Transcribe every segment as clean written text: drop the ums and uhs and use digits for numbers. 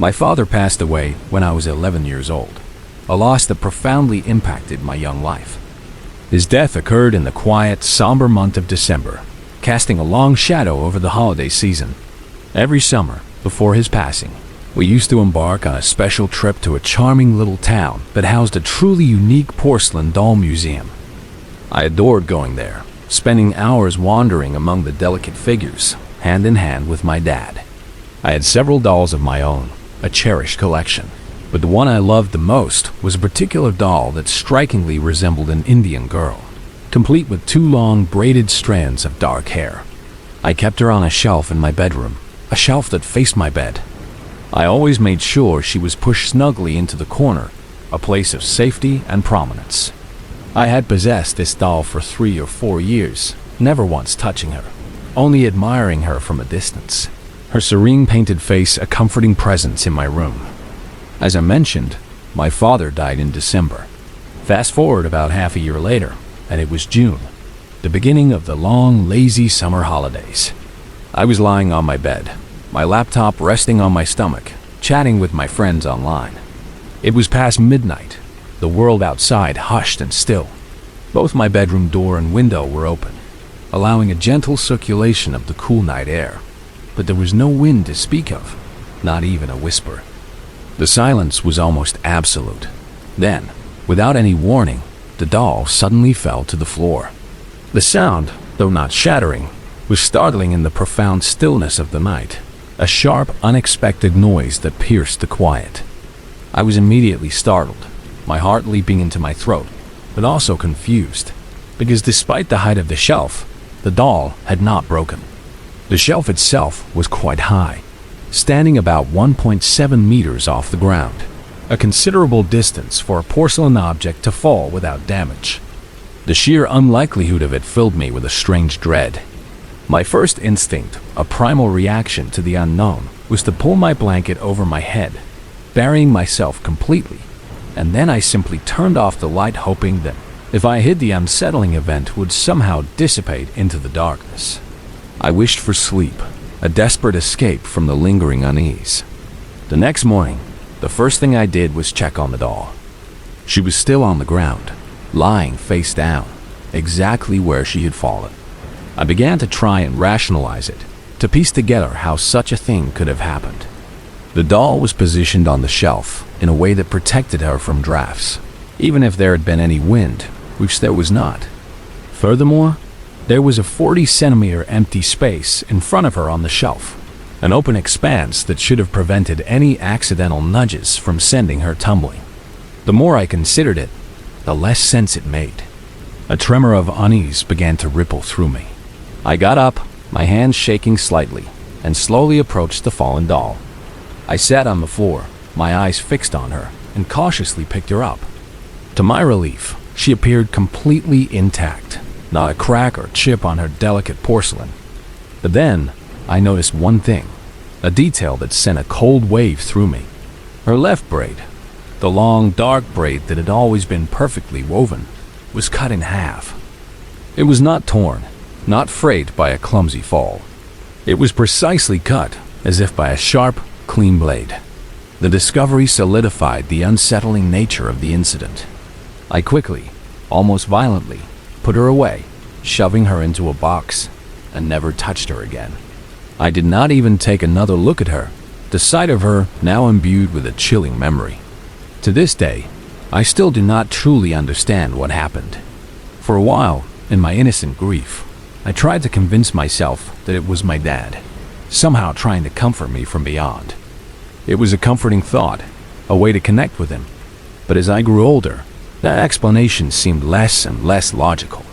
My father passed away when I was 11 years old, a loss that profoundly impacted my young life. His death occurred in the quiet, somber month of December, casting a long shadow over the holiday season. Every summer, before his passing, we used to embark on a special trip to a charming little town that housed a truly unique porcelain doll museum. I adored going there, spending hours wandering among the delicate figures, hand in hand with my dad. I had several dolls of my own, a cherished collection, but the one I loved the most was a particular doll that strikingly resembled an Indian girl, complete with 2 long braided strands of dark hair. I kept her on a shelf in my bedroom, a shelf that faced my bed. I always made sure she was pushed snugly into the corner, a place of safety and prominence. I had possessed this doll for 3 or 4 years, never once touching her, only admiring her from a distance, her serene painted face a comforting presence in my room. As I mentioned, my father died in December. Fast forward about half a year later, and it was June, the beginning of the long, lazy summer holidays. I was lying on my bed, my laptop resting on my stomach, chatting with my friends online. It was past midnight, the world outside hushed and still. Both my bedroom door and window were open, allowing a gentle circulation of the cool night air, but there was no wind to speak of, not even a whisper. The silence was almost absolute. Then, without any warning, the doll suddenly fell to the floor. The sound, though not shattering, was startling in the profound stillness of the night, a sharp, unexpected noise that pierced the quiet. I was immediately startled, my heart leaping into my throat, but also confused, because despite the height of the shelf, the doll had not broken. The shelf itself was quite high, standing about 1.7 meters off the ground, a considerable distance for a porcelain object to fall without damage. The sheer unlikelihood of it filled me with a strange dread. My first instinct, a primal reaction to the unknown, was to pull my blanket over my head, burying myself completely, and then I simply turned off the light, hoping that if I hid, the unsettling event would somehow dissipate into the darkness. I wished for sleep, a desperate escape from the lingering unease. The next morning, the first thing I did was check on the doll. She was still on the ground, lying face down, exactly where she had fallen. I began to try and rationalize it, to piece together how such a thing could have happened. The doll was positioned on the shelf in a way that protected her from drafts, even if there had been any wind, which there was not. Furthermore, there was a 40-centimeter empty space in front of her on the shelf, an open expanse that should have prevented any accidental nudges from sending her tumbling. The more I considered it, the less sense it made. A tremor of unease began to ripple through me. I got up, my hands shaking slightly, and slowly approached the fallen doll. I sat on the floor, my eyes fixed on her, and cautiously picked her up. To my relief, she appeared completely intact, not a crack or chip on her delicate porcelain. But then, I noticed one thing, a detail that sent a cold wave through me. Her left braid, the long, dark braid that had always been perfectly woven, was cut in half. It was not torn, not frayed by a clumsy fall. It was precisely cut, as if by a sharp, clean blade. The discovery solidified the unsettling nature of the incident. I quickly, almost violently, put her away, shoving her into a box, and never touched her again. I did not even take another look at her, the sight of her now imbued with a chilling memory. To this day, I still do not truly understand what happened. For a while, in my innocent grief, I tried to convince myself that it was my dad, somehow trying to comfort me from beyond. It was a comforting thought, a way to connect with him. But as I grew older, that explanation seemed less and less logical.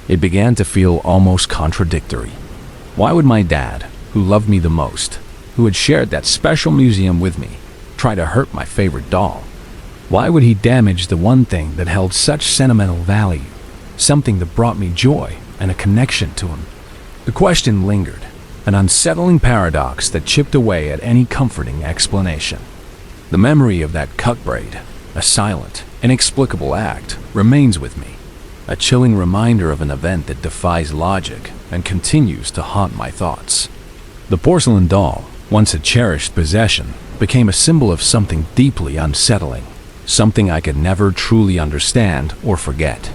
It began to feel almost contradictory. Why would my dad, who loved me the most, who had shared that special museum with me, try to hurt my favorite doll? Why would he damage the one thing that held such sentimental value, something that brought me joy and a connection to him? The question lingered, an unsettling paradox that chipped away at any comforting explanation. The memory of that cut braid, a silent, inexplicable act, remains with me, a chilling reminder of an event that defies logic and continues to haunt my thoughts. The porcelain doll, once a cherished possession, became a symbol of something deeply unsettling, something I could never truly understand or forget.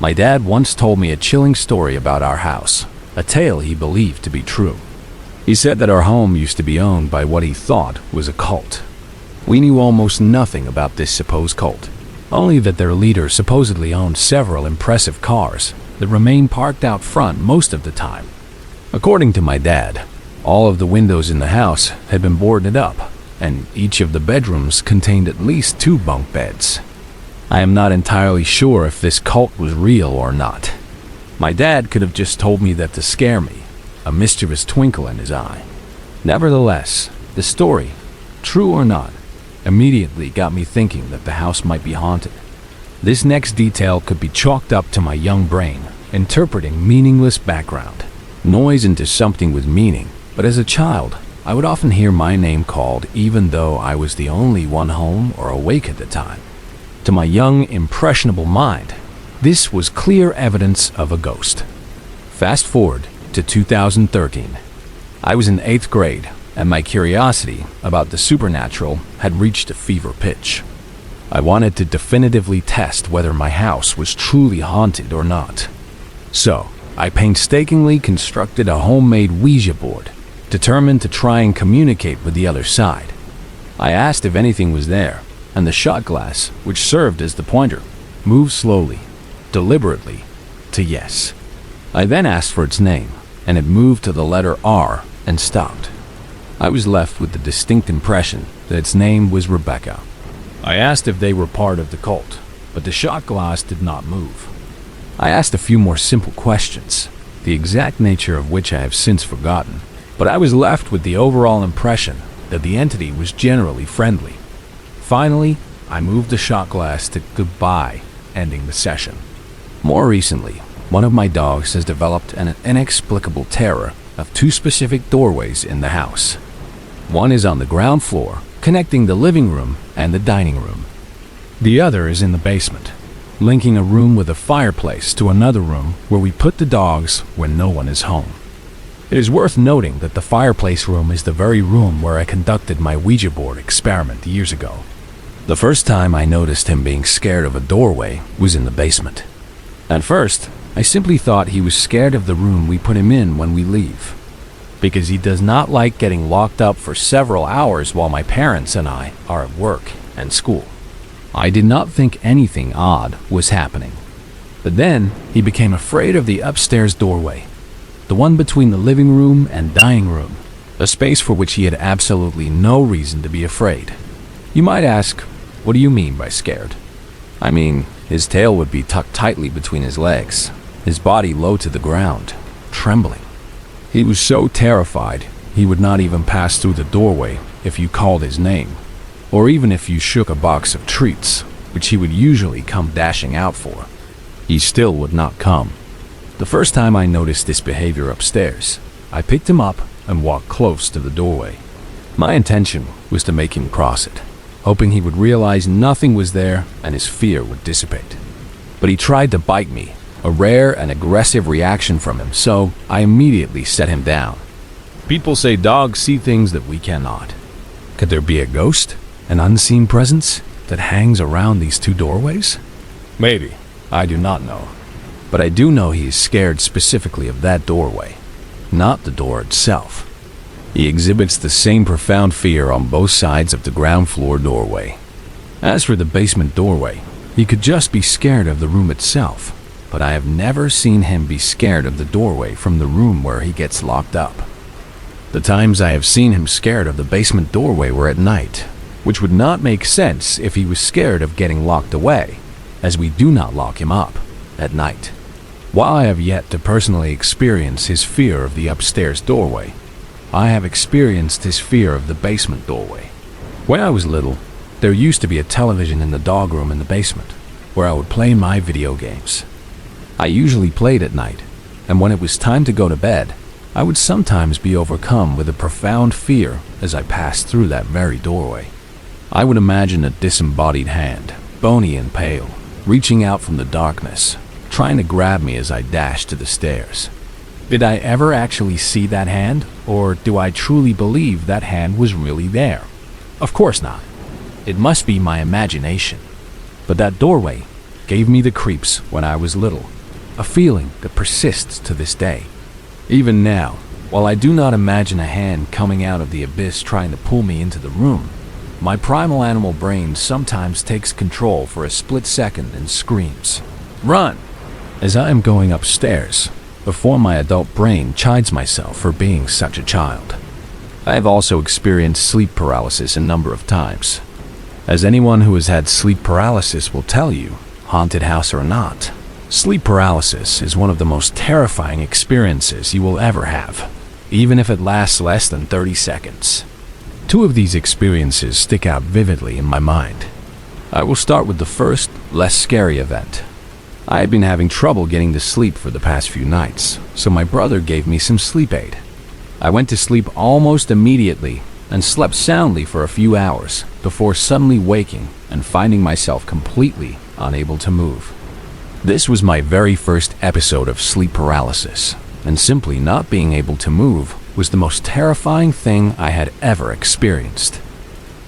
My dad once told me a chilling story about our house, a tale he believed to be true. He said that our home used to be owned by what he thought was a cult. We knew almost nothing about this supposed cult, only that their leader supposedly owned several impressive cars that remained parked out front most of the time. According to my dad, all of the windows in the house had been boarded up, and each of the bedrooms contained at least 2 bunk beds. I am not entirely sure if this cult was real or not. My dad could have just told me that to scare me, a mischievous twinkle in his eye. Nevertheless, the story, true or not, immediately got me thinking that the house might be haunted. This next detail could be chalked up to my young brain, interpreting meaningless background noise into something with meaning. But as a child, I would often hear my name called even though I was the only one home or awake at the time. To my young, impressionable mind, this was clear evidence of a ghost. Fast forward to 2013. I was in 8th grade, and my curiosity about the supernatural had reached a fever pitch. I wanted to definitively test whether my house was truly haunted or not. So, I painstakingly constructed a homemade Ouija board, determined to try and communicate with the other side. I asked if anything was there, and the shot glass, which served as the pointer, moved slowly, deliberately, to yes. I then asked for its name, and it moved to the letter R and stopped. I was left with the distinct impression that its name was Rebecca. I asked if they were part of the cult, but the shot glass did not move. I asked a few more simple questions, the exact nature of which I have since forgotten, but I was left with the overall impression that the entity was generally friendly. Finally, I moved the shot glass to goodbye, ending the session. More recently, one of my dogs has developed an inexplicable terror of 2 specific doorways in the house. One is on the ground floor, connecting the living room and the dining room. The other is in the basement, linking a room with a fireplace to another room where we put the dogs when no one is home. It is worth noting that the fireplace room is the very room where I conducted my Ouija board experiment years ago. The first time I noticed him being scared of a doorway was in the basement. At first, I simply thought he was scared of the room we put him in when we leave, because he does not like getting locked up for several hours while my parents and I are at work and school. I did not think anything odd was happening. But then, he became afraid of the upstairs doorway, the one between the living room and dining room, a space for which he had absolutely no reason to be afraid. You might ask, what do you mean by scared? I mean, his tail would be tucked tightly between his legs, his body low to the ground, trembling. He was so terrified, he would not even pass through the doorway if you called his name, or even if you shook a box of treats, which he would usually come dashing out for. He still would not come. The first time I noticed this behavior upstairs, I picked him up and walked close to the doorway. My intention was to make him cross it, hoping he would realize nothing was there and his fear would dissipate. But he tried to bite me, a rare and aggressive reaction from him, so I immediately set him down. People say dogs see things that we cannot. Could there be a ghost, an unseen presence, that hangs around these 2 doorways? Maybe. I do not know. But I do know he is scared specifically of that doorway, not the door itself. He exhibits the same profound fear on both sides of the ground floor doorway. As for the basement doorway, he could just be scared of the room itself, but I have never seen him be scared of the doorway from the room where he gets locked up. The times I have seen him scared of the basement doorway were at night, which would not make sense if he was scared of getting locked away, as we do not lock him up at night. While I have yet to personally experience his fear of the upstairs doorway, I have experienced his fear of the basement doorway. When I was little, there used to be a television in the dog room in the basement, where I would play my video games. I usually played at night, and when it was time to go to bed, I would sometimes be overcome with a profound fear as I passed through that very doorway. I would imagine a disembodied hand, bony and pale, reaching out from the darkness, trying to grab me as I dashed to the stairs. Did I ever actually see that hand, or do I truly believe that hand was really there? Of course not. It must be my imagination. But that doorway gave me the creeps when I was little, a feeling that persists to this day. Even now, while I do not imagine a hand coming out of the abyss trying to pull me into the room, my primal animal brain sometimes takes control for a split second and screams, "Run!" as I am going upstairs, before my adult brain chides myself for being such a child. I have also experienced sleep paralysis a number of times. As anyone who has had sleep paralysis will tell you, haunted house or not, sleep paralysis is one of the most terrifying experiences you will ever have, even if it lasts less than 30 seconds. Two of these experiences stick out vividly in my mind. I will start with the first, less scary event. I had been having trouble getting to sleep for the past few nights, so my brother gave me some sleep aid. I went to sleep almost immediately and slept soundly for a few hours before suddenly waking and finding myself completely unable to move. This was my very first episode of sleep paralysis, and simply not being able to move was the most terrifying thing I had ever experienced.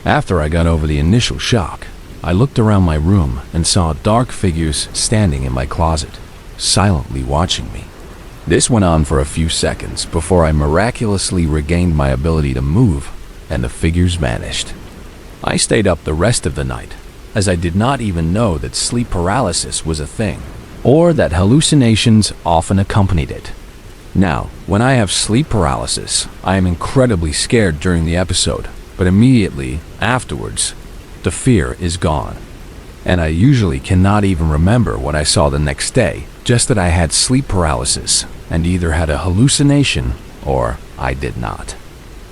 After I got over the initial shock, I looked around my room and saw dark figures standing in my closet, silently watching me. This went on for a few seconds before I miraculously regained my ability to move, and the figures vanished. I stayed up the rest of the night, as I did not even know that sleep paralysis was a thing, or that hallucinations often accompanied it. Now, when I have sleep paralysis, I am incredibly scared during the episode, but immediately afterwards, the fear is gone. And I usually cannot even remember what I saw the next day, just that I had sleep paralysis and either had a hallucination or I did not.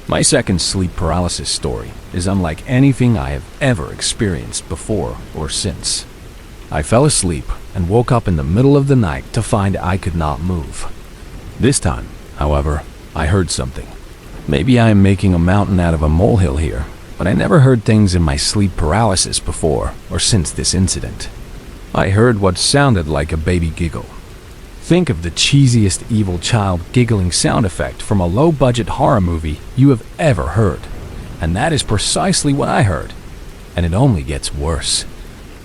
My second sleep paralysis story is unlike anything I have ever experienced before or since. I fell asleep and woke up in the middle of the night to find I could not move. This time, however, I heard something. Maybe I am making a mountain out of a molehill here, but I never heard things in my sleep paralysis before or since this incident. I heard what sounded like a baby giggle. Think of the cheesiest evil child giggling sound effect from a low-budget horror movie you have ever heard. And that is precisely what I heard. And it only gets worse.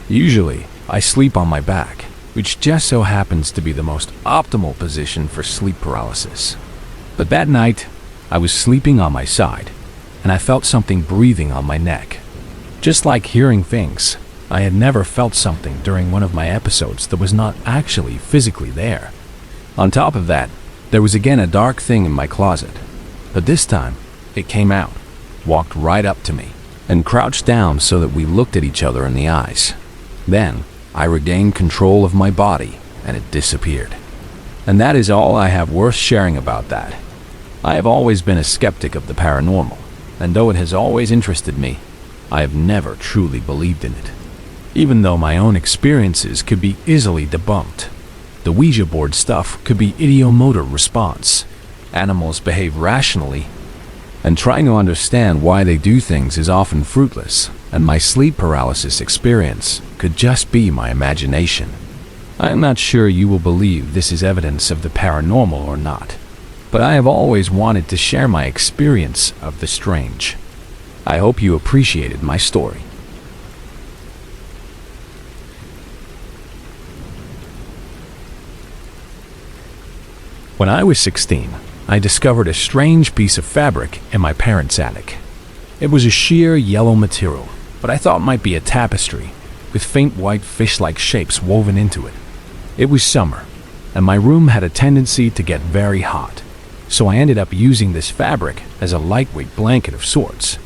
Usually, I sleep on my back, which just so happens to be the most optimal position for sleep paralysis. But that night, I was sleeping on my side, and I felt something breathing on my neck. Just like hearing things, I had never felt something during one of my episodes that was not actually physically there. On top of that, there was again a dark thing in my closet, but this time, it came out, walked right up to me, and crouched down so that we looked at each other in the eyes. Then, I regained control of my body, and it disappeared. And that is all I have worth sharing about that. I have always been a skeptic of the paranormal, and though it has always interested me, I have never truly believed in it. Even though my own experiences could be easily debunked. The Ouija board stuff could be idiomotor response. Animals behave rationally, and trying to understand why they do things is often fruitless, and my sleep paralysis experience could just be my imagination. I am not sure you will believe this is evidence of the paranormal or not, but I have always wanted to share my experience of the strange. I hope you appreciated my story. When I was 16, I discovered a strange piece of fabric in my parents' attic. It was a sheer yellow material, but I thought it might be a tapestry, with faint white fish-like shapes woven into it. It was summer, and my room had a tendency to get very hot, so I ended up using this fabric as a lightweight blanket of sorts.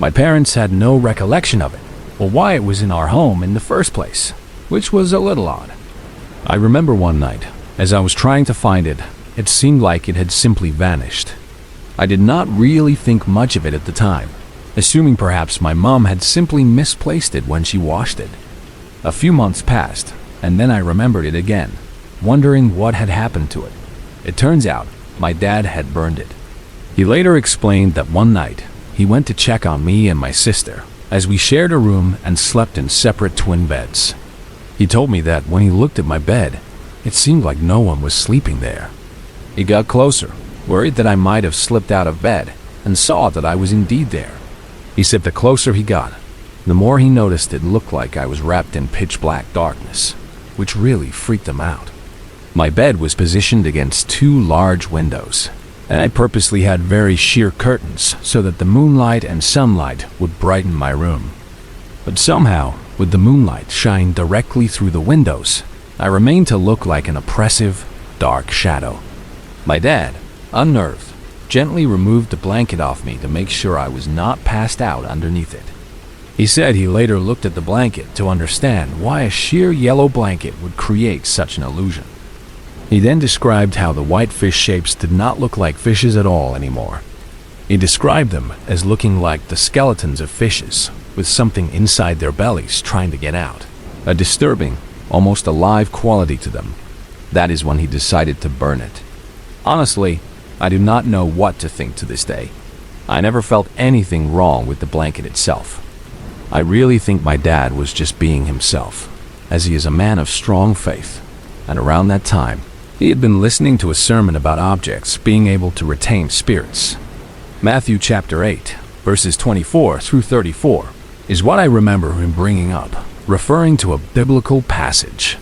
My parents had no recollection of it, or why it was in our home in the first place, which was a little odd. I remember one night, as I was trying to find it, it seemed like it had simply vanished. I did not really think much of it at the time, assuming perhaps my mom had simply misplaced it when she washed it. A few months passed, and then I remembered it again, wondering what had happened to it. It turns out my dad had burned it. He later explained that one night he went to check on me and my sister, as we shared a room and slept in separate twin beds. He told me that when he looked at my bed, It seemed like no one was sleeping there. He got closer, worried that I might have slipped out of bed, and saw that I was indeed there. He said the closer he got, the more he noticed it looked like I was wrapped in pitch-black darkness, which really freaked him out. My bed was positioned against two large windows, and I purposely had very sheer curtains so that the moonlight and sunlight would brighten my room. But somehow, with the moonlight shining directly through the windows, I remained to look like an oppressive, dark shadow. My dad, unnerved, gently removed the blanket off me to make sure I was not passed out underneath it. He said he later looked at the blanket to understand why a sheer yellow blanket would create such an illusion. He then described how the white fish shapes did not look like fishes at all anymore. He described them as looking like the skeletons of fishes, with something inside their bellies trying to get out. A disturbing, almost alive quality to them. That is when he decided to burn it. Honestly, I do not know what to think to this day. I never felt anything wrong with the blanket itself. I really think my dad was just being himself, as he is a man of strong faith, and around that time, he had been listening to a sermon about objects being able to retain spirits. Matthew chapter 8, verses 24 through 34, is what I remember him bringing up, referring to a biblical passage.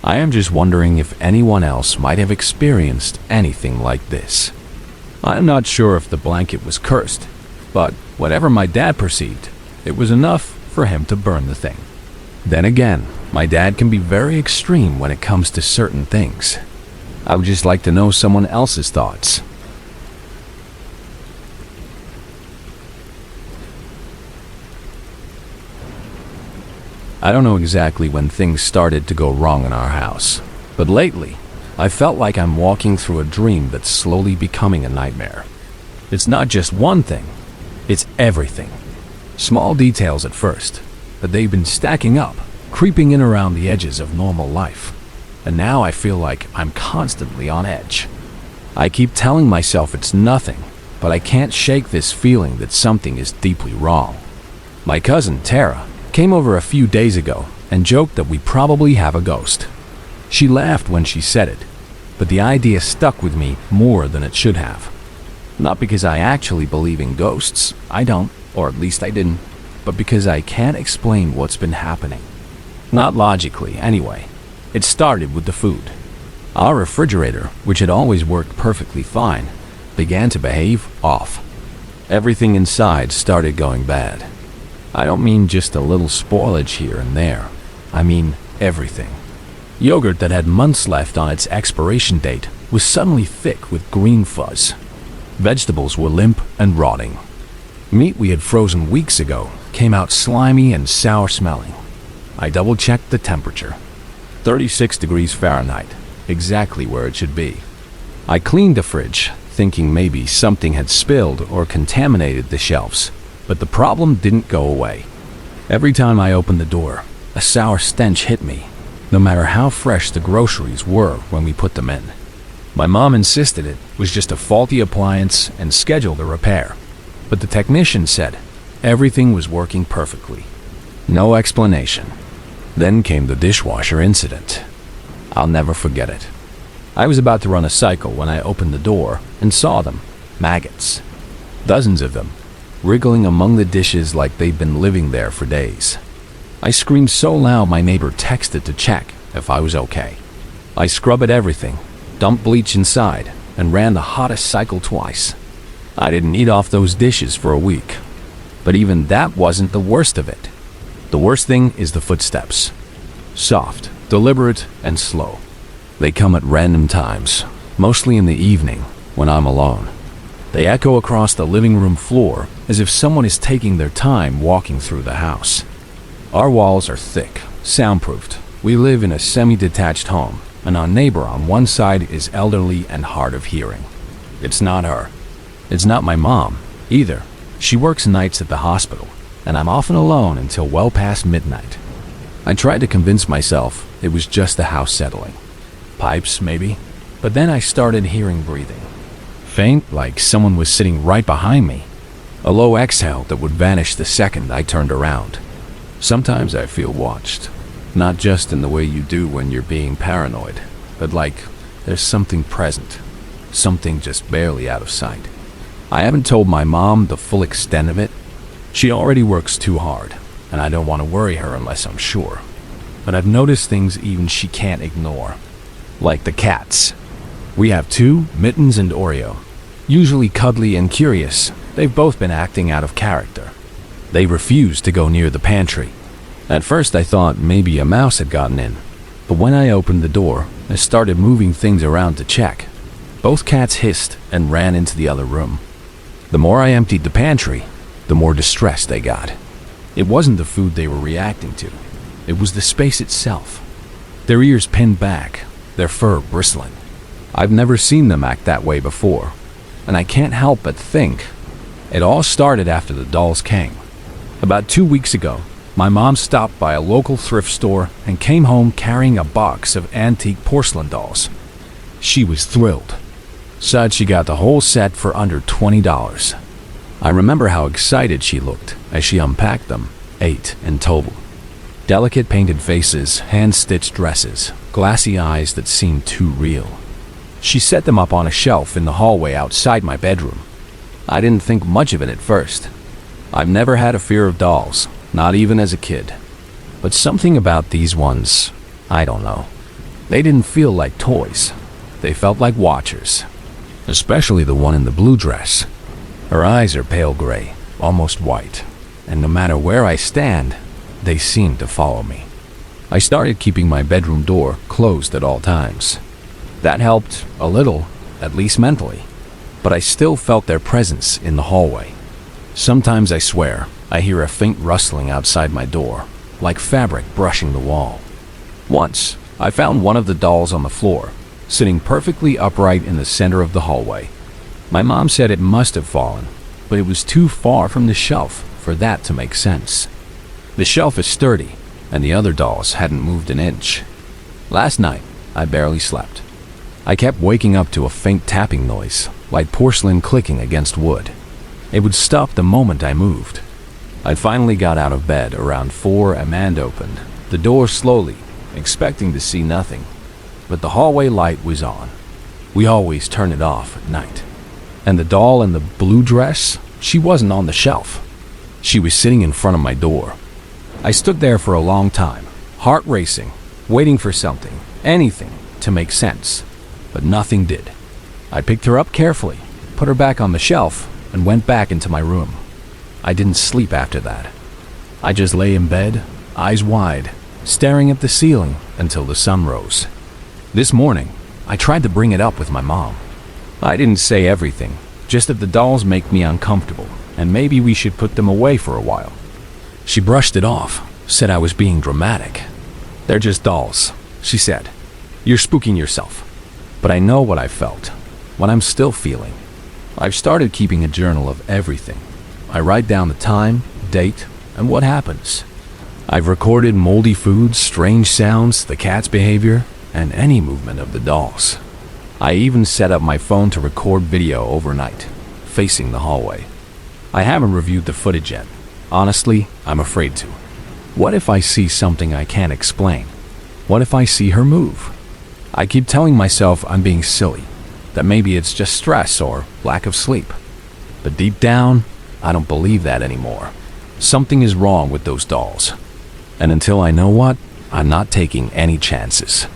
I am just wondering if anyone else might have experienced anything like this. I am not sure if the blanket was cursed, but whatever my dad perceived, it was enough for him to burn the thing. Then again, my dad can be very extreme when it comes to certain things. I would just like to know someone else's thoughts. I don't know exactly when things started to go wrong in our house, but lately, I felt like I'm walking through a dream that's slowly becoming a nightmare. It's not just one thing, it's everything. Small details at first, but they've been stacking up, creeping in around the edges of normal life. And now I feel like I'm constantly on edge. I keep telling myself it's nothing, but I can't shake this feeling that something is deeply wrong. My cousin, Tara, came over a few days ago and joked that we probably have a ghost. She laughed when she said it, but the idea stuck with me more than it should have. Not because I actually believe in ghosts, I don't, or at least I didn't, but because I can't explain what's been happening. Not logically, anyway. It started with the food. Our refrigerator, which had always worked perfectly fine, began to behave off. Everything inside started going bad. I don't mean just a little spoilage here and there. I mean everything. Yogurt that had months left on its expiration date was suddenly thick with green fuzz. Vegetables were limp and rotting. Meat we had frozen weeks ago came out slimy and sour smelling. I double-checked the temperature. 36 degrees Fahrenheit, exactly where it should be. I cleaned the fridge, thinking maybe something had spilled or contaminated the shelves, but the problem didn't go away. Every time I opened the door, a sour stench hit me, no matter how fresh the groceries were when we put them in. My mom insisted it was just a faulty appliance and scheduled a repair, but the technician said everything was working perfectly. No explanation. Then came the dishwasher incident. I'll never forget it. I was about to run a cycle when I opened the door and saw them, maggots. Dozens of them, wriggling among the dishes like they'd been living there for days. I screamed so loud my neighbor texted to check if I was okay. I scrubbed everything, dumped bleach inside, and ran the hottest cycle twice. I didn't eat off those dishes for a week. But even that wasn't the worst of it. The worst thing is the footsteps. Soft, deliberate, and slow. They come at random times, mostly in the evening when I'm alone. They echo across the living room floor as if someone is taking their time walking through the house. Our walls are thick, soundproofed. We live in a semi-detached home, and our neighbor on one side is elderly and hard of hearing. It's not her. It's not my mom, either. She works nights at the hospital, and I'm often alone until well past midnight. I tried to convince myself it was just the house settling. Pipes, maybe. But then I started hearing breathing. Faint, like someone was sitting right behind me. A low exhale that would vanish the second I turned around. Sometimes I feel watched. Not just in the way you do when you're being paranoid, but like there's something present, something just barely out of sight. I haven't told my mom the full extent of it. She already works too hard, and I don't want to worry her unless I'm sure. But I've noticed things even she can't ignore. Like the cats. We have two, Mittens and Oreo. Usually cuddly and curious, they've both been acting out of character. They refuse to go near the pantry. At first I thought maybe a mouse had gotten in, but when I opened the door, I started moving things around to check. Both cats hissed and ran into the other room. The more I emptied the pantry, the more distressed they got. It wasn't the food they were reacting to. It was the space itself. Their ears pinned back, their fur bristling. I've never seen them act that way before, and I can't help but think it all started after the dolls came. About 2 weeks ago, my mom stopped by a local thrift store and came home carrying a box of antique porcelain dolls. She was thrilled. Said she got the whole set for under $20. I remember how excited she looked as she unpacked them, 8 in total. Delicate painted faces, hand-stitched dresses, glassy eyes that seemed too real. She set them up on a shelf in the hallway outside my bedroom. I didn't think much of it at first. I've never had a fear of dolls, not even as a kid. But something about these ones, I don't know. They didn't feel like toys. They felt like watchers. Especially the one in the blue dress. Her eyes are pale gray, almost white, and no matter where I stand, they seem to follow me. I started keeping my bedroom door closed at all times. That helped a little, at least mentally, but I still felt their presence in the hallway. Sometimes I swear I hear a faint rustling outside my door, like fabric brushing the wall. Once, I found one of the dolls on the floor, sitting perfectly upright in the center of the hallway. My mom said it must have fallen, but it was too far from the shelf for that to make sense. The shelf is sturdy, and the other dolls hadn't moved an inch. Last night, I barely slept. I kept waking up to a faint tapping noise, like porcelain clicking against wood. It would stop the moment I moved. I finally got out of bed around 4 and opened the door slowly, expecting to see nothing. But the hallway light was on. We always turn it off at night. And the doll in the blue dress, she wasn't on the shelf. She was sitting in front of my door. I stood there for a long time, heart racing, waiting for something, anything, to make sense. But nothing did. I picked her up carefully, put her back on the shelf, and went back into my room. I didn't sleep after that. I just lay in bed, eyes wide, staring at the ceiling until the sun rose. This morning, I tried to bring it up with my mom. I didn't say everything, just that the dolls make me uncomfortable, and maybe we should put them away for a while. She brushed it off, said I was being dramatic. "They're just dolls," she said. "You're spooking yourself." But I know what I felt, what I'm still feeling. I've started keeping a journal of everything. I write down the time, date, and what happens. I've recorded moldy foods, strange sounds, the cat's behavior, and any movement of the dolls. I even set up my phone to record video overnight, facing the hallway. I haven't reviewed the footage yet. Honestly, I'm afraid to. What if I see something I can't explain? What if I see her move? I keep telling myself I'm being silly, that maybe it's just stress or lack of sleep. But deep down, I don't believe that anymore. Something is wrong with those dolls. And until I know what, I'm not taking any chances.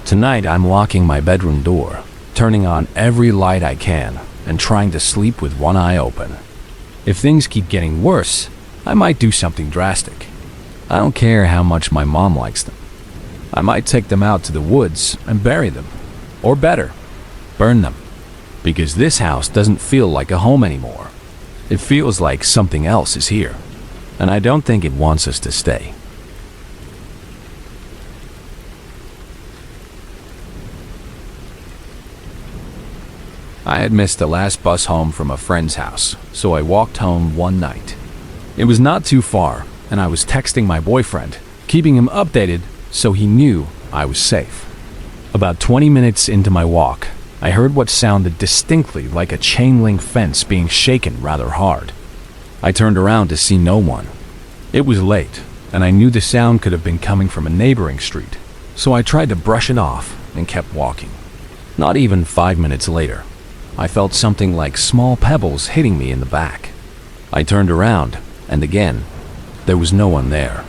Tonight, I'm locking my bedroom door, turning on every light I can, and trying to sleep with one eye open. If things keep getting worse, I might do something drastic. I don't care how much my mom likes them. I might take them out to the woods and bury them. Or better, burn them. Because this house doesn't feel like a home anymore. It feels like something else is here. And I don't think it wants us to stay. I had missed the last bus home from a friend's house, so I walked home one night. It was not too far, and I was texting my boyfriend, keeping him updated so he knew I was safe. About 20 minutes into my walk, I heard what sounded distinctly like a chain link fence being shaken rather hard. I turned around to see no one. It was late, and I knew the sound could have been coming from a neighboring street, so I tried to brush it off, and kept walking. Not even 5 minutes later, I felt something like small pebbles hitting me in the back. I turned around, and again, there was no one there.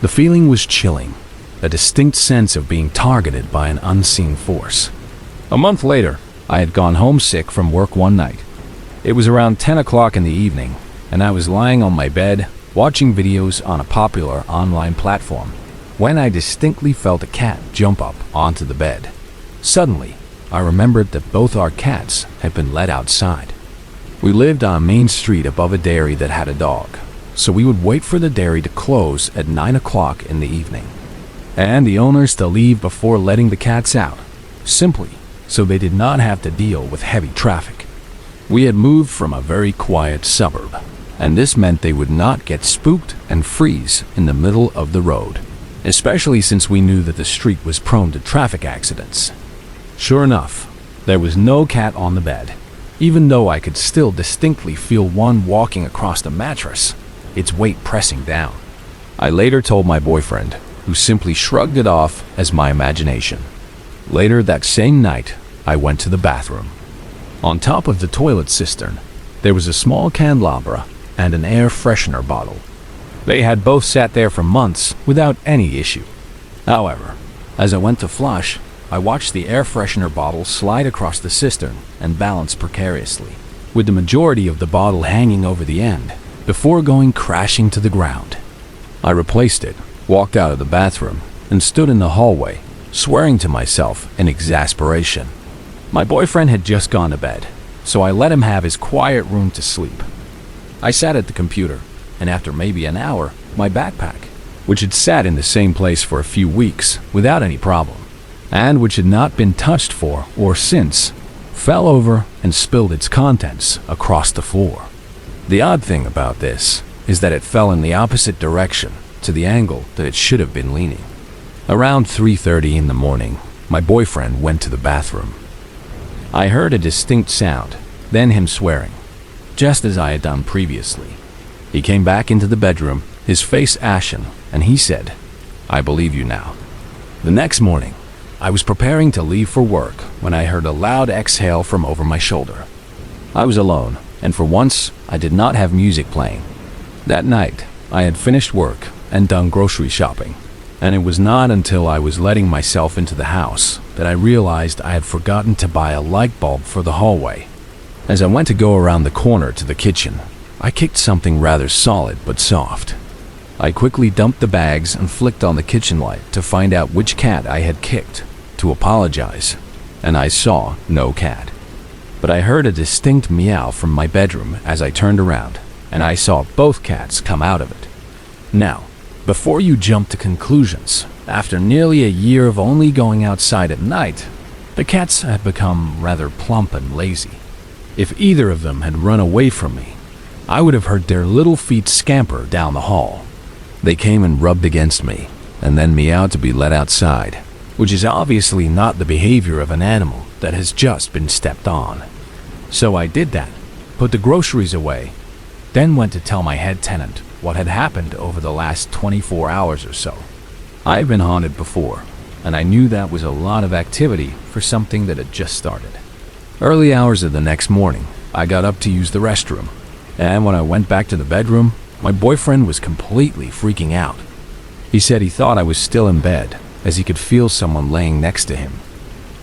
The feeling was chilling, a distinct sense of being targeted by an unseen force. A month later, I had gone home sick from work one night. It was around 10 o'clock in the evening, and I was lying on my bed, watching videos on a popular online platform, when I distinctly felt a cat jump up onto the bed. Suddenly, I remembered that both our cats had been let outside. We lived on a main street above a dairy that had a dog, so we would wait for the dairy to close at 9 o'clock in the evening, and the owners to leave before letting the cats out, simply so they did not have to deal with heavy traffic. We had moved from a very quiet suburb, and this meant they would not get spooked and freeze in the middle of the road, especially since we knew that the street was prone to traffic accidents. Sure enough, there was no cat on the bed, even though I could still distinctly feel one walking across the mattress, its weight pressing down. I later told my boyfriend, who simply shrugged it off as my imagination. Later that same night, I went to the bathroom. On top of the toilet cistern, there was a small candelabra and an air freshener bottle. They had both sat there for months without any issue. However, as I went to flush, I watched the air freshener bottle slide across the cistern and balance precariously, with the majority of the bottle hanging over the end, before going crashing to the ground. I replaced it, walked out of the bathroom, and stood in the hallway, swearing to myself in exasperation. My boyfriend had just gone to bed, so I let him have his quiet room to sleep. I sat at the computer, and after maybe an hour, my backpack, which had sat in the same place for a few weeks without any problem, and which had not been touched for or since, fell over and spilled its contents across the floor. The odd thing about this is that it fell in the opposite direction to the angle that it should have been leaning. Around 3:30 in the morning, my boyfriend went to the bathroom. I heard a distinct sound, then him swearing, just as I had done previously. He came back into the bedroom, his face ashen, and he said, "I believe you now." The next morning, I was preparing to leave for work when I heard a loud exhale from over my shoulder. I was alone, and for once, I did not have music playing. That night, I had finished work and done grocery shopping, and it was not until I was letting myself into the house that I realized I had forgotten to buy a light bulb for the hallway. As I went to go around the corner to the kitchen, I kicked something rather solid but soft. I quickly dumped the bags and flicked on the kitchen light to find out which cat I had kicked, to apologize, and I saw no cat. But I heard a distinct meow from my bedroom as I turned around, and I saw both cats come out of it. Now, before you jump to conclusions, after nearly a year of only going outside at night, the cats had become rather plump and lazy. If either of them had run away from me, I would have heard their little feet scamper down the hall. They came and rubbed against me, and then meowed to be let outside, which is obviously not the behavior of an animal that has just been stepped on. So I did that, put the groceries away, then went to tell my head tenant what had happened over the last 24 hours or so. I've been haunted before, and I knew that was a lot of activity for something that had just started. Early hours of the next morning, I got up to use the restroom, and when I went back to the bedroom, my boyfriend was completely freaking out. He said he thought I was still in bed, as he could feel someone laying next to him.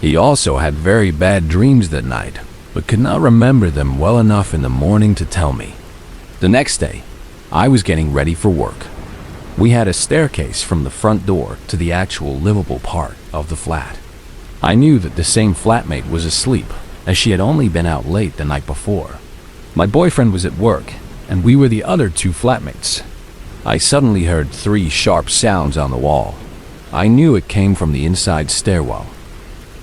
He also had very bad dreams that night, but could not remember them well enough in the morning to tell me. The next day, I was getting ready for work. We had a staircase from the front door to the actual livable part of the flat. I knew that the same flatmate was asleep, as she had only been out late the night before. My boyfriend was at work, and we were the other two flatmates. I suddenly heard 3 sharp sounds on the wall. I knew it came from the inside stairwell.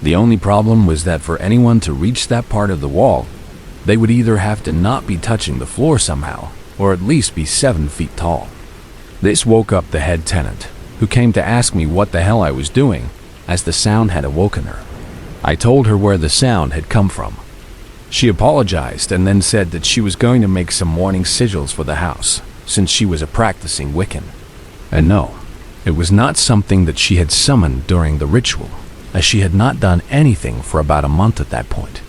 The only problem was that for anyone to reach that part of the wall, they would either have to not be touching the floor somehow, or at least be 7 feet tall. This woke up the head tenant, who came to ask me what the hell I was doing, as the sound had awoken her. I told her where the sound had come from. She apologized and then said that she was going to make some morning sigils for the house, since she was a practicing Wiccan. And no, it was not something that she had summoned during the ritual. as she had not done anything for about a month at that point.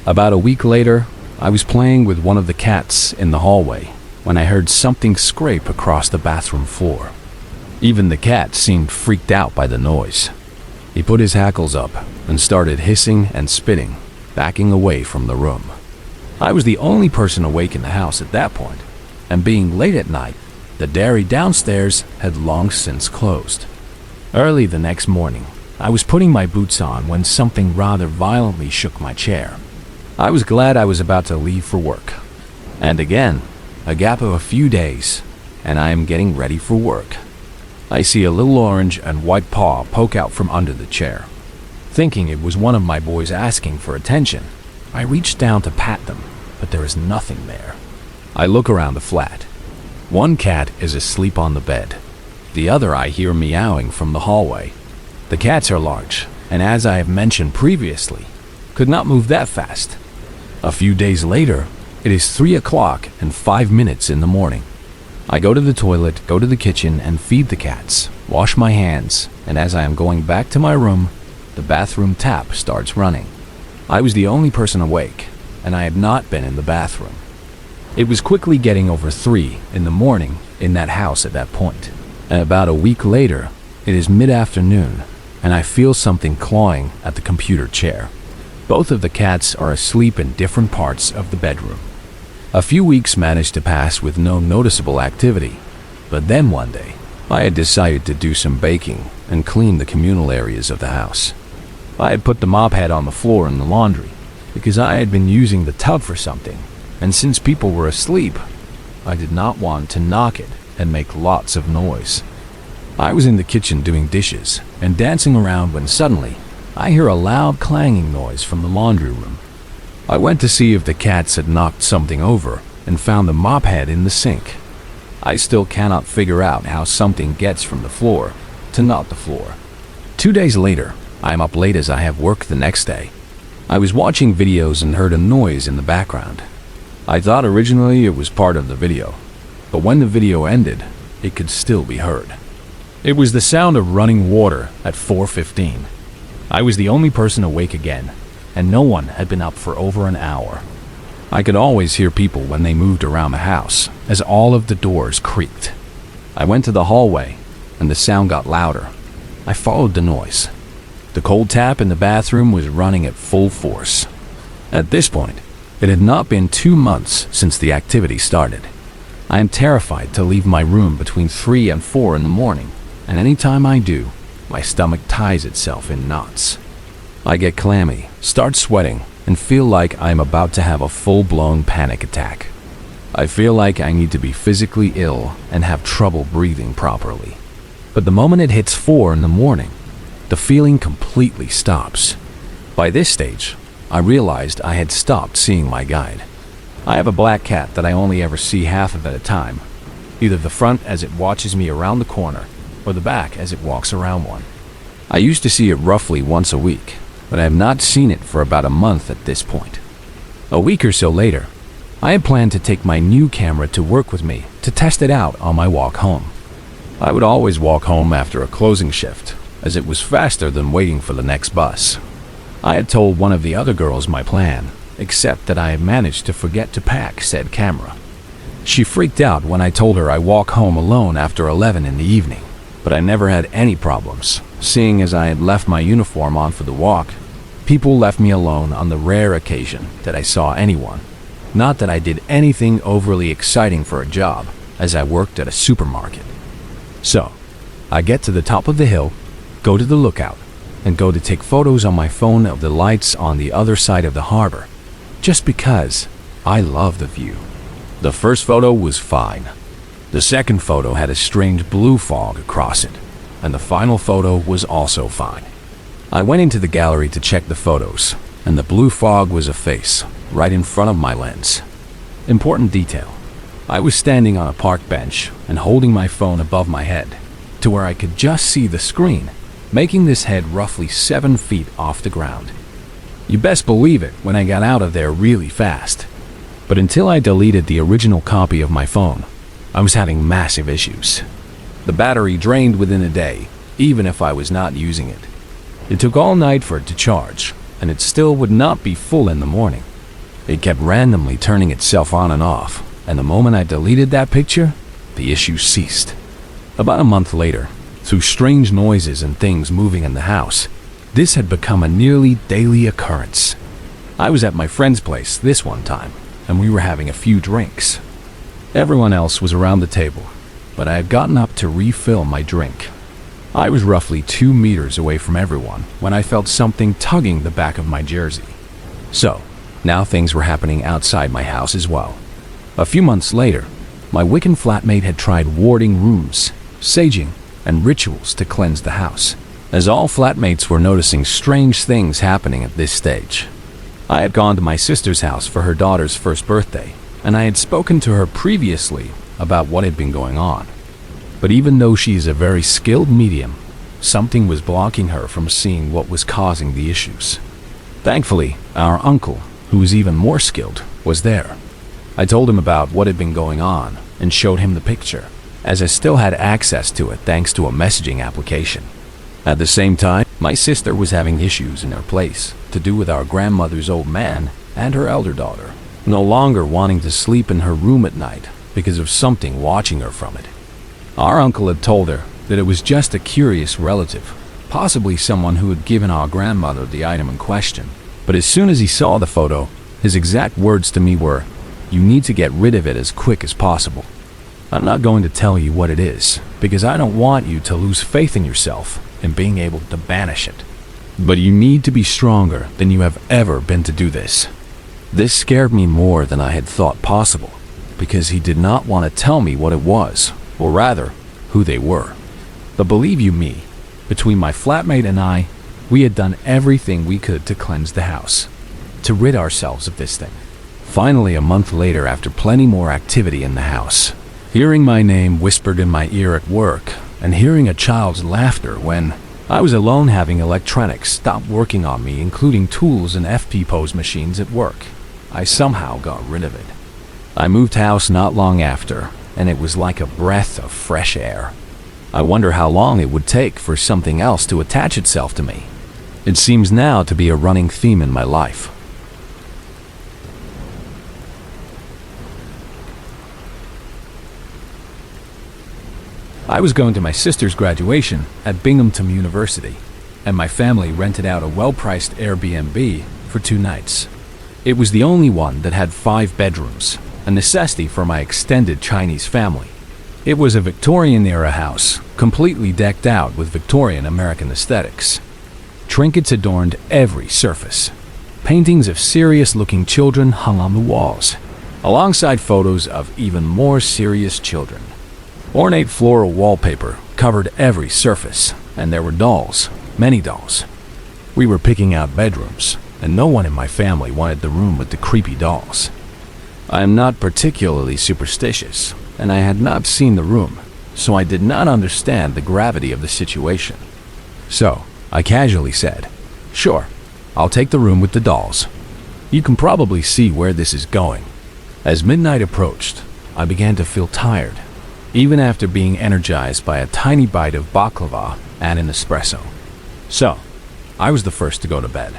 About a week later, I was playing with one of the cats in the hallway when I heard something scrape across the bathroom floor. Even the cat seemed freaked out by the noise. He put his hackles up and started hissing and spitting, backing away from the room. I was the only person awake in the house at that point, and being late at night, the dairy downstairs had long since closed. Early the next morning, I was putting my boots on when something rather violently shook my chair. I was glad I was about to leave for work. And again, a gap of a few days, and I am getting ready for work. I see a little orange and white paw poke out from under the chair. Thinking it was one of my boys asking for attention, I reach down to pat them, but there is nothing there. I look around the flat. One cat is asleep on the bed. The other I hear meowing from the hallway. The cats are large, and as I have mentioned previously, could not move that fast. A few days later, it is 3 o'clock and 5 minutes in the morning. I go to the toilet, go to the kitchen, and feed the cats, wash my hands, and as I am going back to my room, the bathroom tap starts running. I was the only person awake, and I had not been in the bathroom. It was quickly getting over 3 in the morning in that house at that point, and about a week later, it is mid-afternoon, and I feel something clawing at the computer chair. Both of the cats are asleep in different parts of the bedroom. A few weeks managed to pass with no noticeable activity, but then one day, I had decided to do some baking and clean the communal areas of the house. I had put the mop head on the floor in the laundry because I had been using the tub for something, and since people were asleep, I did not want to knock it and make lots of noise. I was in the kitchen doing dishes and dancing around when suddenly, I hear a loud clanging noise from the laundry room. I went to see if the cats had knocked something over and found the mop head in the sink. I still cannot figure out how something gets from the floor to not the floor. 2 days later, I am up late as I have work the next day. I was watching videos and heard a noise in the background. I thought originally it was part of the video, but when the video ended, it could still be heard. It was the sound of running water at 4:15. I was the only person awake again, and no one had been up for over an hour. I could always hear people when they moved around the house, as all of the doors creaked. I went to the hallway, and the sound got louder. I followed the noise. The cold tap in the bathroom was running at full force. At this point, it had not been 2 months since the activity started. I am terrified to leave my room between 3 and 4 in the morning, and any time I do, my stomach ties itself in knots. I get clammy, start sweating, and feel like I am about to have a full-blown panic attack. I feel like I need to be physically ill and have trouble breathing properly. But the moment it hits 4 in the morning, the feeling completely stops. By this stage, I realized I had stopped seeing my guide. I have a black cat that I only ever see half of at a time, either the front as it watches me around the corner, or the back as it walks around one. I used to see it roughly once a week, but I have not seen it for about a month at this point. A week or so later, I had planned to take my new camera to work with me to test it out on my walk home. I would always walk home after a closing shift, as it was faster than waiting for the next bus. I had told one of the other girls my plan, except that I had managed to forget to pack said camera. She freaked out when I told her I walk home alone after 11 in the evening, but I never had any problems. Seeing as I had left my uniform on for the walk, people left me alone on the rare occasion that I saw anyone. Not that I did anything overly exciting for a job, as I worked at a supermarket. So, I get to the top of the hill, go to the lookout, and go to take photos on my phone of the lights on the other side of the harbor, just because I love the view. The first photo was fine. The second photo had a strange blue fog across it, and the final photo was also fine. I went into the gallery to check the photos, and the blue fog was a face, right in front of my lens. Important detail. I was standing on a park bench and holding my phone above my head, to where I could just see the screen, making this head roughly 7 feet off the ground. You best believe it when I got out of there really fast. But until I deleted the original copy of my phone, I was having massive issues. The battery drained within a day, even if I was not using it. It took all night for it to charge, and it still would not be full in the morning. It kept randomly turning itself on and off, and the moment I deleted that picture, the issue ceased. About a month later, through strange noises and things moving in the house, this had become a nearly daily occurrence. I was at my friend's place this one time, and we were having a few drinks. Everyone else was around the table, but I had gotten up to refill my drink. I was roughly 2 meters away from everyone when I felt something tugging the back of my jersey. So, now things were happening outside my house as well. A few months later, my Wiccan flatmate had tried warding rooms, saging, and rituals to cleanse the house, as all flatmates were noticing strange things happening at this stage. I had gone to my sister's house for her daughter's first birthday, and I had spoken to her previously about what had been going on. But even though she is a very skilled medium, something was blocking her from seeing what was causing the issues. Thankfully, our uncle, who was even more skilled, was there. I told him about what had been going on and showed him the picture, as I still had access to it thanks to a messaging application. At the same time, my sister was having issues in her place to do with our grandmother's old man and her elder daughter, no longer wanting to sleep in her room at night because of something watching her from it. Our uncle had told her that it was just a curious relative, possibly someone who had given our grandmother the item in question. But as soon as he saw the photo, his exact words to me were, "You need to get rid of it as quick as possible." I'm not going to tell you what it is, because I don't want you to lose faith in yourself and being able to banish it. But you need to be stronger than you have ever been to do this. This scared me more than I had thought possible, because he did not want to tell me what it was, or rather, who they were. But believe you me, between my flatmate and I, we had done everything we could to cleanse the house, to rid ourselves of this thing. Finally, a month later, after plenty more activity in the house, hearing my name whispered in my ear at work, and hearing a child's laughter when I was alone having electronics stop working on me, including tools and FP pose machines at work, I somehow got rid of it. I moved house not long after, and it was like a breath of fresh air. I wonder how long it would take for something else to attach itself to me. It seems now to be a running theme in my life. I was going to my sister's graduation at Binghamton University, and my family rented out a well-priced Airbnb for 2 nights. It was the only one that had 5 bedrooms, a necessity for my extended Chinese family. It was a Victorian-era house, completely decked out with Victorian American aesthetics. Trinkets adorned every surface. Paintings of serious-looking children hung on the walls, alongside photos of even more serious children. Ornate floral wallpaper covered every surface, and there were dolls, many dolls. We were picking out bedrooms, and no one in my family wanted the room with the creepy dolls. I am not particularly superstitious, and I had not seen the room, so I did not understand the gravity of the situation. So, I casually said, "Sure, I'll take the room with the dolls." You can probably see where this is going. As midnight approached, I began to feel tired, even after being energized by a tiny bite of baklava and an espresso. So, I was the first to go to bed.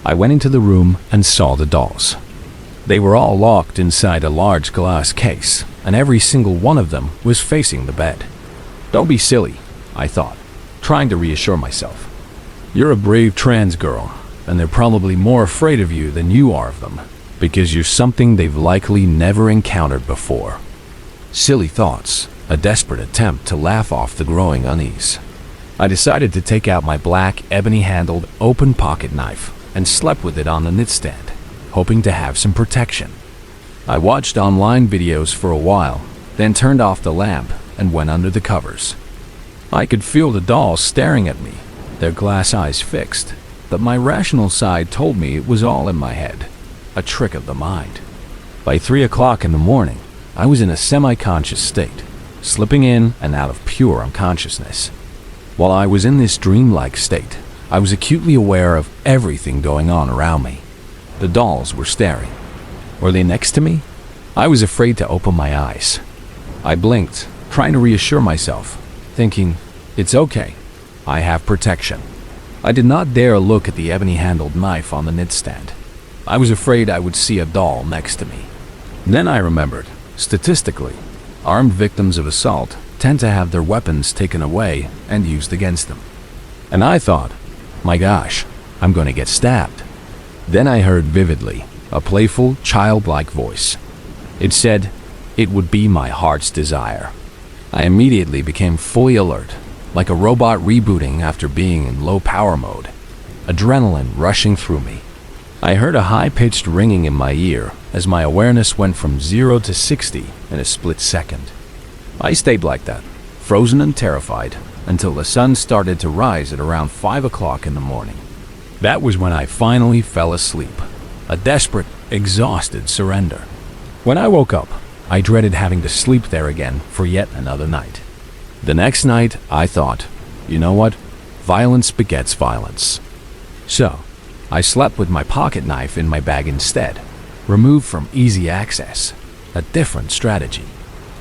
I went into the room and saw the dolls. They were all locked inside a large glass case, and every single one of them was facing the bed. Don't be silly, I thought, trying to reassure myself. You're a brave trans girl, and they're probably more afraid of you than you are of them, because you're something they've likely never encountered before. Silly thoughts, a desperate attempt to laugh off the growing unease. I decided to take out my black, ebony-handled, open pocket knife and slept with it on the nightstand, hoping to have some protection. I watched online videos for a while, then turned off the lamp and went under the covers. I could feel the dolls staring at me, their glass eyes fixed, but my rational side told me it was all in my head, a trick of the mind. By 3 o'clock in the morning, I was in a semi-conscious state, slipping in and out of pure unconsciousness. While I was in this dreamlike state, I was acutely aware of everything going on around me. The dolls were staring. Were they next to me? I was afraid to open my eyes. I blinked, trying to reassure myself, thinking, it's okay, I have protection. I did not dare look at the ebony-handled knife on the nightstand. I was afraid I would see a doll next to me. Then I remembered, statistically, armed victims of assault tend to have their weapons taken away and used against them. And I thought, my gosh, I'm going to get stabbed. Then I heard vividly a playful, childlike voice. It said, "It would be my heart's desire." I immediately became fully alert, like a robot rebooting after being in low power mode, adrenaline rushing through me. I heard a high-pitched ringing in my ear as my awareness went from 0 to 60 in a split second. I stayed like that, frozen and terrified, until the sun started to rise at around 5 o'clock in the morning. That was when I finally fell asleep, a desperate, exhausted surrender. When I woke up, I dreaded having to sleep there again for yet another night. The next night, I thought, you know what? Violence begets violence. So, I slept with my pocket knife in my bag instead, removed from easy access, a different strategy.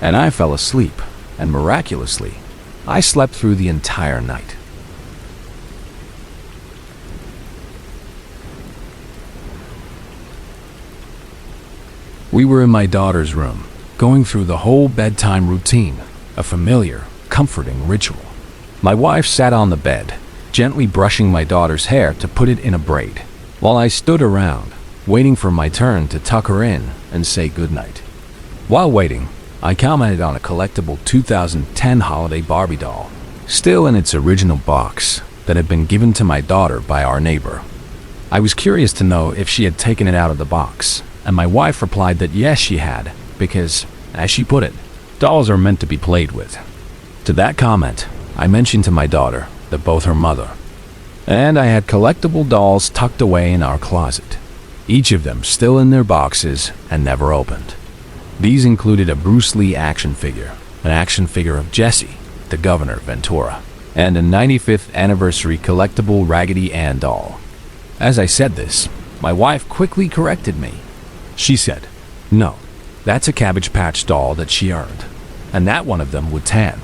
And I fell asleep, and miraculously, I slept through the entire night. We were in my daughter's room, going through the whole bedtime routine, a familiar, comforting ritual. My wife sat on the bed, gently brushing my daughter's hair to put it in a braid, while I stood around, waiting for my turn to tuck her in and say goodnight. While waiting, I commented on a collectible 2010 holiday Barbie doll, still in its original box, that had been given to my daughter by our neighbor. I was curious to know if she had taken it out of the box, and my wife replied that yes, she had, because, as she put it, dolls are meant to be played with. To that comment, I mentioned to my daughter that both her mother and I had collectible dolls tucked away in our closet, each of them still in their boxes and never opened. These included a Bruce Lee action figure, an action figure of Jesse, the Governor Ventura, and a 95th anniversary collectible Raggedy Ann doll. As I said this, my wife quickly corrected me. She said, "No, that's a Cabbage Patch doll that she earned, and that one of them would tan."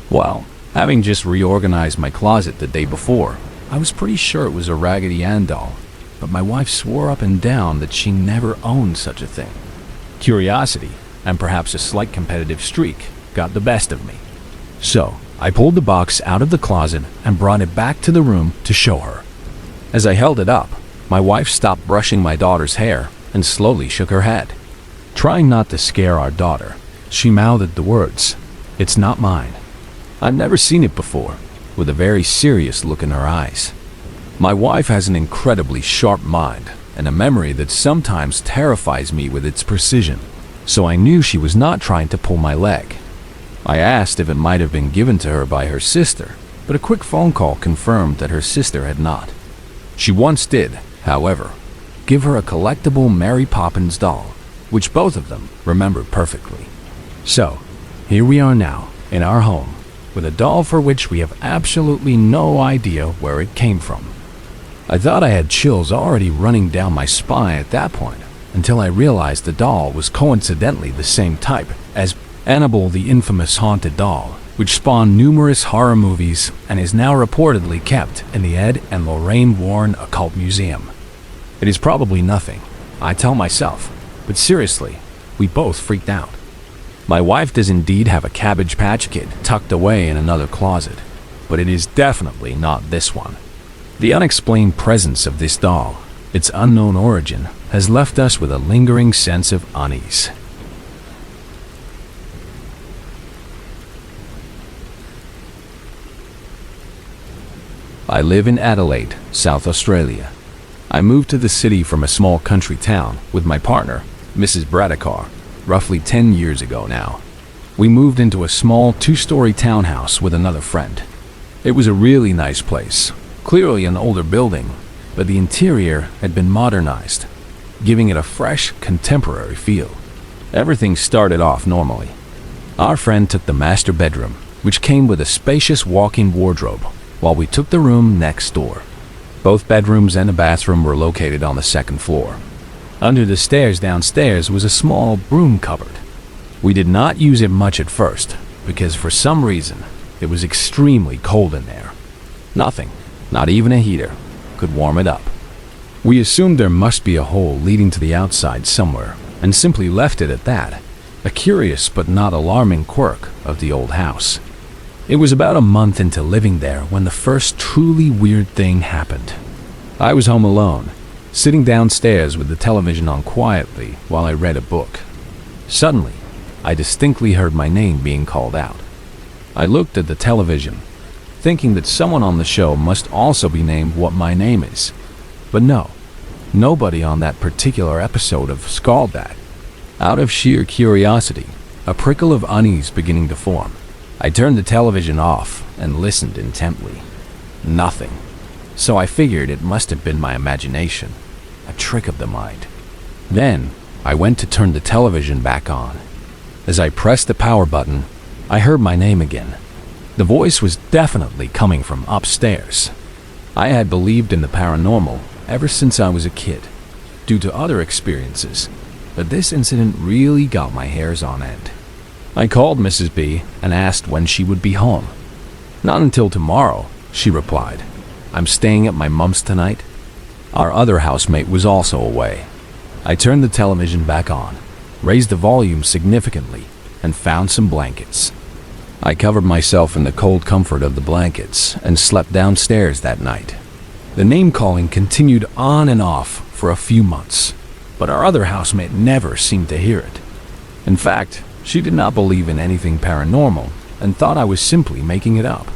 Well, having just reorganized my closet the day before, I was pretty sure it was a Raggedy Ann doll, but my wife swore up and down that she never owned such a thing. Curiosity, and perhaps a slight competitive streak, got the best of me. So, I pulled the box out of the closet and brought it back to the room to show her. As I held it up, my wife stopped brushing my daughter's hair and slowly shook her head. Trying not to scare our daughter, she mouthed the words, "It's not mine." I've never seen it before, with a very serious look in her eyes. My wife has an incredibly sharp mind and a memory that sometimes terrifies me with its precision, so I knew she was not trying to pull my leg. I asked if it might have been given to her by her sister, but a quick phone call confirmed that her sister had not. She once did, however, give her a collectible Mary Poppins doll, which both of them remembered perfectly. So, here we are now, in our home, with a doll for which we have absolutely no idea where it came from. I thought I had chills already running down my spine at that point, until I realized the doll was coincidentally the same type as Annabelle the infamous haunted doll, which spawned numerous horror movies and is now reportedly kept in the Ed and Lorraine Warren Occult Museum. It is probably nothing, I tell myself, but seriously, we both freaked out. My wife does indeed have a Cabbage Patch Kid tucked away in another closet, but it is definitely not this one. The unexplained presence of this doll, its unknown origin, has left us with a lingering sense of unease. I live in Adelaide, South Australia. I moved to the city from a small country town with my partner, Mrs. Bradiccar, roughly 10 years ago now. We moved into a small 2-story townhouse with another friend. It was a really nice place, clearly an older building, but the interior had been modernized, giving it a fresh, contemporary feel. Everything started off normally. Our friend took the master bedroom, which came with a spacious walk-in wardrobe, while we took the room next door. Both bedrooms and a bathroom were located on the second floor. Under the stairs downstairs was a small broom cupboard. We did not use it much at first, because for some reason, it was extremely cold in there. Nothing, Not even a heater could warm it up. We assumed there must be a hole leading to the outside somewhere, and simply left it at that, a curious but not alarming quirk of the old house. It was about a month into living there when the first truly weird thing happened. I was home alone, sitting downstairs with the television on quietly while I read a book. Suddenly, I distinctly heard my name being called out. I looked at the television, thinking that someone on the show must also be named what my name is. But no, nobody on that particular episode of called that. Out of sheer curiosity, a prickle of unease beginning to form, I turned the television off and listened intently. Nothing. So I figured it must have been my imagination, a trick of the mind. Then, I went to turn the television back on. As I pressed the power button, I heard my name again. The voice was definitely coming from upstairs. I had believed in the paranormal ever since I was a kid, due to other experiences, but this incident really got my hairs on end. I called Mrs. B and asked when she would be home. "Not until tomorrow," she replied. "I'm staying at my mom's tonight." Our other housemate was also away. I turned the television back on, raised the volume significantly, and found some blankets. I covered myself in the cold comfort of the blankets and slept downstairs that night. The name-calling continued on and off for a few months, but our other housemate never seemed to hear it. In fact, she did not believe in anything paranormal and thought I was simply making it up.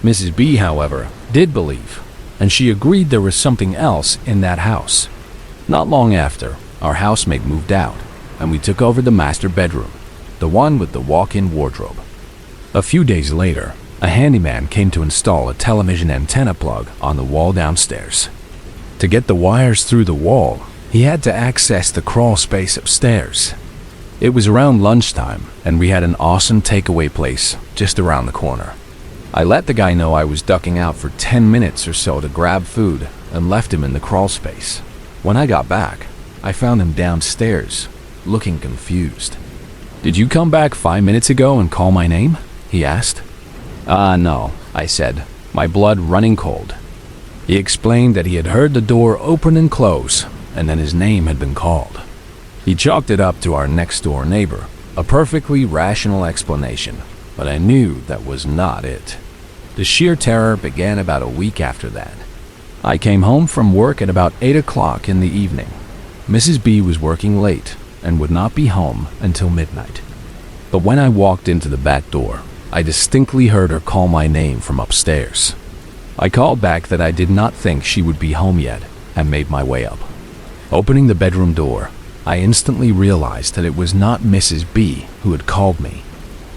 Mrs. B, however, did believe, and she agreed there was something else in that house. Not long after, our housemate moved out, and we took over the master bedroom, the one with the walk-in wardrobe. A few days later, a handyman came to install a television antenna plug on the wall downstairs. To get the wires through the wall, he had to access the crawl space upstairs. It was around lunchtime, and we had an awesome takeaway place just around the corner. I let the guy know I was ducking out for 10 minutes or so to grab food and left him in the crawl space. When I got back, I found him downstairs, looking confused. "Did you come back 5 minutes ago and call my name?" he asked. No," I said, my blood running cold. He explained that he had heard the door open and close, and that his name had been called. He chalked it up to our next-door neighbor, a perfectly rational explanation, but I knew that was not it. The sheer terror began about a week after that. I came home from work at about 8 o'clock in the evening. Mrs. B was working late and would not be home until midnight. But when I walked into the back door, I distinctly heard her call my name from upstairs. I called back that I did not think she would be home yet and made my way up. Opening the bedroom door, I instantly realized that it was not Mrs. B who had called me.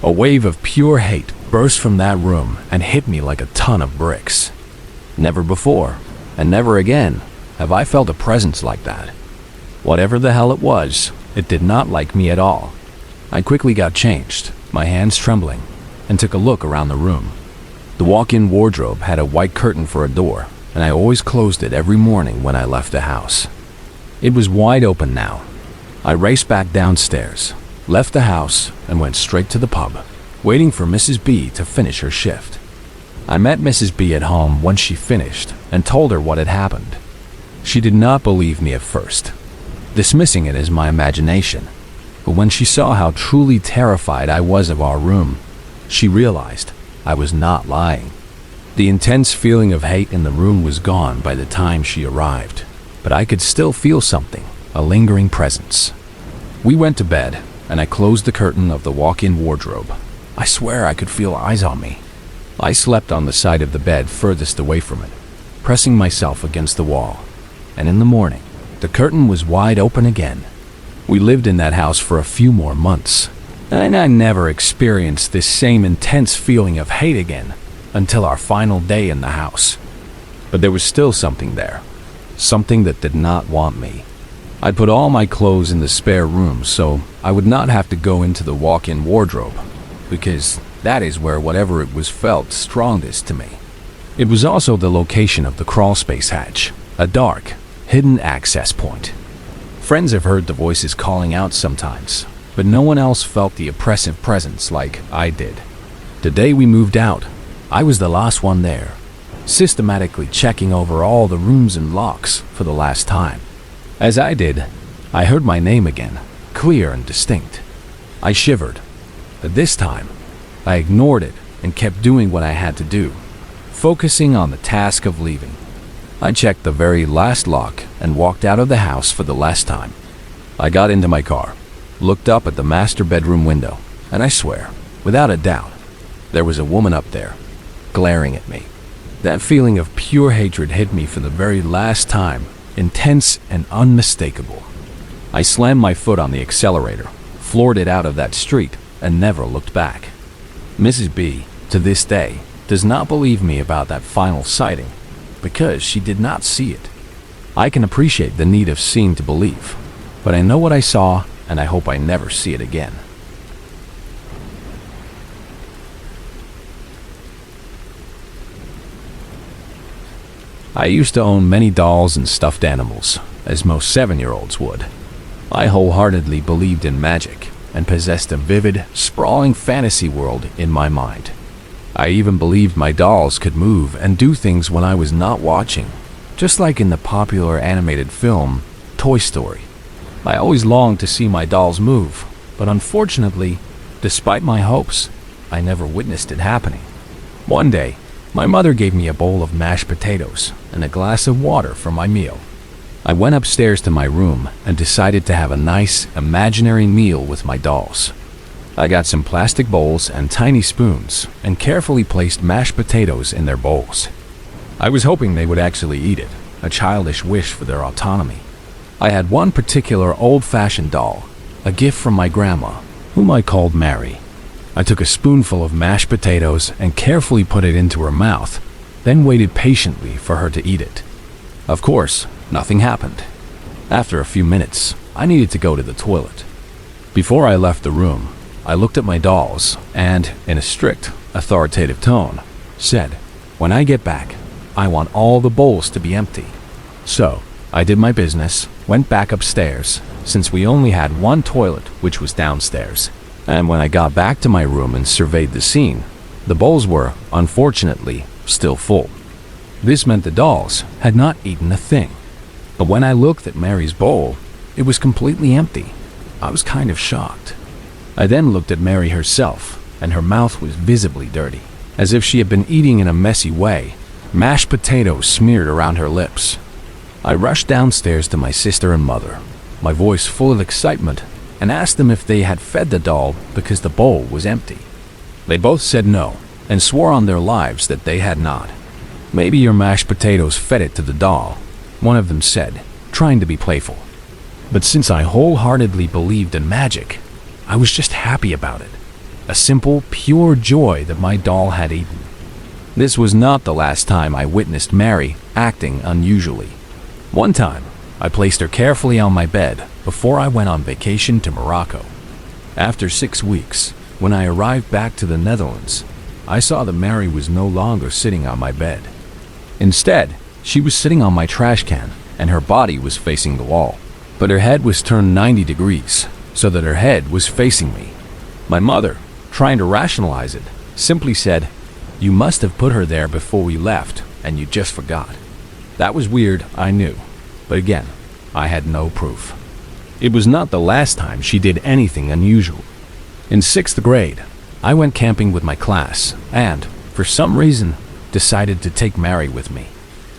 A wave of pure hate burst from that room and hit me like a ton of bricks. Never before, and never again, have I felt a presence like that. Whatever the hell it was, it did not like me at all. I quickly got changed, my hands trembling, and took a look around the room. The walk-in wardrobe had a white curtain for a door, and I always closed it every morning when I left the house. It was wide open now. I raced back downstairs, left the house, and went straight to the pub, waiting for Mrs. B to finish her shift. I met Mrs. B at home once she finished and told her what had happened. She did not believe me at first, dismissing it as my imagination. But when she saw how truly terrified I was of our room, she realized I was not lying. The intense feeling of hate in the room was gone by the time she arrived, but I could still feel something, a lingering presence. We went to bed, and I closed the curtain of the walk-in wardrobe. I swear I could feel eyes on me. I slept on the side of the bed furthest away from it, pressing myself against the wall. And in the morning, the curtain was wide open again. We lived in that house for a few more months, and I never experienced this same intense feeling of hate again until our final day in the house. But there was still something there, something that did not want me. I put all my clothes in the spare room so I would not have to go into the walk-in wardrobe, because that is where whatever it was felt strongest to me. It was also the location of the crawlspace hatch, a dark, hidden access point. Friends have heard the voices calling out sometimes, but no one else felt the oppressive presence like I did. The day we moved out, I was the last one there. systematically checking over all the rooms and locks for the last time. As I did, I heard my name again, clear and distinct. I shivered, but this time, I ignored it and kept doing what I had to do, focusing on the task of leaving. I checked the very last lock and walked out of the house for the last time. I got into my car, looked up at the master bedroom window, and I swear, without a doubt, there was a woman up there, glaring at me. That feeling of pure hatred hit me for the very last time, intense and unmistakable. I slammed my foot on the accelerator, floored it out of that street, and never looked back. Mrs. B, to this day, does not believe me about that final sighting, because she did not see it. I can appreciate the need of seeing to believe, but I know what I saw, and I hope I never see it again. I used to own many dolls and stuffed animals, as most 7-year-olds would. I wholeheartedly believed in magic and possessed a vivid, sprawling fantasy world in my mind. I even believed my dolls could move and do things when I was not watching, just like in the popular animated film Toy Story. I always longed to see my dolls move, but unfortunately, despite my hopes, I never witnessed it happening. One day, my mother gave me a bowl of mashed potatoes and a glass of water for my meal. I went upstairs to my room and decided to have a nice, imaginary meal with my dolls. I got some plastic bowls and tiny spoons and carefully placed mashed potatoes in their bowls. I was hoping they would actually eat it, a childish wish for their autonomy. I had one particular old-fashioned doll, a gift from my grandma, whom I called Mary. I took a spoonful of mashed potatoes and carefully put it into her mouth, then waited patiently for her to eat it. Of course, nothing happened. After a few minutes, I needed to go to the toilet. Before I left the room, I looked at my dolls and, in a strict, authoritative tone, said, "When I get back, I want all the bowls to be empty." So, I did my business, went back upstairs, since we only had one toilet, which was downstairs. And when I got back to my room and surveyed the scene, the bowls were, unfortunately, still full. This meant the dolls had not eaten a thing. But when I looked at Mary's bowl, it was completely empty. I was kind of shocked. I then looked at Mary herself, and her mouth was visibly dirty, as if she had been eating in a messy way, mashed potatoes smeared around her lips. I rushed downstairs to my sister and mother, my voice full of excitement, and asked them if they had fed the doll because the bowl was empty. They both said no, and swore on their lives that they had not. "Maybe your mashed potatoes fed it to the doll," one of them said, trying to be playful. But since I wholeheartedly believed in magic, I was just happy about it. A simple, pure joy that my doll had eaten. This was not the last time I witnessed Mary acting unusually. One time, I placed her carefully on my bed before I went on vacation to Morocco. After 6 weeks, when I arrived back to the Netherlands, I saw that Mary was no longer sitting on my bed. Instead, she was sitting on my trash can, and her body was facing the wall. But her head was turned 90 degrees, so that her head was facing me. My mother, trying to rationalize it, simply said, "You must have put her there before we left, and you just forgot." That was weird, I knew, but again, I had no proof. It was not the last time she did anything unusual. In 6th grade, I went camping with my class and, for some reason, decided to take Mary with me.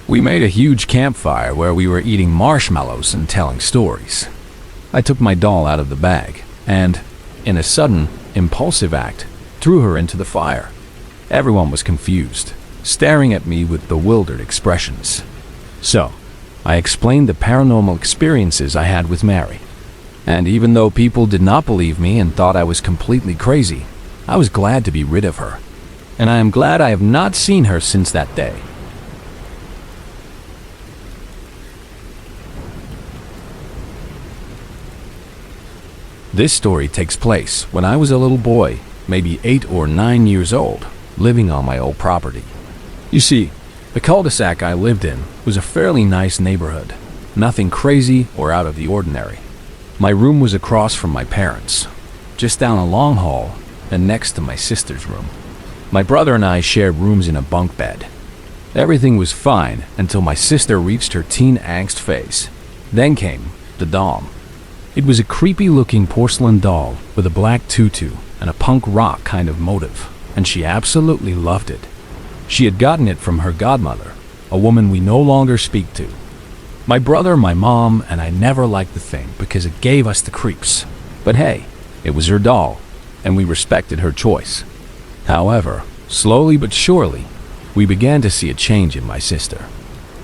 We made a huge campfire where we were eating marshmallows and telling stories. I took my doll out of the bag and, in a sudden, impulsive act, threw her into the fire. Everyone was confused, staring at me with bewildered expressions. So, I explained the paranormal experiences I had with Mary. And even though people did not believe me and thought I was completely crazy, I was glad to be rid of her. And I am glad I have not seen her since that day. This story takes place when I was a little boy, maybe 8 or 9 years old, living on my old property. You see, the cul-de-sac I lived in was a fairly nice neighborhood, nothing crazy or out of the ordinary. My room was across from my parents', just down a long hall and next to my sister's room. My brother and I shared rooms in a bunk bed. Everything was fine until my sister reached her teen angst phase. Then came the doll. It was a creepy-looking porcelain doll with a black tutu and a punk rock kind of motive, and she absolutely loved it. She had gotten it from her godmother, a woman we no longer speak to. My brother, my mom, and I never liked the thing because it gave us the creeps. But hey, it was her doll, and we respected her choice. However, slowly but surely, we began to see a change in my sister.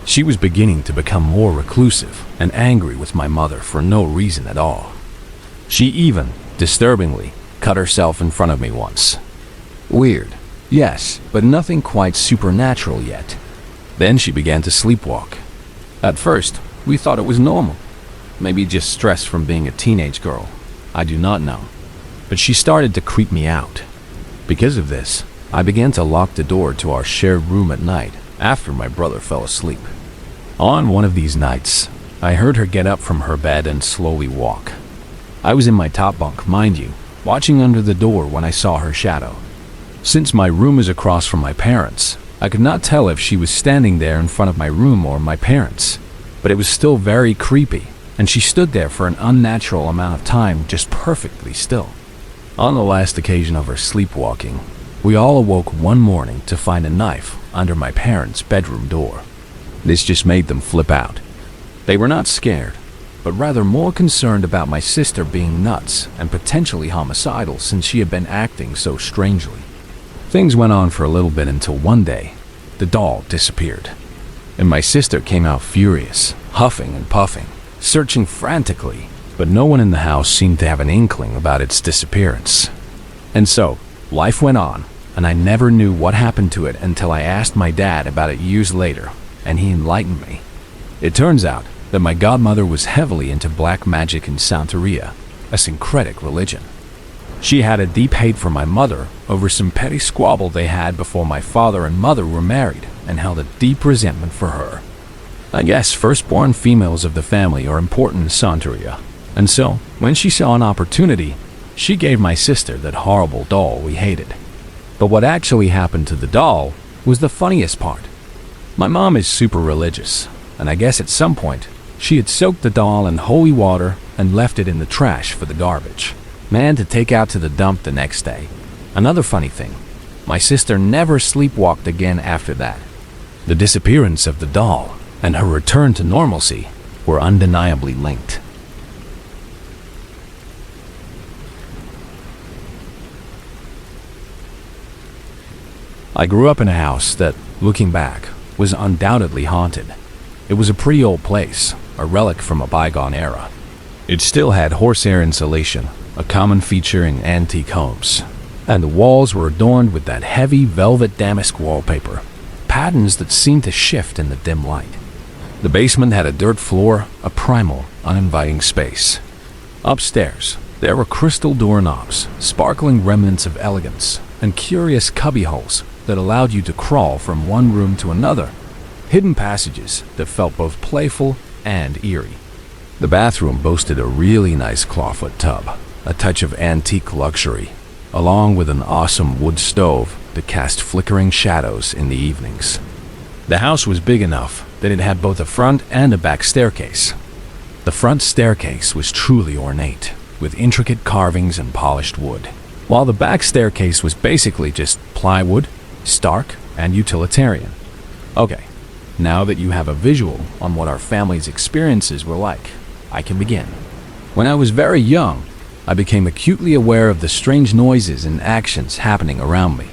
She was beginning to become more reclusive and angry with my mother for no reason at all. She even, disturbingly, cut herself in front of me once. Weird, yes, but nothing quite supernatural yet. Then she began to sleepwalk. At first, we thought it was normal. Maybe just stress from being a teenage girl. I do not know. But she started to creep me out. Because of this, I began to lock the door to our shared room at night after my brother fell asleep. On one of these nights, I heard her get up from her bed and slowly walk. I was in my top bunk, mind you, watching under the door when I saw her shadow. Since my room is across from my parents', I could not tell if she was standing there in front of my room or my parents', but it was still very creepy, and she stood there for an unnatural amount of time, just perfectly still. On the last occasion of her sleepwalking, we all awoke one morning to find a knife under my parents' bedroom door. This just made them flip out. They were not scared, but rather more concerned about my sister being nuts and potentially homicidal since she had been acting so strangely. Things went on for a little bit until one day, the doll disappeared, and my sister came out furious, huffing and puffing, searching frantically, but no one in the house seemed to have an inkling about its disappearance. And so, life went on, and I never knew what happened to it until I asked my dad about it years later, and he enlightened me. It turns out that my godmother was heavily into black magic and Santeria, a syncretic religion. She had a deep hate for my mother over some petty squabble they had before my father and mother were married, and held a deep resentment for her. I guess firstborn females of the family are important in Santeria, and so, when she saw an opportunity, she gave my sister that horrible doll we hated. But what actually happened to the doll was the funniest part. My mom is super religious, and I guess at some point, she had soaked the doll in holy water and left it in the trash for the garbage, to take out to the dump the next day. Another funny thing, my sister never sleepwalked again after that. The disappearance of the doll and her return to normalcy were undeniably linked. I grew up in a house that, looking back, was undoubtedly haunted. It was a pretty old place, a relic from a bygone era. It still had horsehair insulation, a common feature in antique homes, and the walls were adorned with that heavy velvet damask wallpaper, patterns that seemed to shift in the dim light. The basement had a dirt floor, a primal, uninviting space. Upstairs, there were crystal doorknobs, sparkling remnants of elegance, and curious cubbyholes that allowed you to crawl from one room to another, hidden passages that felt both playful and eerie. The bathroom boasted a really nice clawfoot tub, a touch of antique luxury, along with an awesome wood stove that cast flickering shadows in the evenings. The house was big enough that it had both a front and a back staircase. The front staircase was truly ornate, with intricate carvings and polished wood, while the back staircase was basically just plywood, stark, and utilitarian. Okay, now that you have a visual on what our family's experiences were like, I can begin. When I was very young, I became acutely aware of the strange noises and actions happening around me.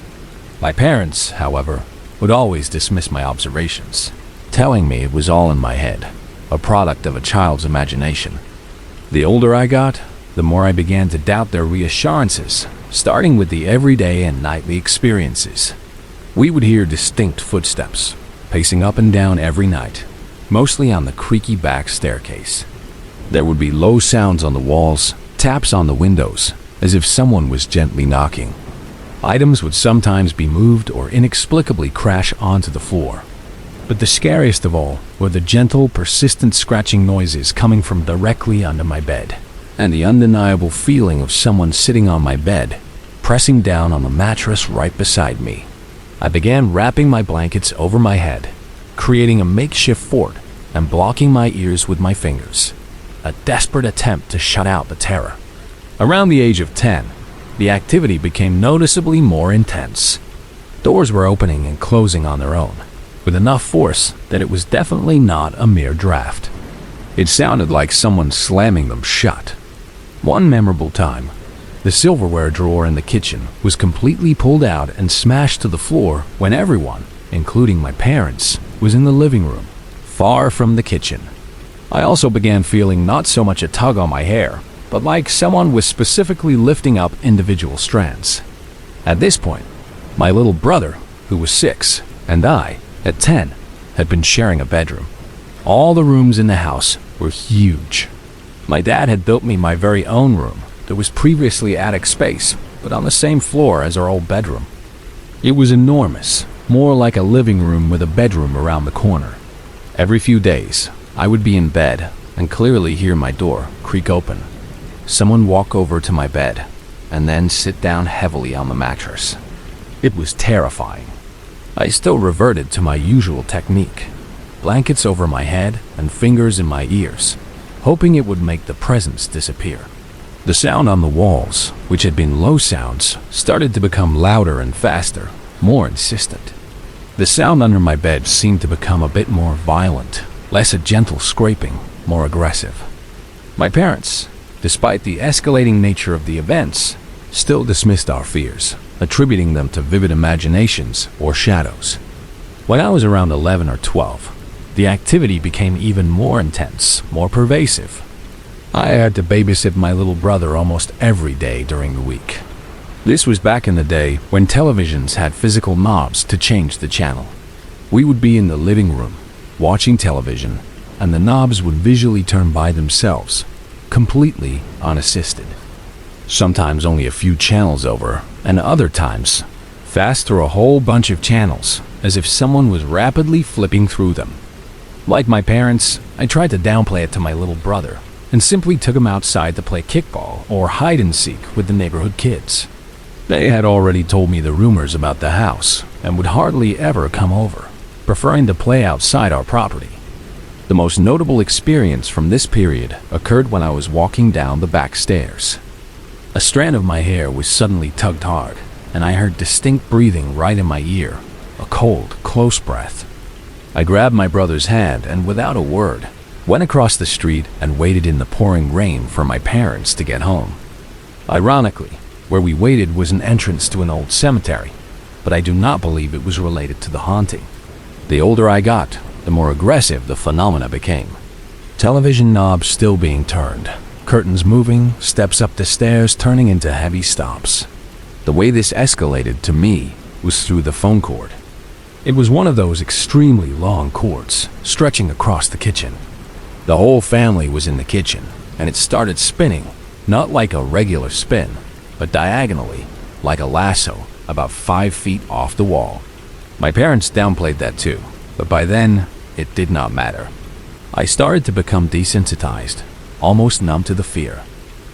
My parents, however, would always dismiss my observations, telling me it was all in my head, a product of a child's imagination. The older I got, the more I began to doubt their reassurances, starting with the everyday and nightly experiences. We would hear distinct footsteps, pacing up and down every night, mostly on the creaky back staircase. There would be low sounds on the walls, taps on the windows, as if someone was gently knocking. Items would sometimes be moved or inexplicably crash onto the floor. But the scariest of all were the gentle, persistent scratching noises coming from directly under my bed, and the undeniable feeling of someone sitting on my bed, pressing down on the mattress right beside me. I began wrapping my blankets over my head, creating a makeshift fort and blocking my ears with my fingers, a desperate attempt to shut out the terror. Around the age of 10, the activity became noticeably more intense. Doors were opening and closing on their own, with enough force that it was definitely not a mere draft. It sounded like someone slamming them shut. One memorable time, the silverware drawer in the kitchen was completely pulled out and smashed to the floor when everyone, including my parents, was in the living room, far from the kitchen. I also began feeling not so much a tug on my hair, but like someone was specifically lifting up individual strands. At this point, my little brother, who was 6, and I, at 10, had been sharing a bedroom. All the rooms in the house were huge. My dad had built me my very own room that was previously attic space, but on the same floor as our old bedroom. It was enormous, more like a living room with a bedroom around the corner. Every few days, I would be in bed and clearly hear my door creak open, someone walk over to my bed, and then sit down heavily on the mattress. It was terrifying. I still reverted to my usual technique, blankets over my head and fingers in my ears, hoping it would make the presence disappear. The sound on the walls, which had been low sounds, started to become louder and faster, more insistent. The sound under my bed seemed to become a bit more violent, less a gentle scraping, more aggressive. My parents, despite the escalating nature of the events, still dismissed our fears, attributing them to vivid imaginations or shadows. When I was around 11 or 12, the activity became even more intense, more pervasive. I had to babysit my little brother almost every day during the week. This was back in the day when televisions had physical knobs to change the channel. We would be in the living room, watching television, and the knobs would visually turn by themselves, completely unassisted. Sometimes only a few channels over, and other times, fast through a whole bunch of channels, as if someone was rapidly flipping through them. Like my parents, I tried to downplay it to my little brother, and simply took him outside to play kickball or hide-and-seek with the neighborhood kids. They had already told me the rumors about the house, and would hardly ever come over, preferring to play outside our property. The most notable experience from this period occurred when I was walking down the back stairs. A strand of my hair was suddenly tugged hard, and I heard distinct breathing right in my ear, a cold, close breath. I grabbed my brother's hand and, without a word, went across the street and waited in the pouring rain for my parents to get home. Ironically, where we waited was an entrance to an old cemetery, but I do not believe it was related to the haunting. The older I got, the more aggressive the phenomena became. Television knobs still being turned, curtains moving, steps up the stairs turning into heavy stops. The way this escalated to me was through the phone cord. It was one of those extremely long cords stretching across the kitchen. The whole family was in the kitchen, and it started spinning, not like a regular spin, but diagonally, like a lasso, about 5 feet off the wall. My parents downplayed that too, but by then, it did not matter. I started to become desensitized, almost numb to the fear.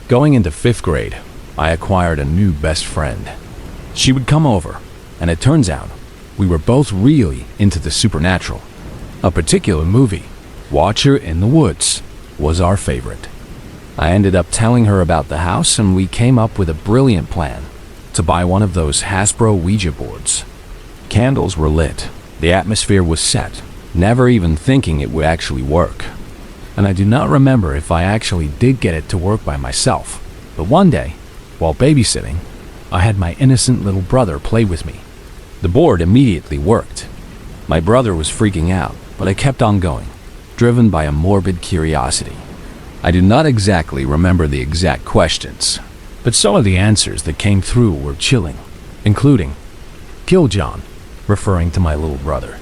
Going into 5th grade, I acquired a new best friend. She would come over, and it turns out, we were both really into the supernatural. A particular movie, Watcher in the Woods, was our favorite. I ended up telling her about the house, and we came up with a brilliant plan to buy one of those Hasbro Ouija boards. Candles were lit, the atmosphere was set, never even thinking it would actually work. And I do not remember if I actually did get it to work by myself, but one day, while babysitting, I had my innocent little brother play with me. The board immediately worked. My brother was freaking out, but I kept on going, driven by a morbid curiosity. I do not exactly remember the exact questions, but some of the answers that came through were chilling, including, "Kill John," referring to my little brother.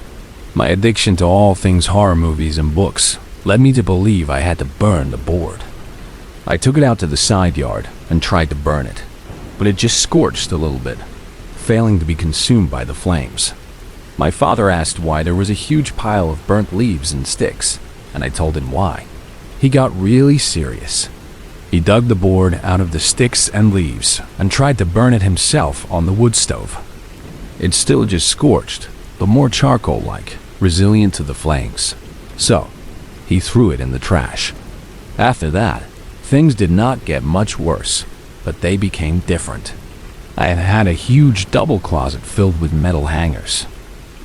My addiction to all things horror movies and books led me to believe I had to burn the board. I took it out to the side yard and tried to burn it, but it just scorched a little bit, failing to be consumed by the flames. My father asked why there was a huge pile of burnt leaves and sticks, and I told him why. He got really serious. He dug the board out of the sticks and leaves and tried to burn it himself on the wood stove. It's still just scorched, but more charcoal-like, resilient to the flames. So, he threw it in the trash. After that, things did not get much worse, but they became different. I had a huge double closet filled with metal hangers.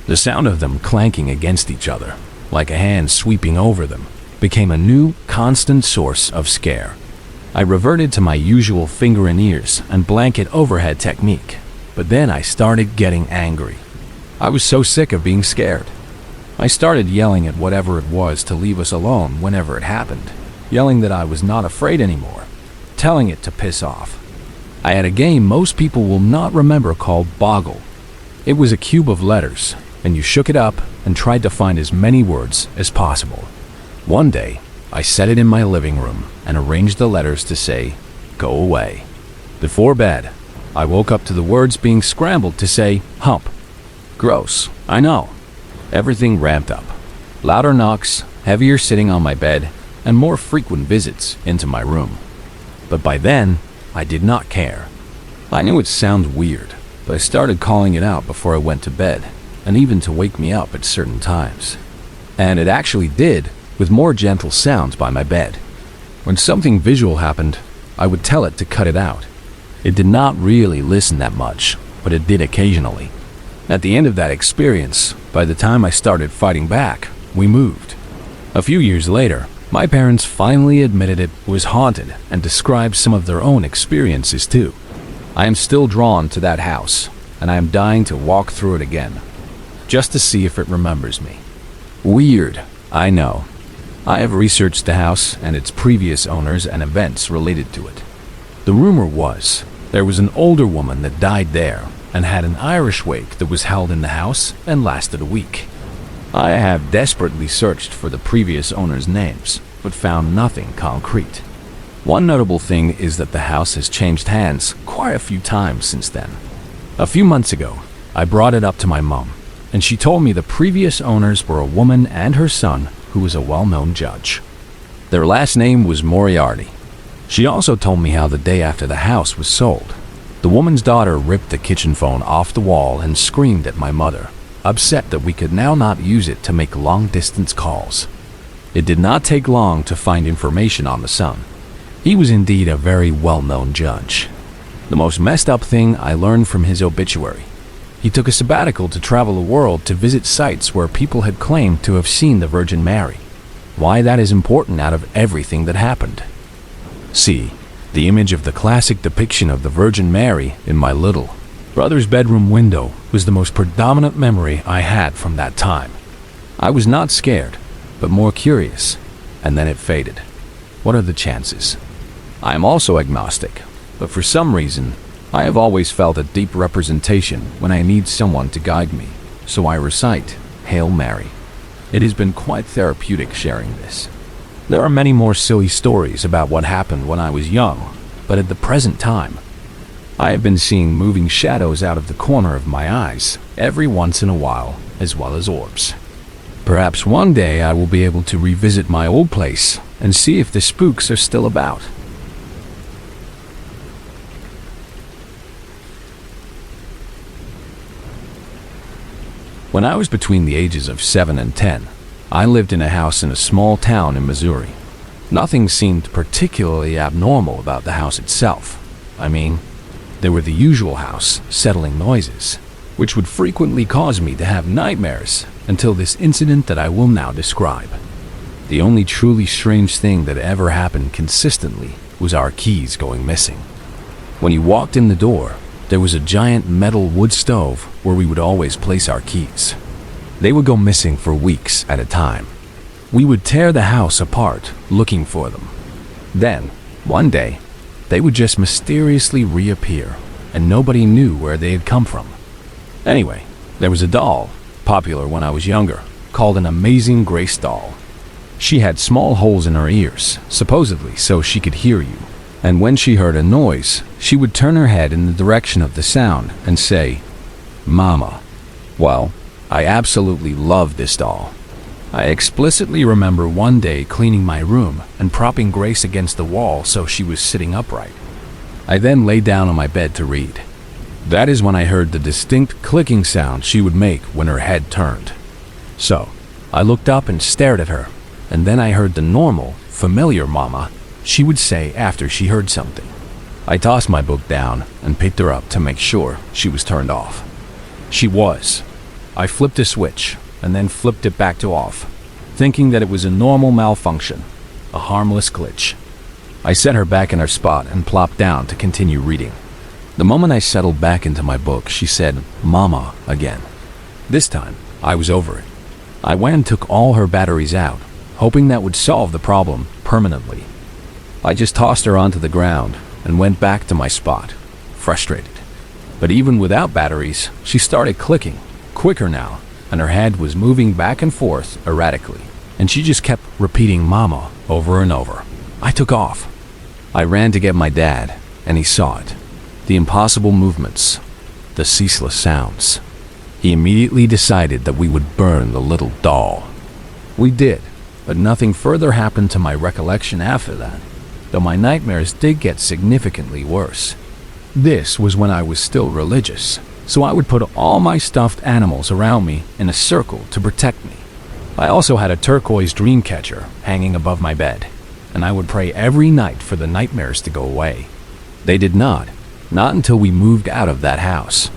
The sound of them clanking against each other, like a hand sweeping over them, became a new, constant source of scare. I reverted to my usual finger in ears and blanket overhead technique, but then I started getting angry. I was so sick of being scared. I started yelling at whatever it was to leave us alone whenever it happened, yelling that I was not afraid anymore, telling it to piss off. I had a game most people will not remember called Boggle. It was a cube of letters, and you shook it up and tried to find as many words as possible. One day, I set it in my living room and arranged the letters to say, "Go away." Before bed, I woke up to the words being scrambled to say, "hump." Gross, I know. Everything ramped up. Louder knocks, heavier sitting on my bed, and more frequent visits into my room. But by then, I did not care. I knew it sounded weird, but I started calling it out before I went to bed, and even to wake me up at certain times. And it actually did, with more gentle sounds by my bed. When something visual happened, I would tell it to cut it out. It did not really listen that much, but it did occasionally. At the end of that experience, by the time I started fighting back, we moved. A few years later, my parents finally admitted it was haunted and described some of their own experiences too. I am still drawn to that house, and I am dying to walk through it again, just to see if it remembers me. Weird, I know. I have researched the house and its previous owners and events related to it. The rumor was there was an older woman that died there and had an Irish wake that was held in the house and lasted a week. I have desperately searched for the previous owners' names, but found nothing concrete. One notable thing is that the house has changed hands quite a few times since then. A few months ago, I brought it up to my mom, and she told me the previous owners were a woman and her son who was a well-known judge. Their last name was Moriarty. She also told me how the day after the house was sold, the woman's daughter ripped the kitchen phone off the wall and screamed at my mother, upset that we could now not use it to make long-distance calls. It did not take long to find information on the son. He was indeed a very well-known judge. The most messed up thing I learned from his obituary: he took a sabbatical to travel the world to visit sites where people had claimed to have seen the Virgin Mary. Why that is important out of everything that happened. See, the image of the classic depiction of the Virgin Mary in my little brother's bedroom window was the most predominant memory I had from that time. I was not scared, but more curious, and then it faded. What are the chances? I am also agnostic, but for some reason, I have always felt a deep representation when I need someone to guide me, so I recite Hail Mary. It has been quite therapeutic sharing this. There are many more silly stories about what happened when I was young, but at the present time, I have been seeing moving shadows out of the corner of my eyes every once in a while, as well as orbs. Perhaps one day I will be able to revisit my old place and see if the spooks are still about. When I was between the ages of 7 and 10, I lived in a house in a small town in Missouri. Nothing seemed particularly abnormal about the house itself. I mean, there were the usual house settling noises, which would frequently cause me to have nightmares until this incident that I will now describe. The only truly strange thing that ever happened consistently was our keys going missing. When you walked in the door, there was a giant metal wood stove where we would always place our keys. They would go missing for weeks at a time. We would tear the house apart looking for them. Then, one day, they would just mysteriously reappear, and nobody knew where they had come from. Anyway, there was a doll, popular when I was younger, called an Amazing Grace doll. She had small holes in her ears, supposedly so she could hear you. And when she heard a noise, she would turn her head in the direction of the sound and say, "Mama." Well, I absolutely loved this doll. I explicitly remember one day cleaning my room and propping Grace against the wall so she was sitting upright. I then lay down on my bed to read. That is when I heard the distinct clicking sound she would make when her head turned. So, I looked up and stared at her, and then I heard the normal, familiar mama she would say after she heard something. I tossed my book down and picked her up to make sure she was turned off. She was. I flipped a switch and then flipped it back to off, thinking that it was a normal malfunction, a harmless glitch. I set her back in her spot and plopped down to continue reading. The moment I settled back into my book, she said, "Mama," again. This time, I was over it. I went and took all her batteries out, hoping that would solve the problem permanently. I just tossed her onto the ground and went back to my spot, frustrated. But even without batteries, she started clicking, quicker now, and her head was moving back and forth erratically, and she just kept repeating "Mama" over and over. I took off. I ran to get my dad, and he saw it. The impossible movements, the ceaseless sounds. He immediately decided that we would burn the little doll. We did, but nothing further happened to my recollection after that, though my nightmares did get significantly worse. This was when I was still religious, so I would put all my stuffed animals around me in a circle to protect me. I also had a turquoise dream catcher hanging above my bed, and I would pray every night for the nightmares to go away. They did not until we moved out of that house.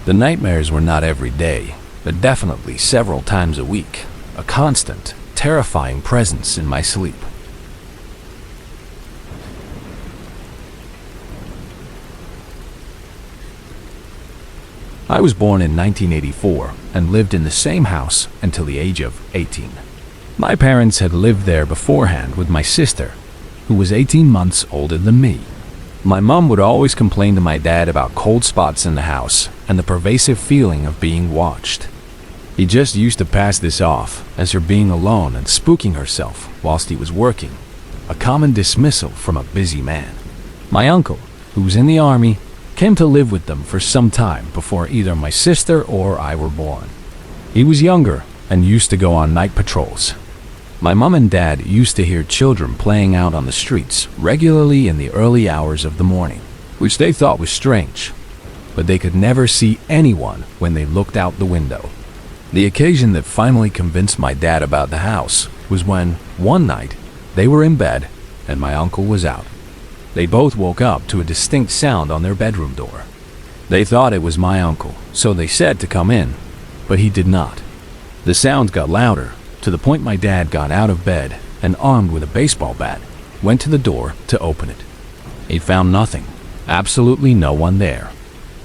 The nightmares were not every day, but definitely several times a week, a constant, terrifying presence in my sleep. I was born in 1984 and lived in the same house until the age of 18. My parents had lived there beforehand with my sister, who was 18 months older than me. My mom would always complain to my dad about cold spots in the house and the pervasive feeling of being watched. He just used to pass this off as her being alone and spooking herself whilst he was working, a common dismissal from a busy man. My uncle, who was in the army, came to live with them for some time before either my sister or I were born. He was younger and used to go on night patrols. My mom and dad used to hear children playing out on the streets regularly in the early hours of the morning, which they thought was strange, but they could never see anyone when they looked out the window. The occasion that finally convinced my dad about the house was when, one night, they were in bed and my uncle was out. They both woke up to a distinct sound on their bedroom door. They thought it was my uncle, so they said to come in, but he did not. The sound got louder, to the point my dad got out of bed and, armed with a baseball bat, went to the door to open it. He found nothing, absolutely no one there.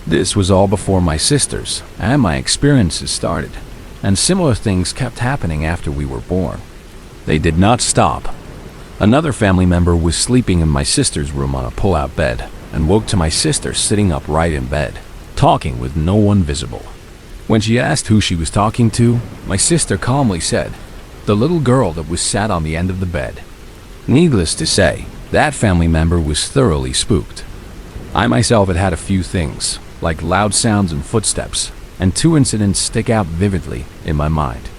This was all before my sisters and my experiences started, and similar things kept happening after we were born. They did not stop. Another family member was sleeping in my sister's room on a pull-out bed and woke to my sister sitting upright in bed, talking with no one visible. When she asked who she was talking to, my sister calmly said, "The little girl that was sat on the end of the bed." Needless to say, that family member was thoroughly spooked. I myself had had a few things, like loud sounds and footsteps, and two incidents stick out vividly in my mind.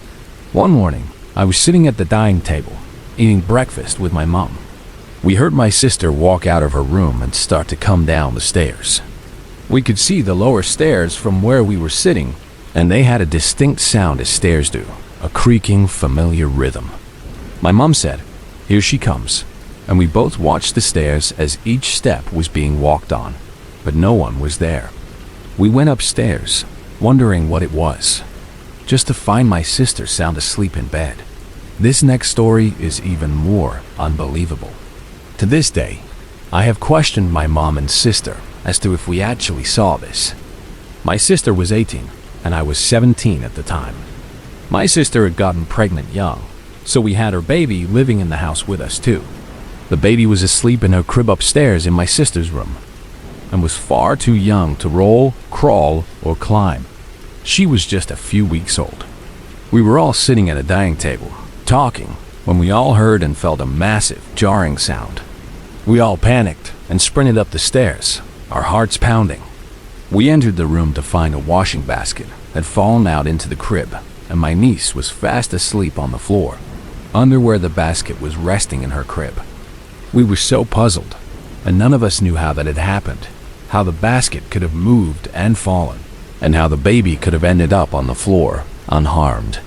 One morning, I was sitting at the dining table, eating breakfast with my mom. We heard my sister walk out of her room and start to come down the stairs. We could see the lower stairs from where we were sitting, and they had a distinct sound as stairs do, a creaking, familiar rhythm. My mom said, "Here she comes," and we both watched the stairs as each step was being walked on, but no one was there. We went upstairs, wondering what it was, just to find my sister sound asleep in bed. This next story is even more unbelievable. To this day, I have questioned my mom and sister as to if we actually saw this. My sister was 18, and I was 17 at the time. My sister had gotten pregnant young, so we had her baby living in the house with us too. The baby was asleep in her crib upstairs in my sister's room, and was far too young to roll, crawl, or climb. She was just a few weeks old. We were all sitting at a dining table, talking, when we all heard and felt a massive, jarring sound. We all panicked and sprinted up the stairs, our hearts pounding. We entered the room to find a washing basket had fallen out into the crib, and my niece was fast asleep on the floor, under where the basket was resting in her crib. We were so puzzled, and none of us knew how that had happened, how the basket could have moved and fallen, and how the baby could have ended up on the floor unharmed.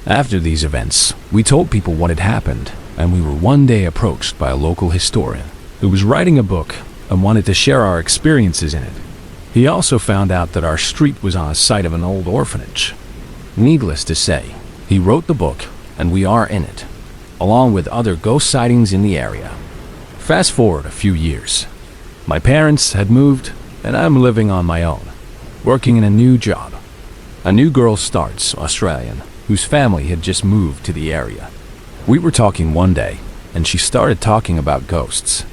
After these events, we told people what had happened, and we were one day approached by a local historian who was writing a book and wanted to share our experiences in it. He also found out that our street was on a site of an old orphanage. Needless to say, he wrote the book, and we are in it, along with other ghost sightings in the area. Fast forward a few years. My parents had moved, and I'm living on my own, working in a new job. A new girl starts, Australian, whose family had just moved to the area. We were talking one day, and she started talking about ghosts.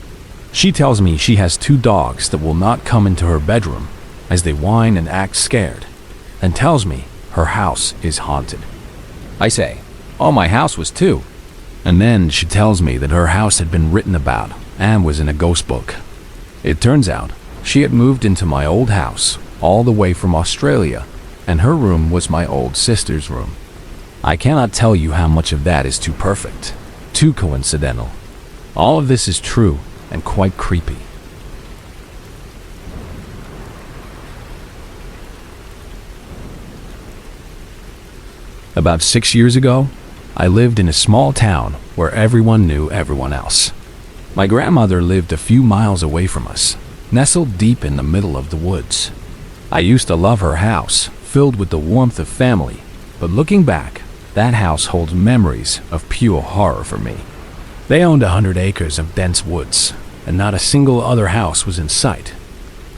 She tells me she has 2 dogs that will not come into her bedroom as they whine and act scared, and tells me her house is haunted. I say, "Oh, my house was too." And then she tells me that her house had been written about and was in a ghost book. It turns out she had moved into my old house all the way from Australia, and her room was my old sister's room. I cannot tell you how much of that is too perfect, too coincidental. All of this is true and quite creepy. About 6 years ago, I lived in a small town where everyone knew everyone else. My grandmother lived a few miles away from us, nestled deep in the middle of the woods. I used to love her house, filled with the warmth of family, but looking back, that house holds memories of pure horror for me. They owned 100 acres of dense woods, and not a single other house was in sight.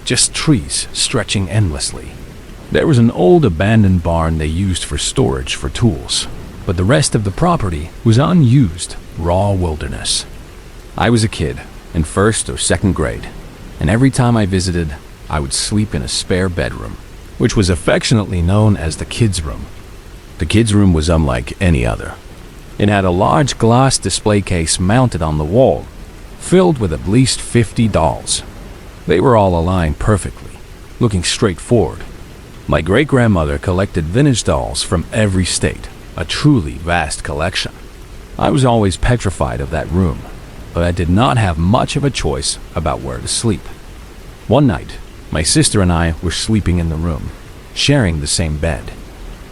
Just trees stretching endlessly. There was an old abandoned barn they used for storage for tools, but the rest of the property was unused, raw wilderness. I was a kid, in 1st or 2nd grade, and every time I visited, I would sleep in a spare bedroom, which was affectionately known as the kids' room. The kids' room was unlike any other. It had a large glass display case mounted on the wall, filled with at least 50 dolls. They were all aligned perfectly, looking straight forward. My great-grandmother collected vintage dolls from every state, a truly vast collection. I was always petrified of that room, but I did not have much of a choice about where to sleep. One night, my sister and I were sleeping in the room, sharing the same bed.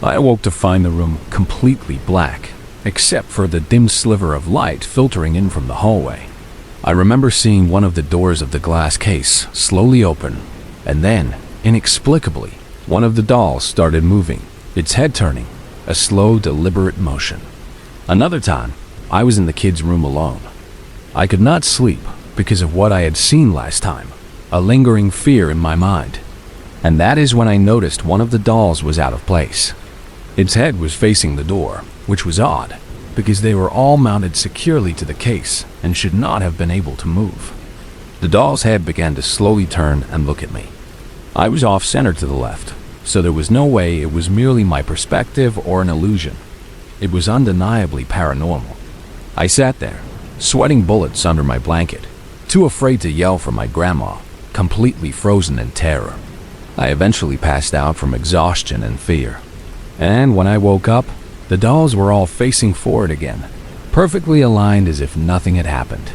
I awoke to find the room completely black, except for the dim sliver of light filtering in from the hallway. I remember seeing one of the doors of the glass case slowly open, and then, inexplicably, one of the dolls started moving, its head turning, a slow, deliberate motion. Another time, I was in the kids' room alone. I could not sleep because of what I had seen last time, a lingering fear in my mind. And that is when I noticed one of the dolls was out of place. Its head was facing the door, which was odd, because they were all mounted securely to the case and should not have been able to move. The doll's head began to slowly turn and look at me. I was off-center to the left, so there was no way it was merely my perspective or an illusion. It was undeniably paranormal. I sat there, sweating bullets under my blanket, too afraid to yell for my grandma, completely frozen in terror. I eventually passed out from exhaustion and fear. And when I woke up, the dolls were all facing forward again, perfectly aligned as if nothing had happened.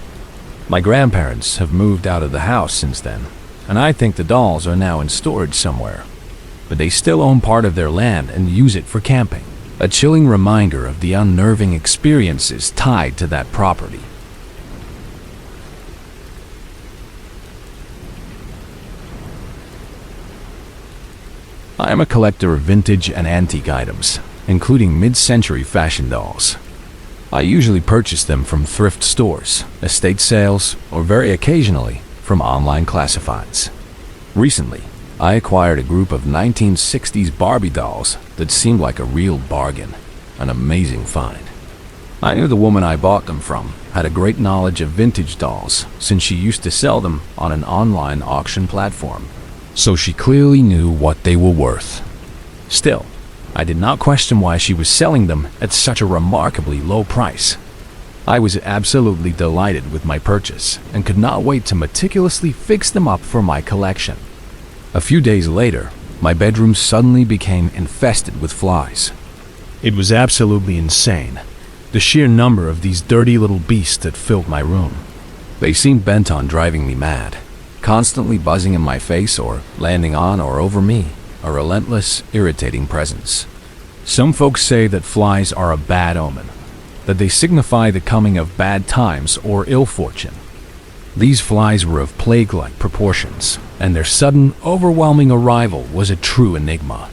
My grandparents have moved out of the house since then, and I think the dolls are now in storage somewhere. But they still own part of their land and use it for camping, a chilling reminder of the unnerving experiences tied to that property. I am a collector of vintage and antique items, including mid-century fashion dolls. I usually purchase them from thrift stores, estate sales, or very occasionally from online classifieds. Recently, I acquired a group of 1960s Barbie dolls that seemed like a real bargain, an amazing find. I knew the woman I bought them from had a great knowledge of vintage dolls since she used to sell them on an online auction platform, so she clearly knew what they were worth. Still, I did not question why she was selling them at such a remarkably low price. I was absolutely delighted with my purchase and could not wait to meticulously fix them up for my collection. A few days later, my bedroom suddenly became infested with flies. It was absolutely insane, the sheer number of these dirty little beasts that filled my room. They seemed bent on driving me mad. constantly buzzing in my face or landing on or over me, a relentless, irritating presence. Some folks say that flies are a bad omen, that they signify the coming of bad times or ill fortune. These flies were of plague-like proportions, and their sudden, overwhelming arrival was a true enigma.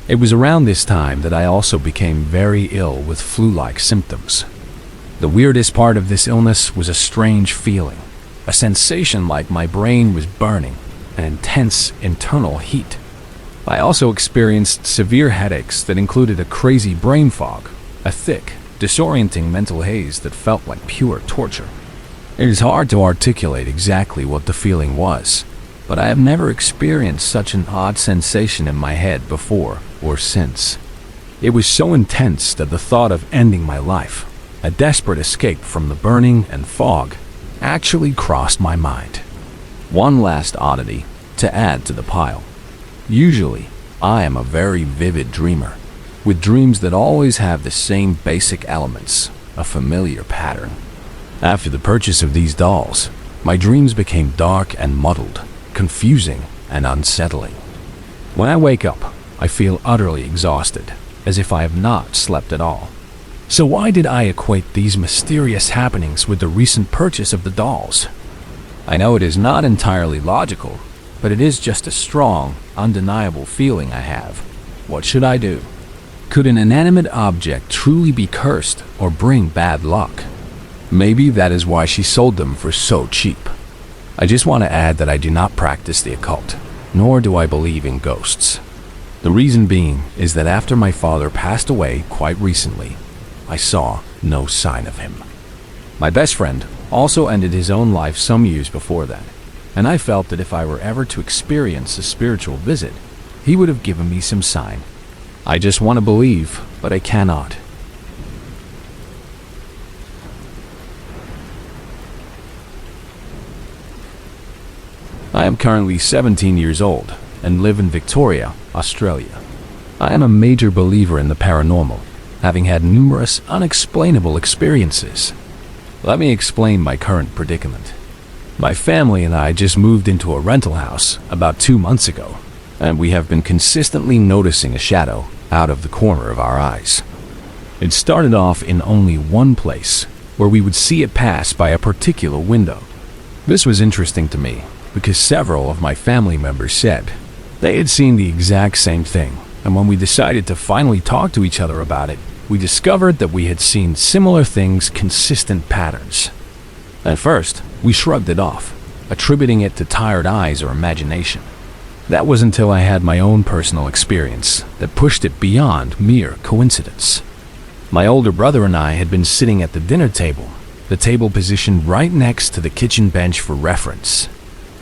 It was around this time that I also became very ill with flu-like symptoms. The weirdest part of this illness was a strange feeling, a sensation like my brain was burning, an intense internal heat. I also experienced severe headaches that included a crazy brain fog, a thick, disorienting mental haze that felt like pure torture. It is hard to articulate exactly what the feeling was, but I have never experienced such an odd sensation in my head before or since. It was so intense that the thought of ending my life, a desperate escape from the burning and fog, actually crossed my mind. One last oddity to add to the pile. Usually, I am a very vivid dreamer, with dreams that always have the same basic elements, a familiar pattern. After the purchase of these dolls, my dreams became dark and muddled, confusing and unsettling. When I wake up, I feel utterly exhausted, as if I have not slept at all. So why did I equate these mysterious happenings with the recent purchase of the dolls? I know it is not entirely logical, but it is just a strong, undeniable feeling I have. What should I do? Could an inanimate object truly be cursed or bring bad luck? Maybe that is why she sold them for so cheap. I just want to add that I do not practice the occult, nor do I believe in ghosts. The reason being is that after my father passed away quite recently, I saw no sign of him. My best friend also ended his own life some years before that, and I felt that if I were ever to experience a spiritual visit, he would have given me some sign. I just want to believe, but I cannot. I am currently 17 years old and live in Victoria, Australia. I am a major believer in the paranormal, having had numerous unexplainable experiences. Let me explain my current predicament. My family and I just moved into a rental house about 2 months ago, and we have been consistently noticing a shadow out of the corner of our eyes. It started off in only one place, where we would see it pass by a particular window. This was interesting to me, because several of my family members said they had seen the exact same thing, and when we decided to finally talk to each other about it, we discovered that we had seen similar things, consistent patterns. At first, we shrugged it off, attributing it to tired eyes or imagination. That was until I had my own personal experience that pushed it beyond mere coincidence. My older brother and I had been sitting at the dinner table, the table positioned right next to the kitchen bench for reference.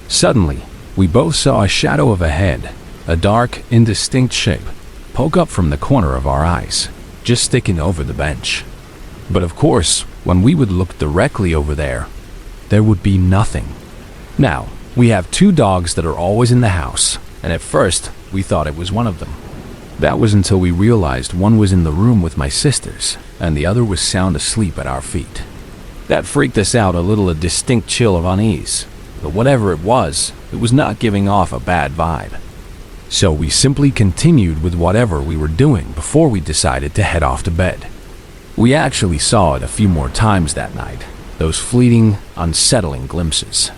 Suddenly, we both saw a shadow of a head, a dark, indistinct shape, poke up from the corner of our eyes, just sticking over the bench. But of course, when we would look directly over there would be nothing. Now, we have 2 dogs that are always in the house, and at first, we thought it was one of them. That was until we realized one was in the room with my sisters, and the other was sound asleep at our feet. That freaked us out a distinct chill of unease. But whatever it was not giving off a bad vibe. So we simply continued with whatever we were doing before we decided to head off to bed. We actually saw it a few more times that night, those fleeting, unsettling glimpses.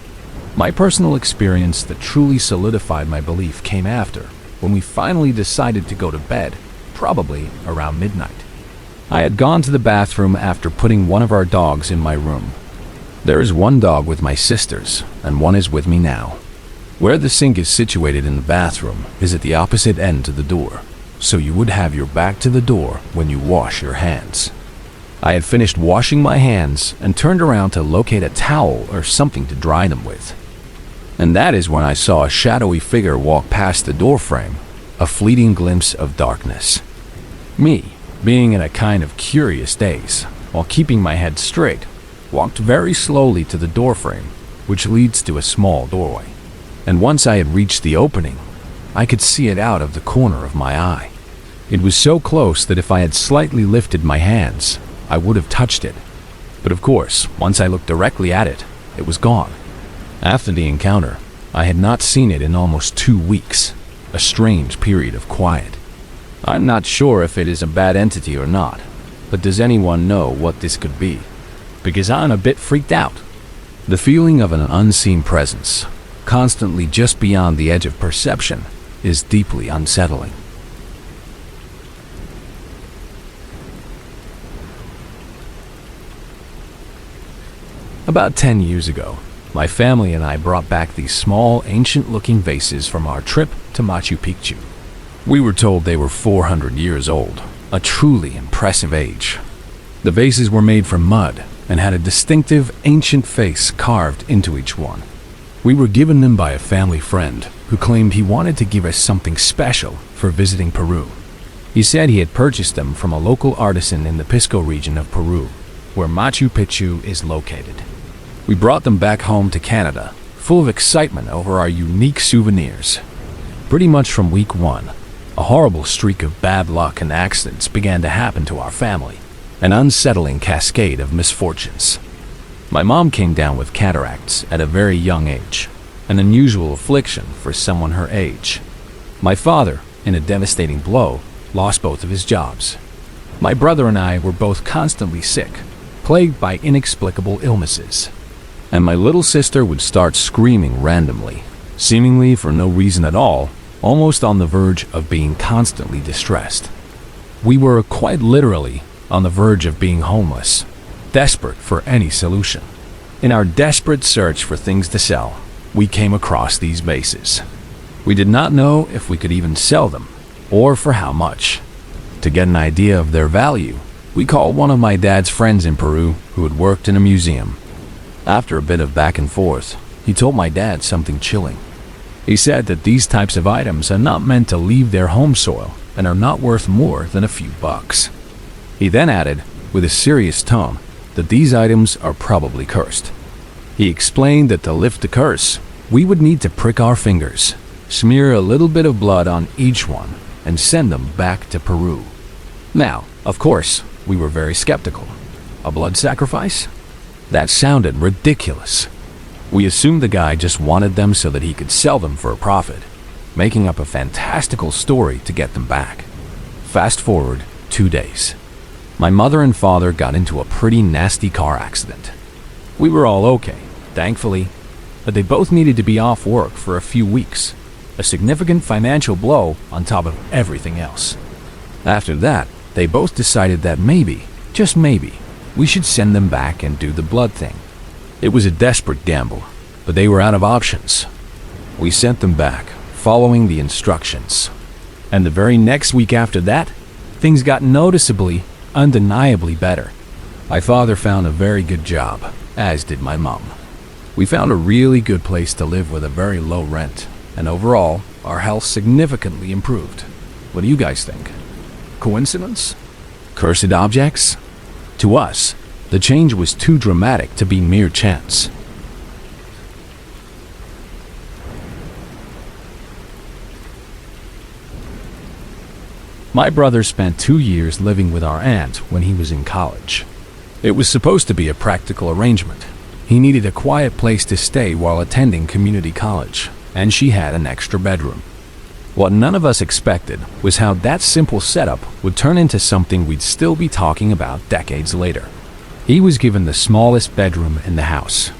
My personal experience that truly solidified my belief came after, when we finally decided to go to bed, probably around midnight. I had gone to the bathroom after putting one of our dogs in my room. There is one dog with my sisters, and one is with me now. Where the sink is situated in the bathroom is at the opposite end to the door, so you would have your back to the door when you wash your hands. I had finished washing my hands and turned around to locate a towel or something to dry them with. And that is when I saw a shadowy figure walk past the doorframe, a fleeting glimpse of darkness. Me, being in a kind of curious daze, while keeping my head straight, walked very slowly to the doorframe, which leads to a small doorway. And once I had reached the opening, I could see it out of the corner of my eye. It was so close that if I had slightly lifted my hands, I would have touched it. But of course, once I looked directly at it, it was gone. After the encounter, I had not seen it in almost 2 weeks, a strange period of quiet. I'm not sure if it is a bad entity or not, but does anyone know what this could be? Because I'm a bit freaked out. The feeling of an unseen presence, constantly just beyond the edge of perception, is deeply unsettling. About 10 years ago, my family and I brought back these small, ancient-looking vases from our trip to Machu Picchu. We were told they were 400 years old, a truly impressive age. The vases were made from mud and had a distinctive, ancient face carved into each one. We were given them by a family friend who claimed he wanted to give us something special for visiting Peru. He said he had purchased them from a local artisan in the Pisco region of Peru, where Machu Picchu is located. We brought them back home to Canada, full of excitement over our unique souvenirs. Pretty much from week 1, a horrible streak of bad luck and accidents began to happen to our family, an unsettling cascade of misfortunes. My mom came down with cataracts at a very young age, an unusual affliction for someone her age. My father, in a devastating blow, lost both of his jobs. My brother and I were both constantly sick, plagued by inexplicable illnesses. And my little sister would start screaming randomly, seemingly for no reason at all, almost on the verge of being constantly distressed. We were quite literally on the verge of being homeless, desperate for any solution. In our desperate search for things to sell, we came across these vases. We did not know if we could even sell them, or for how much. To get an idea of their value, we called one of my dad's friends in Peru who had worked in a museum. After a bit of back and forth, he told my dad something chilling. He said that these types of items are not meant to leave their home soil and are not worth more than a few bucks. He then added, with a serious tone, that these items are probably cursed. He explained that to lift the curse, we would need to prick our fingers, smear a little bit of blood on each one, and send them back to Peru. Now, of course, we were very skeptical. A blood sacrifice? That sounded ridiculous. We assumed the guy just wanted them so that he could sell them for a profit, making up a fantastical story to get them back. Fast forward 2 days. My mother and father got into a pretty nasty car accident. We were all okay, thankfully, but they both needed to be off work for a few weeks, a significant financial blow on top of everything else. After that, they both decided that maybe, just maybe, we should send them back and do the blood thing. It was a desperate gamble, but they were out of options. We sent them back, following the instructions. And the very next week after that, things got noticeably, undeniably better. My father found a very good job, as did my mom. We found a really good place to live with a very low rent, and overall, our health significantly improved. What do you guys think? Coincidence? Cursed objects? To us, the change was too dramatic to be mere chance. My brother spent 2 years living with our aunt when he was in college. It was supposed to be a practical arrangement. He needed a quiet place to stay while attending community college, and she had an extra bedroom. What none of us expected was how that simple setup would turn into something we'd still be talking about decades later. He was given the smallest bedroom in the house.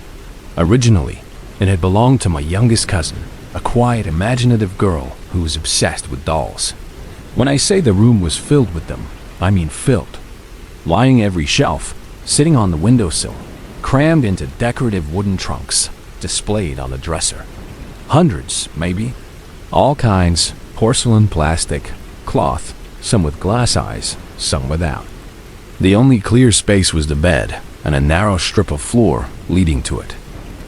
Originally, it had belonged to my youngest cousin, a quiet, imaginative girl who was obsessed with dolls. When I say the room was filled with them, I mean filled. Lining every shelf, sitting on the windowsill, crammed into decorative wooden trunks, displayed on the dresser. Hundreds, maybe. All kinds, porcelain, plastic, cloth, some with glass eyes, some without. The only clear space was the bed and a narrow strip of floor leading to it.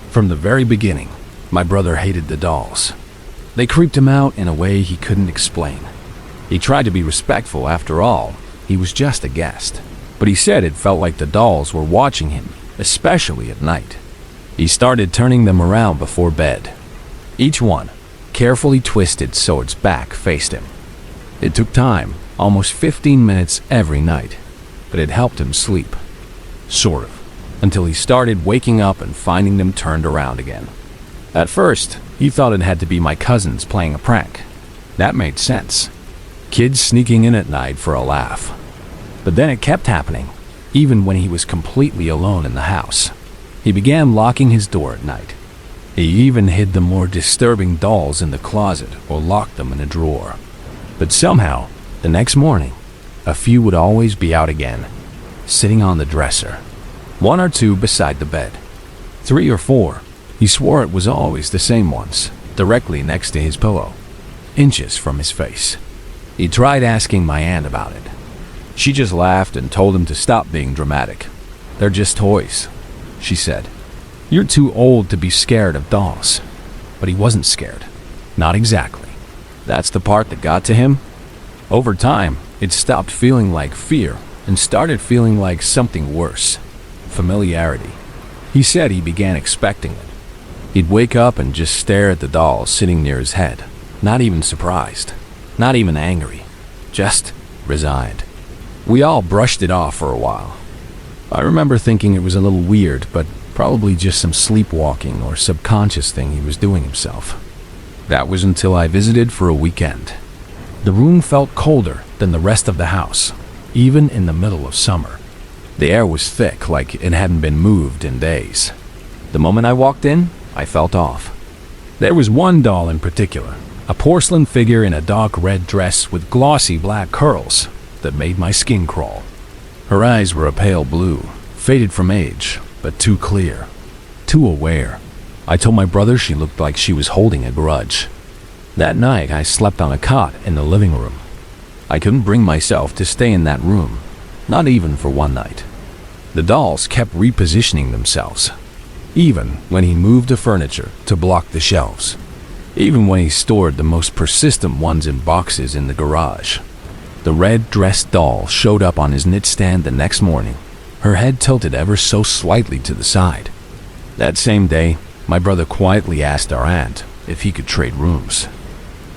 From the very beginning, my brother hated the dolls. They creeped him out in a way he couldn't explain. He tried to be respectful. After all, he was just a guest. But he said it felt like the dolls were watching him, especially at night. He started turning them around before bed. Each one carefully twisted so its back faced him. It took time, almost 15 minutes every night, but it helped him sleep. Sort of, until he started waking up and finding them turned around again. At first, he thought it had to be my cousins playing a prank. That made sense. Kids sneaking in at night for a laugh. But then it kept happening, even when he was completely alone in the house. He began locking his door at night. He even hid the more disturbing dolls in the closet or locked them in a drawer. But somehow, the next morning, a few would always be out again, sitting on the dresser. 1 or 2 beside the bed. 3 or 4. He swore it was always the same ones, directly next to his pillow, inches from his face. He tried asking my aunt about it. She just laughed and told him to stop being dramatic. They're just toys, she said. You're too old to be scared of dolls. But he wasn't scared. Not exactly. That's the part that got to him. Over time, it stopped feeling like fear and started feeling like something worse. Familiarity. He said he began expecting it. He'd wake up and just stare at the doll sitting near his head. Not even surprised. Not even angry. Just resigned. We all brushed it off for a while. I remember thinking it was a little weird, but probably just some sleepwalking or subconscious thing he was doing himself. That was until I visited for a weekend. The room felt colder than the rest of the house, even in the middle of summer. The air was thick, like it hadn't been moved in days. The moment I walked in, I felt off. There was one doll in particular, a porcelain figure in a dark red dress with glossy black curls that made my skin crawl. Her eyes were a pale blue, faded from age, but too clear, too aware. I told my brother she looked like she was holding a grudge. That night, I slept on a cot in the living room. I couldn't bring myself to stay in that room, not even for one night. The dolls kept repositioning themselves, even when he moved the furniture to block the shelves, even when he stored the most persistent ones in boxes in the garage. The red-dressed doll showed up on his knitstand the next morning, her head tilted ever so slightly to the side. That same day, my brother quietly asked our aunt if he could trade rooms.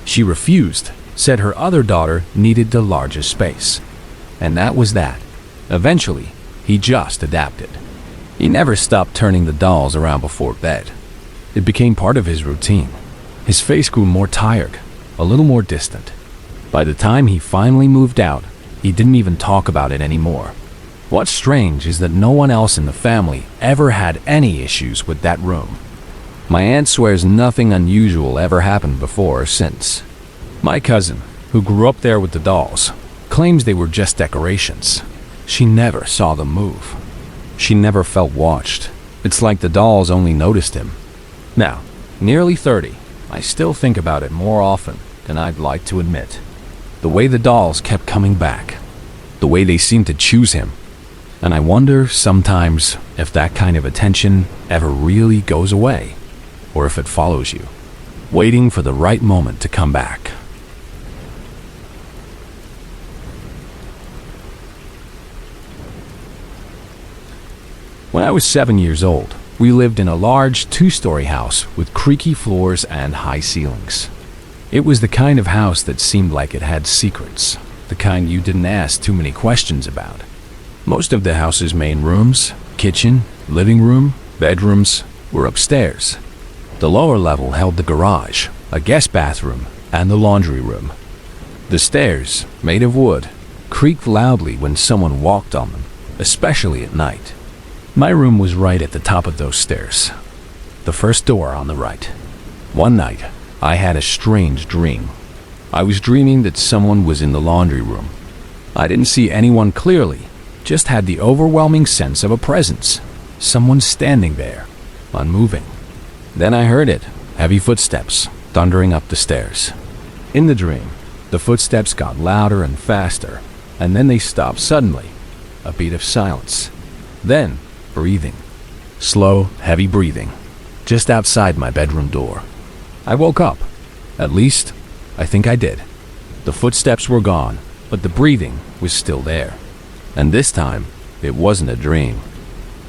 She refused, said her other daughter needed the largest space. And that was that. Eventually, he just adapted. He never stopped turning the dolls around before bed. It became part of his routine. His face grew more tired, a little more distant. By the time he finally moved out, he didn't even talk about it anymore. What's strange is that no one else in the family ever had any issues with that room. My aunt swears nothing unusual ever happened before or since. My cousin, who grew up there with the dolls, claims they were just decorations. She never saw them move. She never felt watched. It's like the dolls only noticed him. Now, nearly 30, I still think about it more often than I'd like to admit. The way the dolls kept coming back. The way they seemed to choose him. And I wonder sometimes if that kind of attention ever really goes away, or if it follows you, waiting for the right moment to come back. When I was 7 years old, we lived in a large 2-story house with creaky floors and high ceilings. It was the kind of house that seemed like it had secrets, the kind you didn't ask too many questions about. Most of the house's main rooms, kitchen, living room, bedrooms, were upstairs. The lower level held the garage, a guest bathroom, and the laundry room. The stairs, made of wood, creaked loudly when someone walked on them, especially at night. My room was right at the top of those stairs, the first door on the right. One night, I had a strange dream. I was dreaming that someone was in the laundry room. I didn't see anyone clearly, just had the overwhelming sense of a presence, someone standing there, unmoving. Then I heard it, heavy footsteps, thundering up the stairs. In the dream, the footsteps got louder and faster, and then they stopped suddenly, a beat of silence. Then, breathing. Slow, heavy breathing, just outside my bedroom door. I woke up. At least, I think I did. The footsteps were gone, but the breathing was still there. And this time, it wasn't a dream.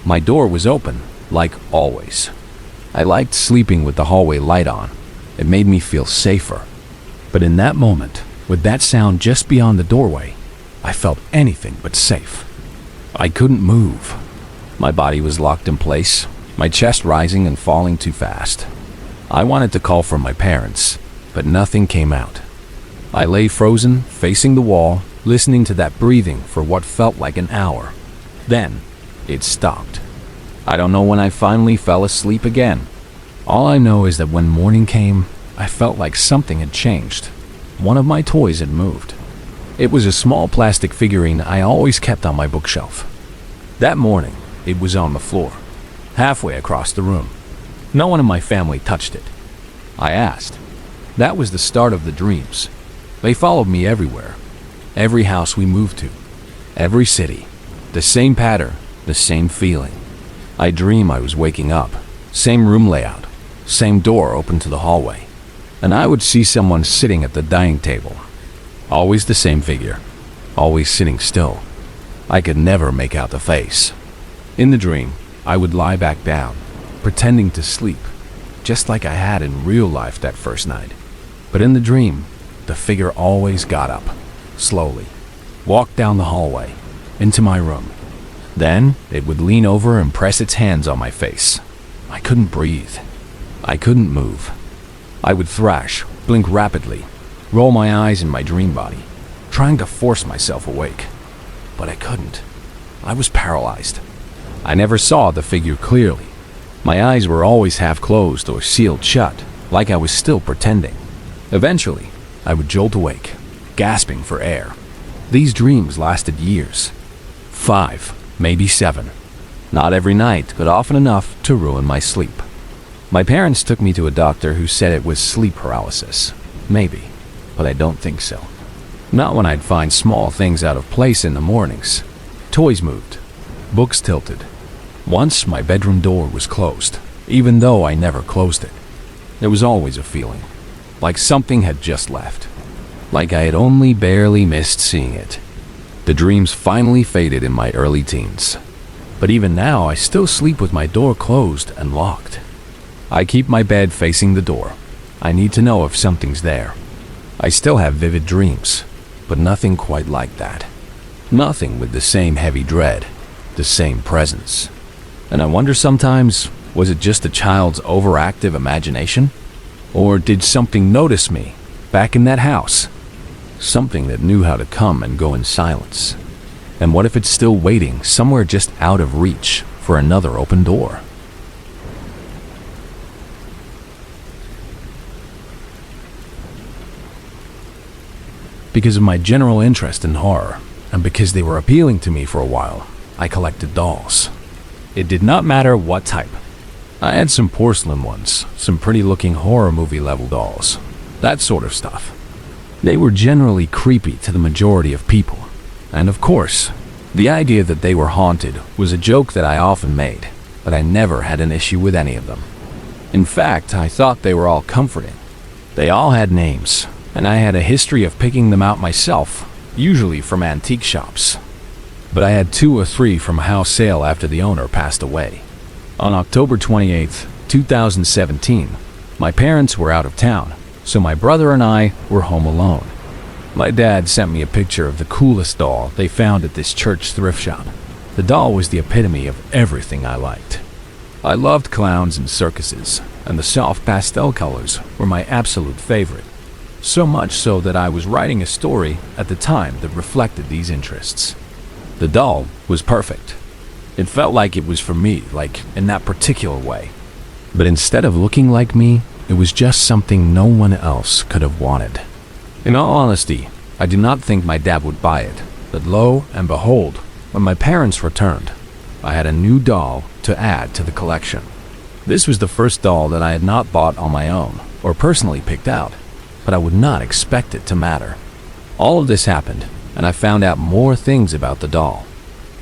My door was open, like always. I liked sleeping with the hallway light on. It made me feel safer. But in that moment, with that sound just beyond the doorway, I felt anything but safe. I couldn't move. My body was locked in place, my chest rising and falling too fast. I wanted to call for my parents, but nothing came out. I lay frozen, facing the wall, listening to that breathing for what felt like an hour. Then, it stopped. I don't know when I finally fell asleep again. All I know is that when morning came, I felt like something had changed. One of my toys had moved. It was a small plastic figurine I always kept on my bookshelf. That morning, it was on the floor, halfway across the room. No one in my family touched it. I asked. That was the start of the dreams. They followed me everywhere. Every house we moved to. Every city. The same pattern, the same feeling. I dream I was waking up. Same room layout. Same door open to the hallway. And I would see someone sitting at the dining table. Always the same figure. Always sitting still. I could never make out the face. In the dream, I would lie back down, pretending to sleep, just like I had in real life that first night. But in the dream, the figure always got up, slowly, walked down the hallway, into my room. Then it would lean over and press its hands on my face. I couldn't breathe. I couldn't move. I would thrash, blink rapidly, roll my eyes in my dream body, trying to force myself awake. But I couldn't. I was paralyzed. I never saw the figure clearly. My eyes were always half closed or sealed shut, like I was still pretending. Eventually, I would jolt awake, gasping for air. These dreams lasted years. 5, maybe 7. Not every night, but often enough to ruin my sleep. My parents took me to a doctor who said it was sleep paralysis. Maybe, but I don't think so. Not when I'd find small things out of place in the mornings. Toys moved. Books tilted. Once my bedroom door was closed, even though I never closed it. There was always a feeling, like something had just left. Like I had only barely missed seeing it. The dreams finally faded in my early teens. But even now, I still sleep with my door closed and locked. I keep my bed facing the door. I need to know if something's there. I still have vivid dreams, but nothing quite like that. Nothing with the same heavy dread, the same presence. And I wonder sometimes, was it just a child's overactive imagination? Or did something notice me back in that house? Something that knew how to come and go in silence. And what if it's still waiting somewhere just out of reach for another open door? Because of my general interest in horror, and because they were appealing to me for a while, I collected dolls. It did not matter what type. I had some porcelain ones, some pretty-looking horror movie-level dolls, that sort of stuff. They were generally creepy to the majority of people. And of course, the idea that they were haunted was a joke that I often made, but I never had an issue with any of them. In fact, I thought they were all comforting. They all had names, and I had a history of picking them out myself, usually from antique shops. But I had 2 or 3 from a house sale after the owner passed away. On October 28, 2017, my parents were out of town, so my brother and I were home alone. My dad sent me a picture of the coolest doll they found at this church thrift shop. The doll was the epitome of everything I liked. I loved clowns and circuses, and the soft pastel colors were my absolute favorite. So much so that I was writing a story at the time that reflected these interests. The doll was perfect. It felt like it was for me, like in that particular way. But instead of looking like me, it was just something no one else could have wanted. In all honesty, I did not think my dad would buy it, but lo and behold, when my parents returned, I had a new doll to add to the collection. This was the first doll that I had not bought on my own, or personally picked out, but I would not expect it to matter. All of this happened, and I found out more things about the doll.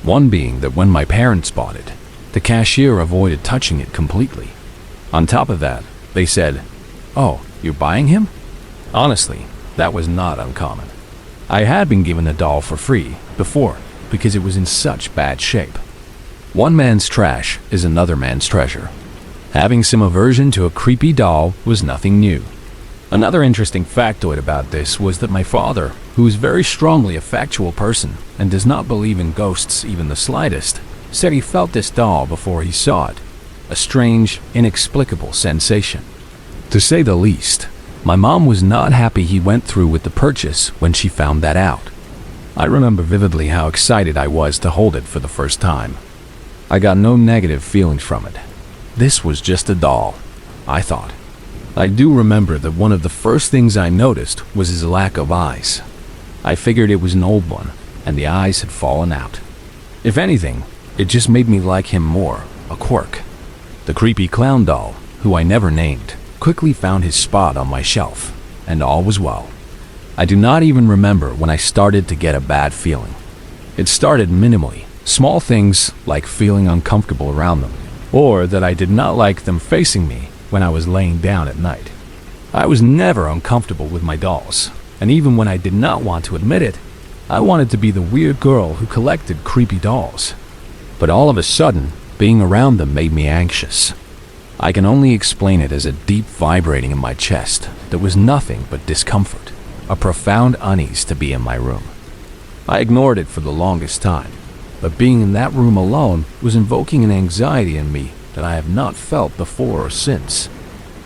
One being that when my parents bought it, the cashier avoided touching it completely. On top of that, they said, "Oh, you're buying him?" Honestly, that was not uncommon. I had been given a doll for free before because it was in such bad shape. One man's trash is another man's treasure. Having some aversion to a creepy doll was nothing new. Another interesting factoid about this was that my father, who is very strongly a factual person and does not believe in ghosts even the slightest, said he felt this doll before he saw it. A strange, inexplicable sensation. To say the least. My mom was not happy he went through with the purchase when she found that out. I remember vividly how excited I was to hold it for the first time. I got no negative feelings from it. This was just a doll, I thought. I do remember that one of the first things I noticed was his lack of eyes. I figured it was an old one, and the eyes had fallen out. If anything, it just made me like him more, a quirk. The creepy clown doll, who I never named, quickly found his spot on my shelf, and all was well. I do not even remember when I started to get a bad feeling. It started minimally, small things like feeling uncomfortable around them, or that I did not like them facing me when I was laying down at night. I was never uncomfortable with my dolls, and even when I did not want to admit it, I wanted to be the weird girl who collected creepy dolls. But all of a sudden, being around them made me anxious. I can only explain it as a deep vibrating in my chest that was nothing but discomfort, a profound unease to be in my room. I ignored it for the longest time, but being in that room alone was invoking an anxiety in me that I have not felt before or since.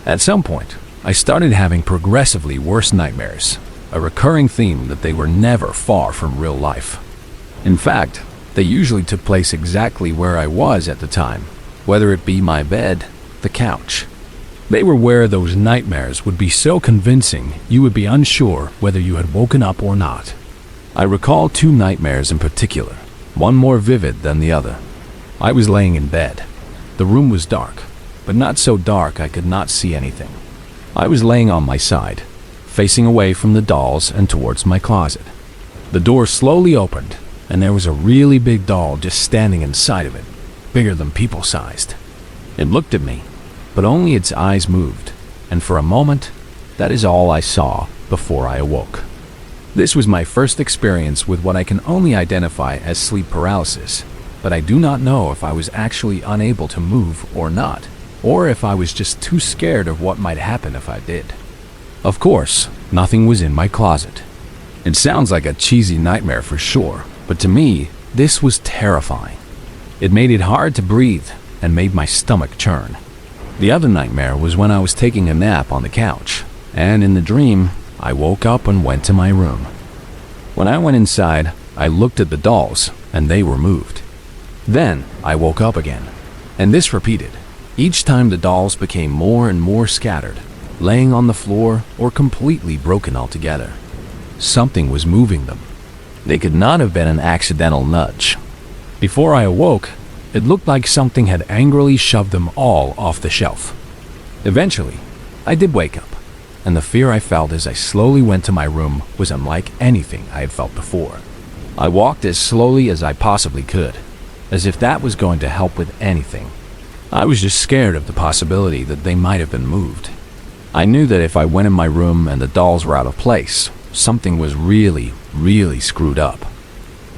At some point, I started having progressively worse nightmares, a recurring theme that they were never far from real life. In fact, they usually took place exactly where I was at the time, whether it be my bed, the couch. They were where those nightmares would be so convincing you would be unsure whether you had woken up or not. I recall two nightmares in particular, one more vivid than the other. I was laying in bed. The room was dark, but not so dark I could not see anything. I was laying on my side, facing away from the dolls and towards my closet. The door slowly opened, and there was a really big doll just standing inside of it, bigger than people-sized. It looked at me, but only its eyes moved, and for a moment, that is all I saw before I awoke. This was my first experience with what I can only identify as sleep paralysis, but I do not know if I was actually unable to move or not, or if I was just too scared of what might happen if I did. Of course, nothing was in my closet. It sounds like a cheesy nightmare for sure, but to me, this was terrifying. It made it hard to breathe and made my stomach churn. The other nightmare was when I was taking a nap on the couch, and in the dream, I woke up and went to my room. When I went inside, I looked at the dolls, and they were moved. Then, I woke up again, and this repeated. Each time the dolls became more and more scattered, laying on the floor or completely broken altogether. Something was moving them. They could not have been an accidental nudge. Before I awoke, it looked like something had angrily shoved them all off the shelf. Eventually, I did wake up, and the fear I felt as I slowly went to my room was unlike anything I had felt before. I walked as slowly as I possibly could, as if that was going to help with anything. I was just scared of the possibility that they might have been moved. I knew that if I went in my room and the dolls were out of place, something was really, really screwed up.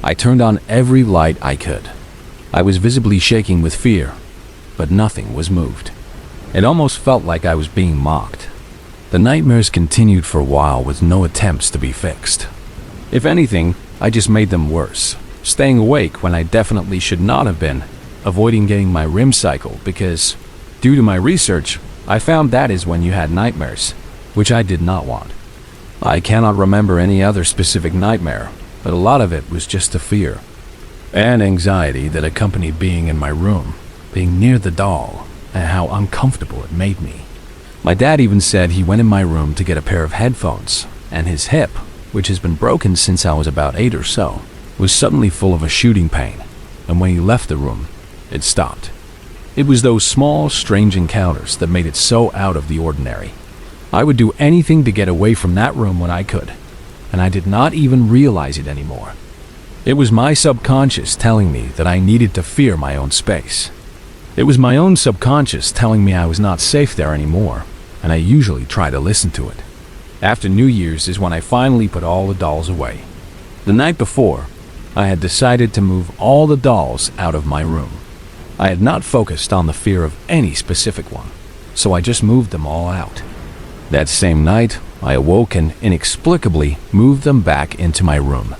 I turned on every light I could. I was visibly shaking with fear, but nothing was moved. It almost felt like I was being mocked. The nightmares continued for a while with no attempts to be fixed. If anything, I just made them worse, staying awake when I definitely should not have been, avoiding getting my REM cycle because, due to my research, I found that is when you had nightmares, which I did not want. I cannot remember any other specific nightmare, but a lot of it was just a fear and anxiety that accompanied being in my room, being near the doll, and how uncomfortable it made me. My dad even said he went in my room to get a pair of headphones, and his hip, which has been broken since I was about 8 or so, was suddenly full of a shooting pain, and when he left the room, it stopped. It was those small, strange encounters that made it so out of the ordinary. I would do anything to get away from that room when I could, and I did not even realize it anymore. It was my subconscious telling me that I needed to fear my own space. It was my own subconscious telling me I was not safe there anymore, and I usually try to listen to it. After New Year's is when I finally put all the dolls away. The night before, I had decided to move all the dolls out of my room. I had not focused on the fear of any specific one, so I just moved them all out. That same night, I awoke and inexplicably moved them back into my room.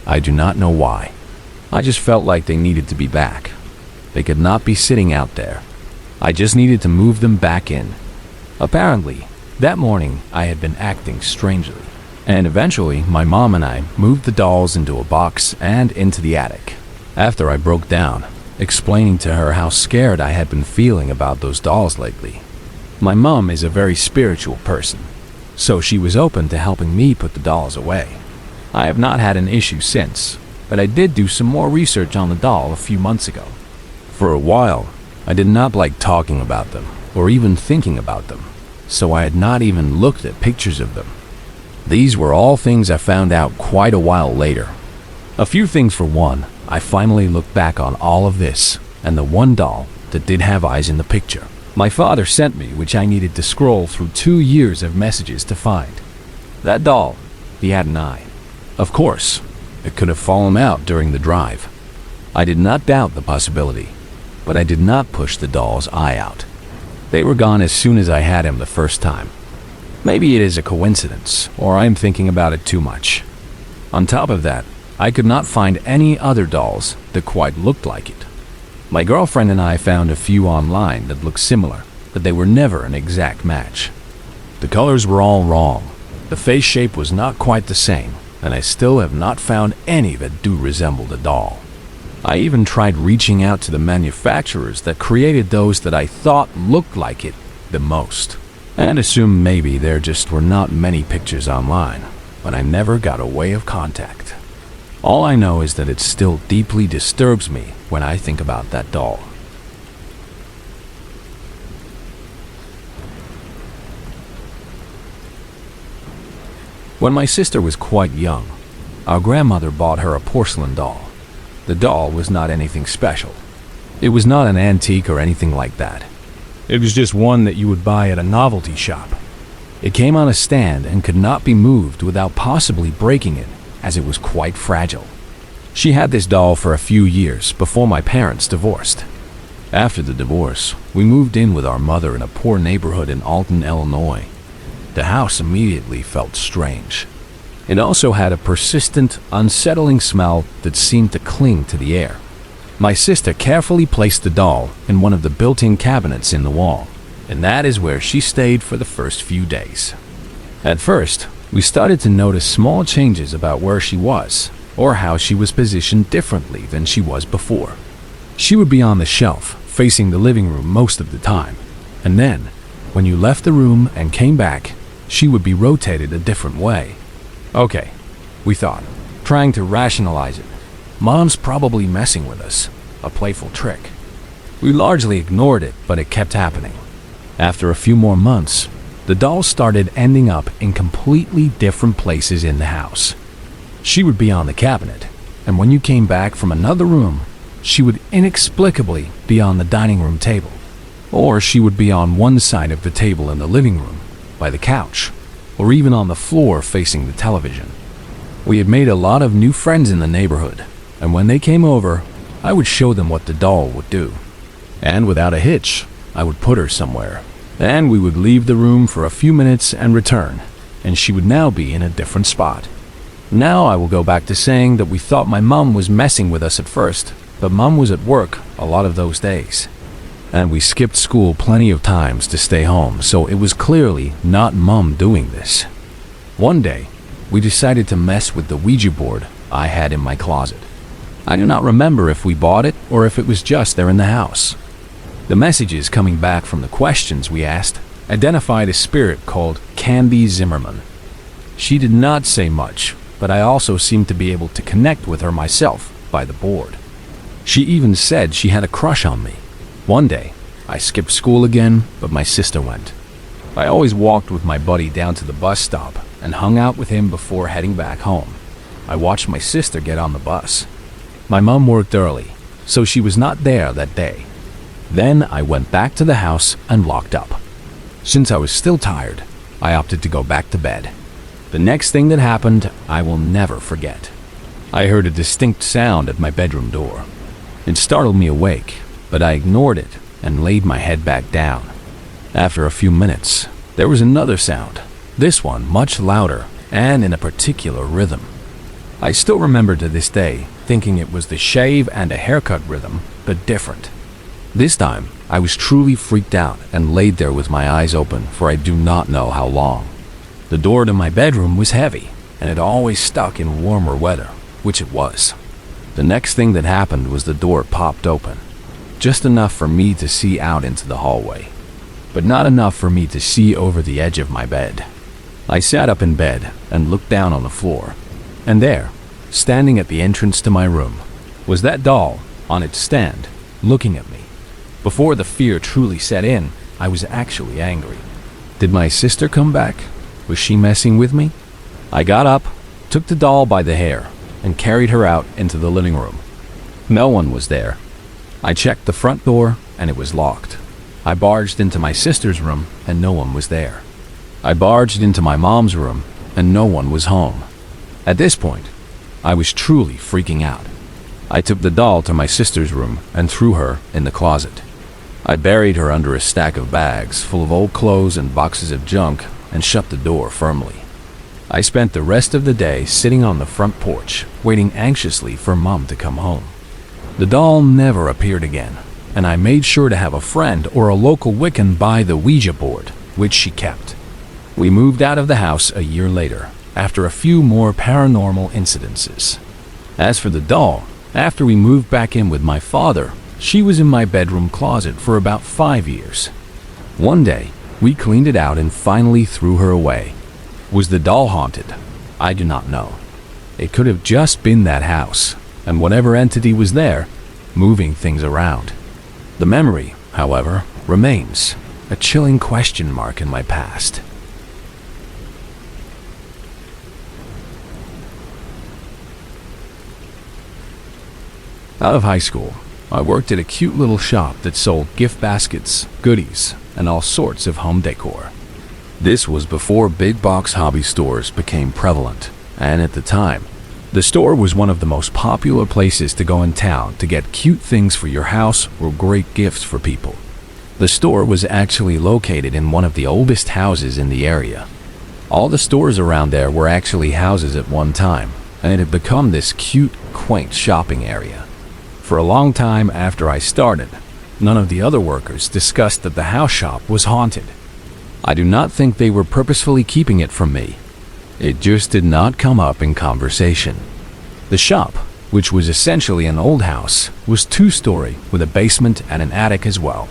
I do not know why. I just felt like they needed to be back. They could not be sitting out there. I just needed to move them back in. Apparently, that morning I had been acting strangely, and eventually my mom and I moved the dolls into a box and into the attic. After I broke down, explaining to her how scared I had been feeling about those dolls lately. My mom is a very spiritual person, so she was open to helping me put the dolls away. I have not had an issue since, but I did do some more research on the doll a few months ago. For a while, I did not like talking about them or even thinking about them, so I had not even looked at pictures of them. These were all things I found out quite a while later. A few things for one, I finally looked back on all of this and the one doll that did have eyes in the picture. My father sent me, which I needed to scroll through 2 years of messages to find. That doll, he had an eye. Of course, it could have fallen out during the drive. I did not doubt the possibility, but I did not push the doll's eye out. They were gone as soon as I had him the first time. Maybe it is a coincidence, or I'm thinking about it too much. On top of that, I could not find any other dolls that quite looked like it. My girlfriend and I found a few online that looked similar, but they were never an exact match. The colors were all wrong, the face shape was not quite the same, and I still have not found any that do resemble the doll. I even tried reaching out to the manufacturers that created those that I thought looked like it the most, and assumed maybe there just were not many pictures online, but I never got a way of contact. All I know is that it still deeply disturbs me when I think about that doll. When my sister was quite young, our grandmother bought her a porcelain doll. The doll was not anything special. It was not an antique or anything like that. It was just one that you would buy at a novelty shop. It came on a stand and could not be moved without possibly breaking it, as it was quite fragile. She had this doll for a few years before my parents divorced. After the divorce, we moved in with our mother in a poor neighborhood in Alton, Illinois. The house immediately felt strange. It also had a persistent, unsettling smell that seemed to cling to the air. My sister carefully placed the doll in one of the built-in cabinets in the wall, and that is where she stayed for the first few days. At first, we started to notice small changes about where she was, or how she was positioned differently than she was before. She would be on the shelf, facing the living room most of the time, and then, when you left the room and came back, she would be rotated a different way. Okay, we thought, trying to rationalize it. Mom's probably messing with us, a playful trick. We largely ignored it, but it kept happening. After a few more months, the doll started ending up in completely different places in the house. She would be on the cabinet, and when you came back from another room, she would inexplicably be on the dining room table. Or she would be on one side of the table in the living room, by the couch, or even on the floor facing the television. We had made a lot of new friends in the neighborhood, and when they came over, I would show them what the doll would do. And without a hitch, I would put her somewhere. Then we would leave the room for a few minutes and return, and she would now be in a different spot. Now I will go back to saying that we thought my mom was messing with us at first, but mom was at work a lot of those days. And we skipped school plenty of times to stay home, so it was clearly not mom doing this. One day, we decided to mess with the Ouija board I had in my closet. I do not remember if we bought it or if it was just there in the house. The messages coming back from the questions we asked identified a spirit called Candy Zimmerman. She did not say much, but I also seemed to be able to connect with her myself by the board. She even said she had a crush on me. One day, I skipped school again, but my sister went. I always walked with my buddy down to the bus stop and hung out with him before heading back home. I watched my sister get on the bus. My mom worked early, so she was not there that day. Then I went back to the house and locked up. Since I was still tired, I opted to go back to bed. The next thing that happened, I will never forget. I heard a distinct sound at my bedroom door. It startled me awake, but I ignored it and laid my head back down. After a few minutes, there was another sound, this one much louder and in a particular rhythm. I still remember to this day thinking it was the shave and a haircut rhythm, but different. This time, I was truly freaked out and laid there with my eyes open for I do not know how long. The door to my bedroom was heavy, and it always stuck in warmer weather, which it was. The next thing that happened was the door popped open, just enough for me to see out into the hallway, but not enough for me to see over the edge of my bed. I sat up in bed and looked down on the floor, and there, standing at the entrance to my room, was that doll on its stand, looking at me. Before the fear truly set in, I was actually angry. Did my sister come back? Was she messing with me? I got up, took the doll by the hair, and carried her out into the living room. No one was there. I checked the front door, and it was locked. I barged into my sister's room, and no one was there. I barged into my mom's room, and no one was home. At this point, I was truly freaking out. I took the doll to my sister's room and threw her in the closet. I buried her under a stack of bags full of old clothes and boxes of junk and shut the door firmly. I spent the rest of the day sitting on the front porch, waiting anxiously for Mom to come home. The doll never appeared again, and I made sure to have a friend or a local Wiccan buy the Ouija board, which she kept. We moved out of the house a year later, after a few more paranormal incidences. As for the doll, after we moved back in with my father, she was in my bedroom closet for about 5 years. One day, we cleaned it out and finally threw her away. Was the doll haunted? I do not know. It could have just been that house, and whatever entity was there, moving things around. The memory, however, remains, a chilling question mark in my past. Out of high school, I worked at a cute little shop that sold gift baskets, goodies, and all sorts of home decor. This was before big box hobby stores became prevalent, and at the time, the store was one of the most popular places to go in town to get cute things for your house or great gifts for people. The store was actually located in one of the oldest houses in the area. All the stores around there were actually houses at one time, and it had become this cute, quaint shopping area. For a long time after I started, none of the other workers discussed that the house shop was haunted. I do not think they were purposefully keeping it from me. It just did not come up in conversation. The shop, which was essentially an old house, was 2-story with a basement and an attic as well.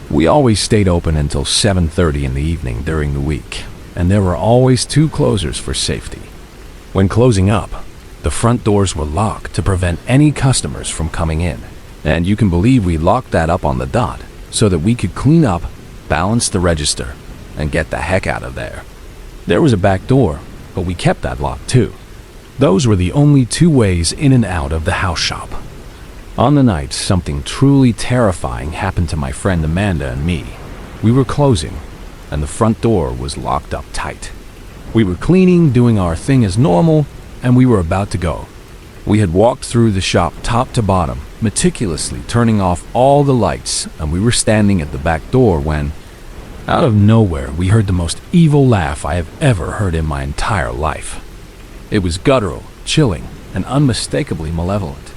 We always stayed open until 7:30 in the evening during the week, and there were always 2 closers for safety. When closing up, the front doors were locked to prevent any customers from coming in, and you can believe we locked that up on the dot so that we could clean up, balance the register, and get the heck out of there. There was a back door, but we kept that locked too. Those were the only 2 ways in and out of the house shop. On the night something truly terrifying happened to my friend Amanda and me. We were closing, and the front door was locked up tight. We were cleaning, doing our thing as normal, and we were about to go. We had walked through the shop top to bottom, meticulously turning off all the lights, and we were standing at the back door when, out of nowhere, we heard the most evil laugh I have ever heard in my entire life. It was guttural, chilling, and unmistakably malevolent.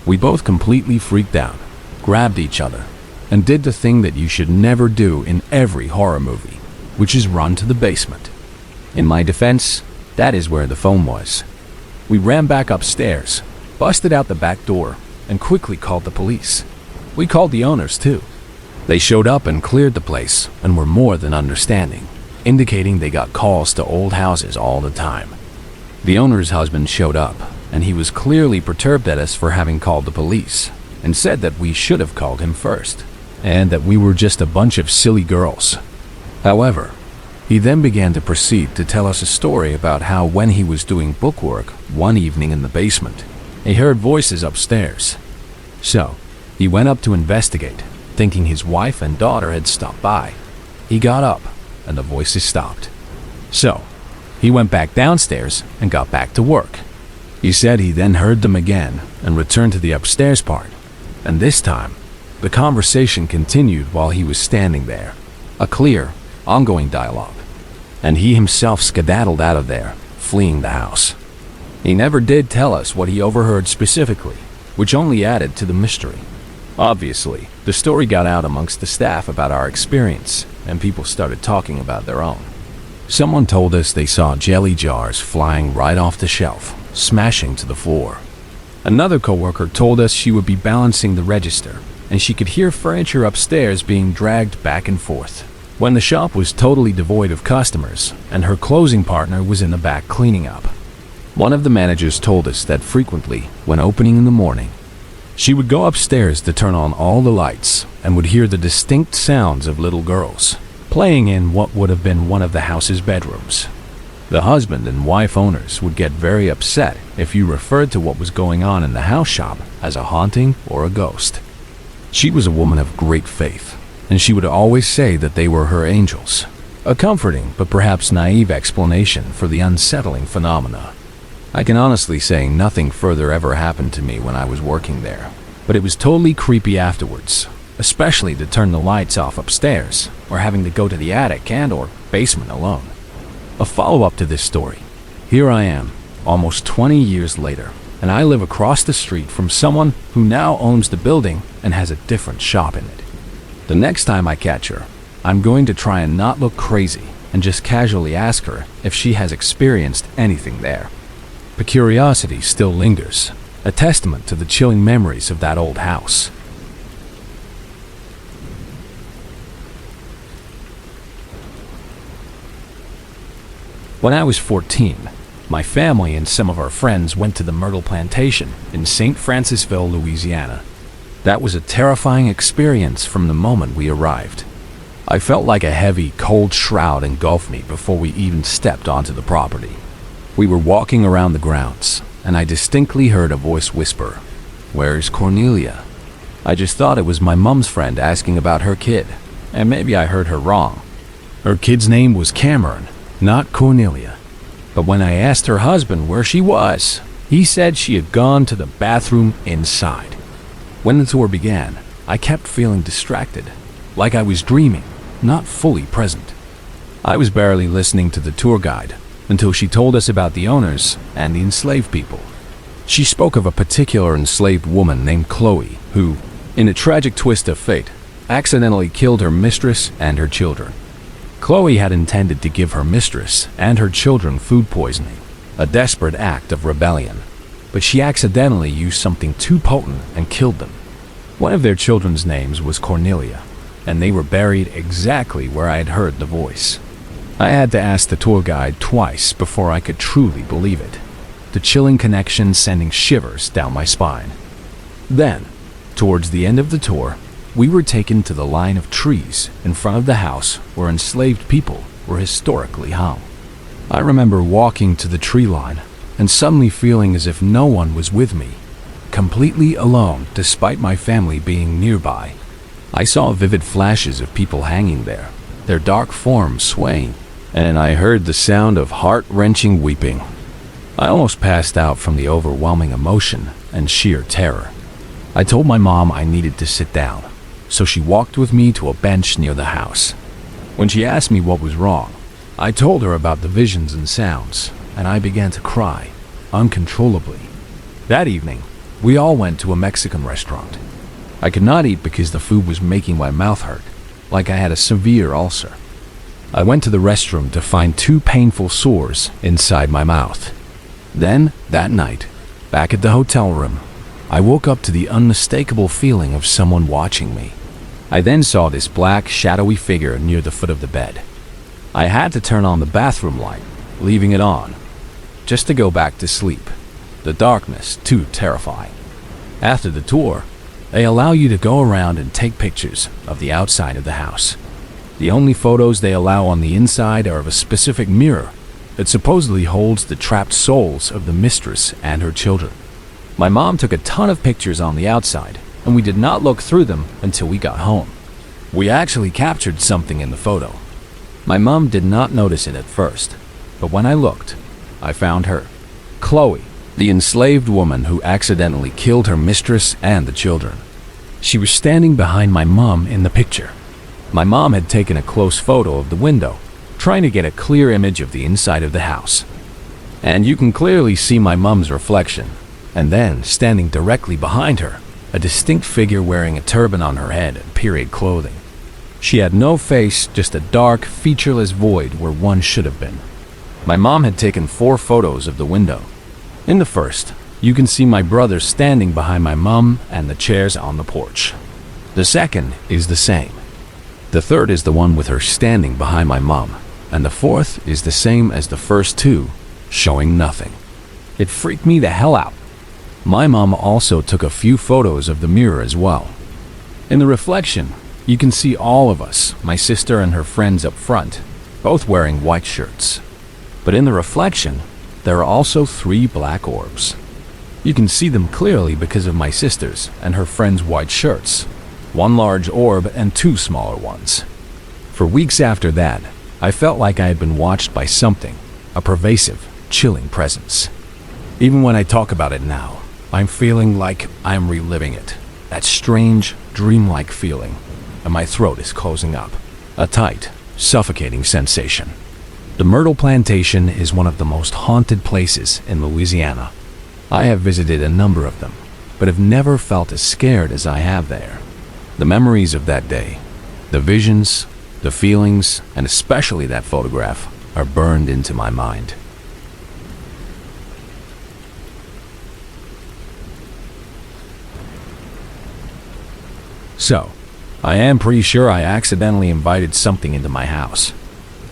We both completely freaked out, grabbed each other, and did the thing that you should never do in every horror movie, which is run to the basement. In my defense, that is where the phone was. We ran back upstairs, busted out the back door, and quickly called the police. We called the owners too. They showed up and cleared the place and were more than understanding, indicating they got calls to old houses all the time. The owner's husband showed up, and he was clearly perturbed at us for having called the police, and said that we should have called him first, and that we were just a bunch of silly girls. However, he then began to proceed to tell us a story about how when he was doing bookwork one evening in the basement, he heard voices upstairs. So, he went up to investigate, thinking his wife and daughter had stopped by. He got up, and the voices stopped. So, he went back downstairs and got back to work. He said he then heard them again and returned to the upstairs part, and this time, the conversation continued while he was standing there, a clear, ongoing dialogue, and he himself skedaddled out of there, fleeing the house. He never did tell us what he overheard specifically, which only added to the mystery. Obviously, the story got out amongst the staff about our experience, and people started talking about their own. Someone told us they saw jelly jars flying right off the shelf, smashing to the floor. Another coworker told us she would be balancing the register, and she could hear furniture upstairs being dragged back and forth, when the shop was totally devoid of customers, and her closing partner was in the back cleaning up. One of the managers told us that frequently, when opening in the morning, she would go upstairs to turn on all the lights and would hear the distinct sounds of little girls playing in what would have been one of the house's bedrooms. The husband and wife owners would get very upset if you referred to what was going on in the house shop as a haunting or a ghost. She was a woman of great faith, and she would always say that they were her angels, a comforting but perhaps naive explanation for the unsettling phenomena. I can honestly say nothing further ever happened to me when I was working there, but it was totally creepy afterwards, especially to turn the lights off upstairs or having to go to the attic and or basement alone. A follow-up to this story. Here I am, almost 20 years later, and I live across the street from someone who now owns the building and has a different shop in it. The next time I catch her, I'm going to try and not look crazy and just casually ask her if she has experienced anything there. But curiosity still lingers, a testament to the chilling memories of that old house. When I was 14, my family and some of our friends went to the Myrtle Plantation in St. Francisville, Louisiana. That was a terrifying experience from the moment we arrived. I felt like a heavy, cold shroud engulfed me before we even stepped onto the property. We were walking around the grounds, and I distinctly heard a voice whisper, "Where's Cornelia?" I just thought it was my mom's friend asking about her kid, and maybe I heard her wrong. Her kid's name was Cameron, not Cornelia. But when I asked her husband where she was, he said she had gone to the bathroom inside. When the tour began, I kept feeling distracted, like I was dreaming, not fully present. I was barely listening to the tour guide until she told us about the owners and the enslaved people. She spoke of a particular enslaved woman named Chloe who, in a tragic twist of fate, accidentally killed her mistress and her children. Chloe had intended to give her mistress and her children food poisoning, a desperate act of rebellion, but she accidentally used something too potent and killed them. One of their children's names was Cornelia, and they were buried exactly where I had heard the voice. I had to ask the tour guide twice before I could truly believe it, the chilling connection sending shivers down my spine. Then, towards the end of the tour, we were taken to the line of trees in front of the house where enslaved people were historically hung. I remember walking to the tree line and suddenly feeling as if no one was with me, completely alone despite my family being nearby. I saw vivid flashes of people hanging there, their dark forms swaying, and I heard the sound of heart-wrenching weeping. I almost passed out from the overwhelming emotion and sheer terror. I told my mom I needed to sit down, so she walked with me to a bench near the house. When she asked me what was wrong, I told her about the visions and sounds, and I began to cry, uncontrollably. That evening, we all went to a Mexican restaurant. I could not eat because the food was making my mouth hurt, like I had a severe ulcer. I went to the restroom to find 2 painful sores inside my mouth. Then, that night, back at the hotel room, I woke up to the unmistakable feeling of someone watching me. I then saw this black, shadowy figure near the foot of the bed. I had to turn on the bathroom light, leaving it on, just to go back to sleep. The darkness too terrifying. After the tour, they allow you to go around and take pictures of the outside of the house. The only photos they allow on the inside are of a specific mirror that supposedly holds the trapped souls of the mistress and her children. My mom took a ton of pictures on the outside, and we did not look through them until we got home. We actually captured something in the photo. My mom did not notice it at first, but when I looked, I found her, Chloe, the enslaved woman who accidentally killed her mistress and the children. She was standing behind my mom in the picture. My mom had taken a close photo of the window, trying to get a clear image of the inside of the house. And you can clearly see my mom's reflection. And then, standing directly behind her, a distinct figure wearing a turban on her head and period clothing. She had no face, just a dark, featureless void where one should have been. My mom had taken 4 photos of the window. In the first, you can see my brother standing behind my mom and the chairs on the porch. The second is the same. The third is the one with her standing behind my mom, and the fourth is the same as the first 2, showing nothing. It freaked me the hell out. My mom also took a few photos of the mirror as well. In the reflection, you can see all of us, my sister and her friends up front, both wearing white shirts. But in the reflection, there are also 3 black orbs. You can see them clearly because of my sister's and her friends' white shirts, 1 large orb and 2 smaller ones. For weeks after that, I felt like I had been watched by something, a pervasive, chilling presence. Even when I talk about it now, I'm feeling like I'm reliving it, that strange, dreamlike feeling, and my throat is closing up, a tight, suffocating sensation. The Myrtle Plantation is one of the most haunted places in Louisiana. I have visited a number of them, but have never felt as scared as I have there. The memories of that day, the visions, the feelings, and especially that photograph are burned into my mind. So, I am pretty sure I accidentally invited something into my house.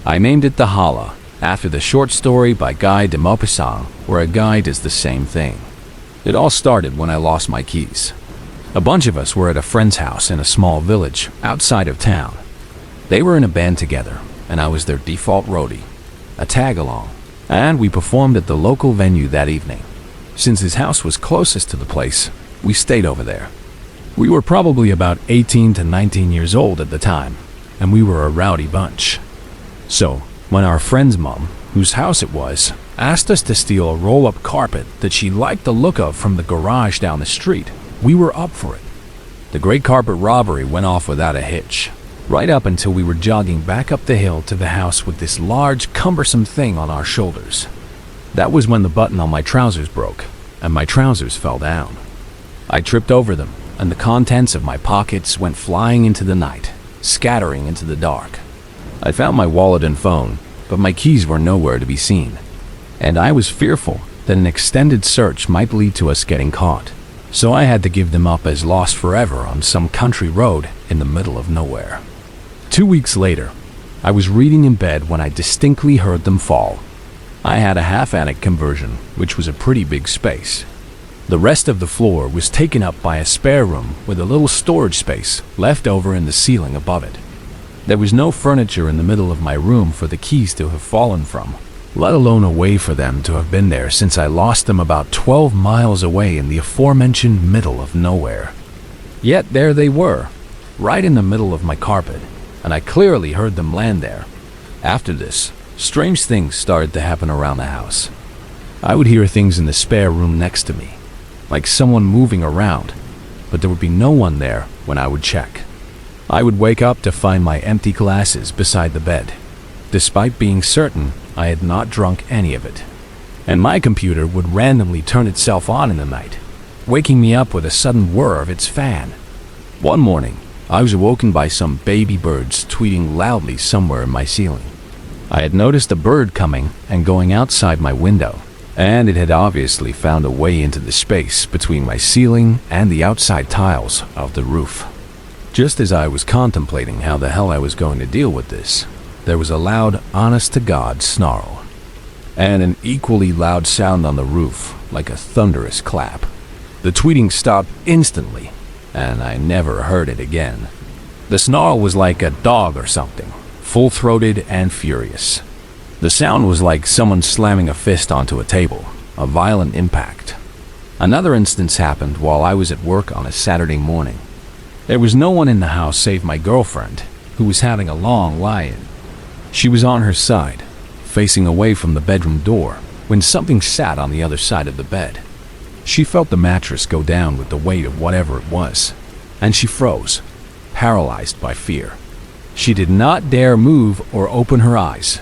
I named it the Hala, after the short story by Guy de Maupassant, where a guy does the same thing. It all started when I lost my keys. A bunch of us were at a friend's house in a small village outside of town. They were in a band together, and I was their default roadie, a tag-along, and we performed at the local venue that evening. Since his house was closest to the place, we stayed over there. We were probably about 18 to 19 years old at the time, and we were a rowdy bunch. So, when our friend's mom, whose house it was, asked us to steal a roll-up carpet that she liked the look of from the garage down the street, we were up for it. The great carpet robbery went off without a hitch, right up until we were jogging back up the hill to the house with this large, cumbersome thing on our shoulders. That was when the button on my trousers broke, and my trousers fell down. I tripped over them, and the contents of my pockets went flying into the night, scattering into the dark. I found my wallet and phone, but my keys were nowhere to be seen. And I was fearful that an extended search might lead to us getting caught, so I had to give them up as lost forever on some country road in the middle of nowhere. 2 weeks later, I was reading in bed when I distinctly heard them fall. I had a half-attic conversion, which was a pretty big space. The rest of the floor was taken up by a spare room with a little storage space left over in the ceiling above it. There was no furniture in the middle of my room for the keys to have fallen from, let alone a way for them to have been there since I lost them about 12 miles away in the aforementioned middle of nowhere. Yet there they were, right in the middle of my carpet, and I clearly heard them land there. After this, strange things started to happen around the house. I would hear things in the spare room next to me, like someone moving around, but there would be no one there when I would check. I would wake up to find my empty glasses beside the bed, despite being certain I had not drunk any of it. And my computer would randomly turn itself on in the night, waking me up with a sudden whir of its fan. One morning, I was awoken by some baby birds tweeting loudly somewhere in my ceiling. I had noticed a bird coming and going outside my window, and it had obviously found a way into the space between my ceiling and the outside tiles of the roof. Just as I was contemplating how the hell I was going to deal with this, there was a loud, honest-to-God snarl, and an equally loud sound on the roof, like a thunderous clap. The tweeting stopped instantly, and I never heard it again. The snarl was like a dog or something, full-throated and furious. The sound was like someone slamming a fist onto a table, a violent impact. Another instance happened while I was at work on a Saturday morning. There was no one in the house save my girlfriend, who was having a long lie-in. She was on her side, facing away from the bedroom door, when something sat on the other side of the bed. She felt the mattress go down with the weight of whatever it was, and she froze, paralyzed by fear. She did not dare move or open her eyes.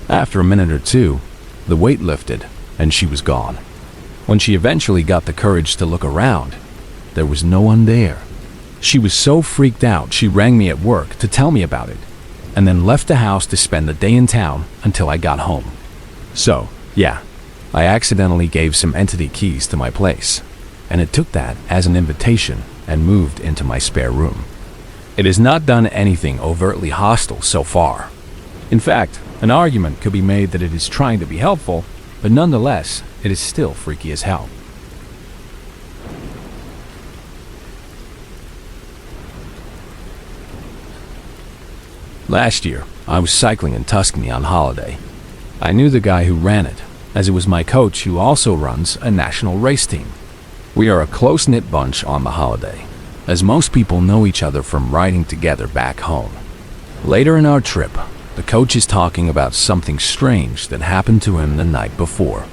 After a minute or two, the weight lifted, and she was gone. When she eventually got the courage to look around, there was no one there. She was so freaked out she rang me at work to tell me about it, and then left the house to spend the day in town until I got home. So, yeah, I accidentally gave some entity keys to my place, and it took that as an invitation and moved into my spare room. It has not done anything overtly hostile so far. In fact, an argument could be made that it is trying to be helpful, but nonetheless, it is still freaky as hell. Last year, I was cycling in Tuscany on holiday. I knew the guy who ran it, as it was my coach who also runs a national race team. We are a close-knit bunch on the holiday, as most people know each other from riding together back home. Later in our trip, the coach is talking about something strange that happened to him the night before.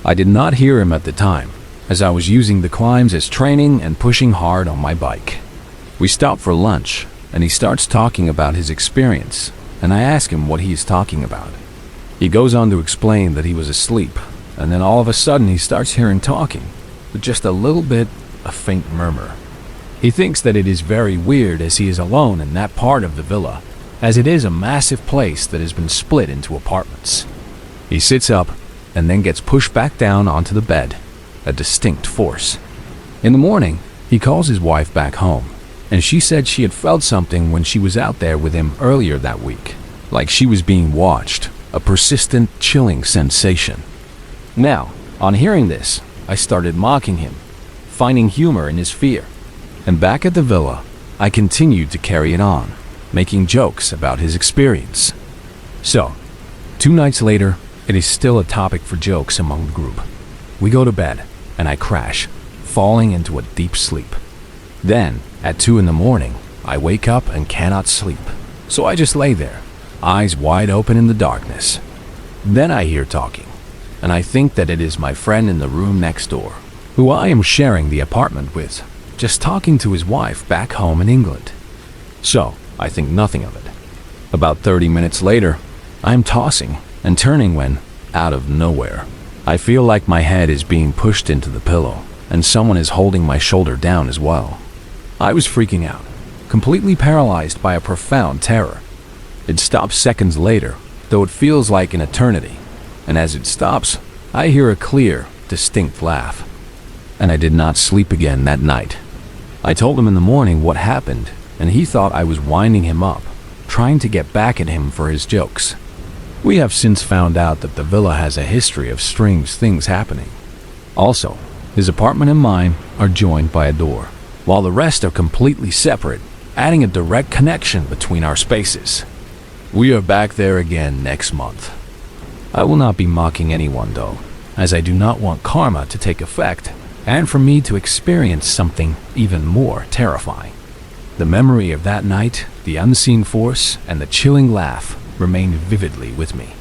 I did not hear him at the time, as I was using the climbs as training and pushing hard on my bike. We stop for lunch, and he starts talking about his experience, and I ask him what he is talking about. He goes on to explain that he was asleep, and then all of a sudden he starts hearing talking, with just a little bit, a faint murmur. He thinks that it is very weird as he is alone in that part of the villa, as it is a massive place that has been split into apartments. He sits up, and then gets pushed back down onto the bed, a distinct force. In the morning, he calls his wife back home, and she said she had felt something when she was out there with him earlier that week, like she was being watched, a persistent, chilling sensation. Now, on hearing this, I started mocking him, finding humor in his fear. And back at the villa, I continued to carry it on, making jokes about his experience. So, 2 nights later, it is still a topic for jokes among the group. We go to bed, and I crash, falling into a deep sleep. Then, at 2 in the morning, I wake up and cannot sleep, so I just lay there, eyes wide open in the darkness. Then I hear talking, and I think that it is my friend in the room next door, who I am sharing the apartment with, just talking to his wife back home in England. So, I think nothing of it. About 30 minutes later, I am tossing and turning when, out of nowhere, I feel like my head is being pushed into the pillow, and someone is holding my shoulder down as well. I was freaking out, completely paralyzed by a profound terror. It stops seconds later, though it feels like an eternity, and as it stops, I hear a clear, distinct laugh. And I did not sleep again that night. I told him in the morning what happened, and he thought I was winding him up, trying to get back at him for his jokes. We have since found out that the villa has a history of strange things happening. Also, his apartment and mine are joined by a door, while the rest are completely separate, adding a direct connection between our spaces. We are back there again next month. I will not be mocking anyone though, as I do not want karma to take effect, and for me to experience something even more terrifying. The memory of that night, the unseen force, and the chilling laugh remain vividly with me.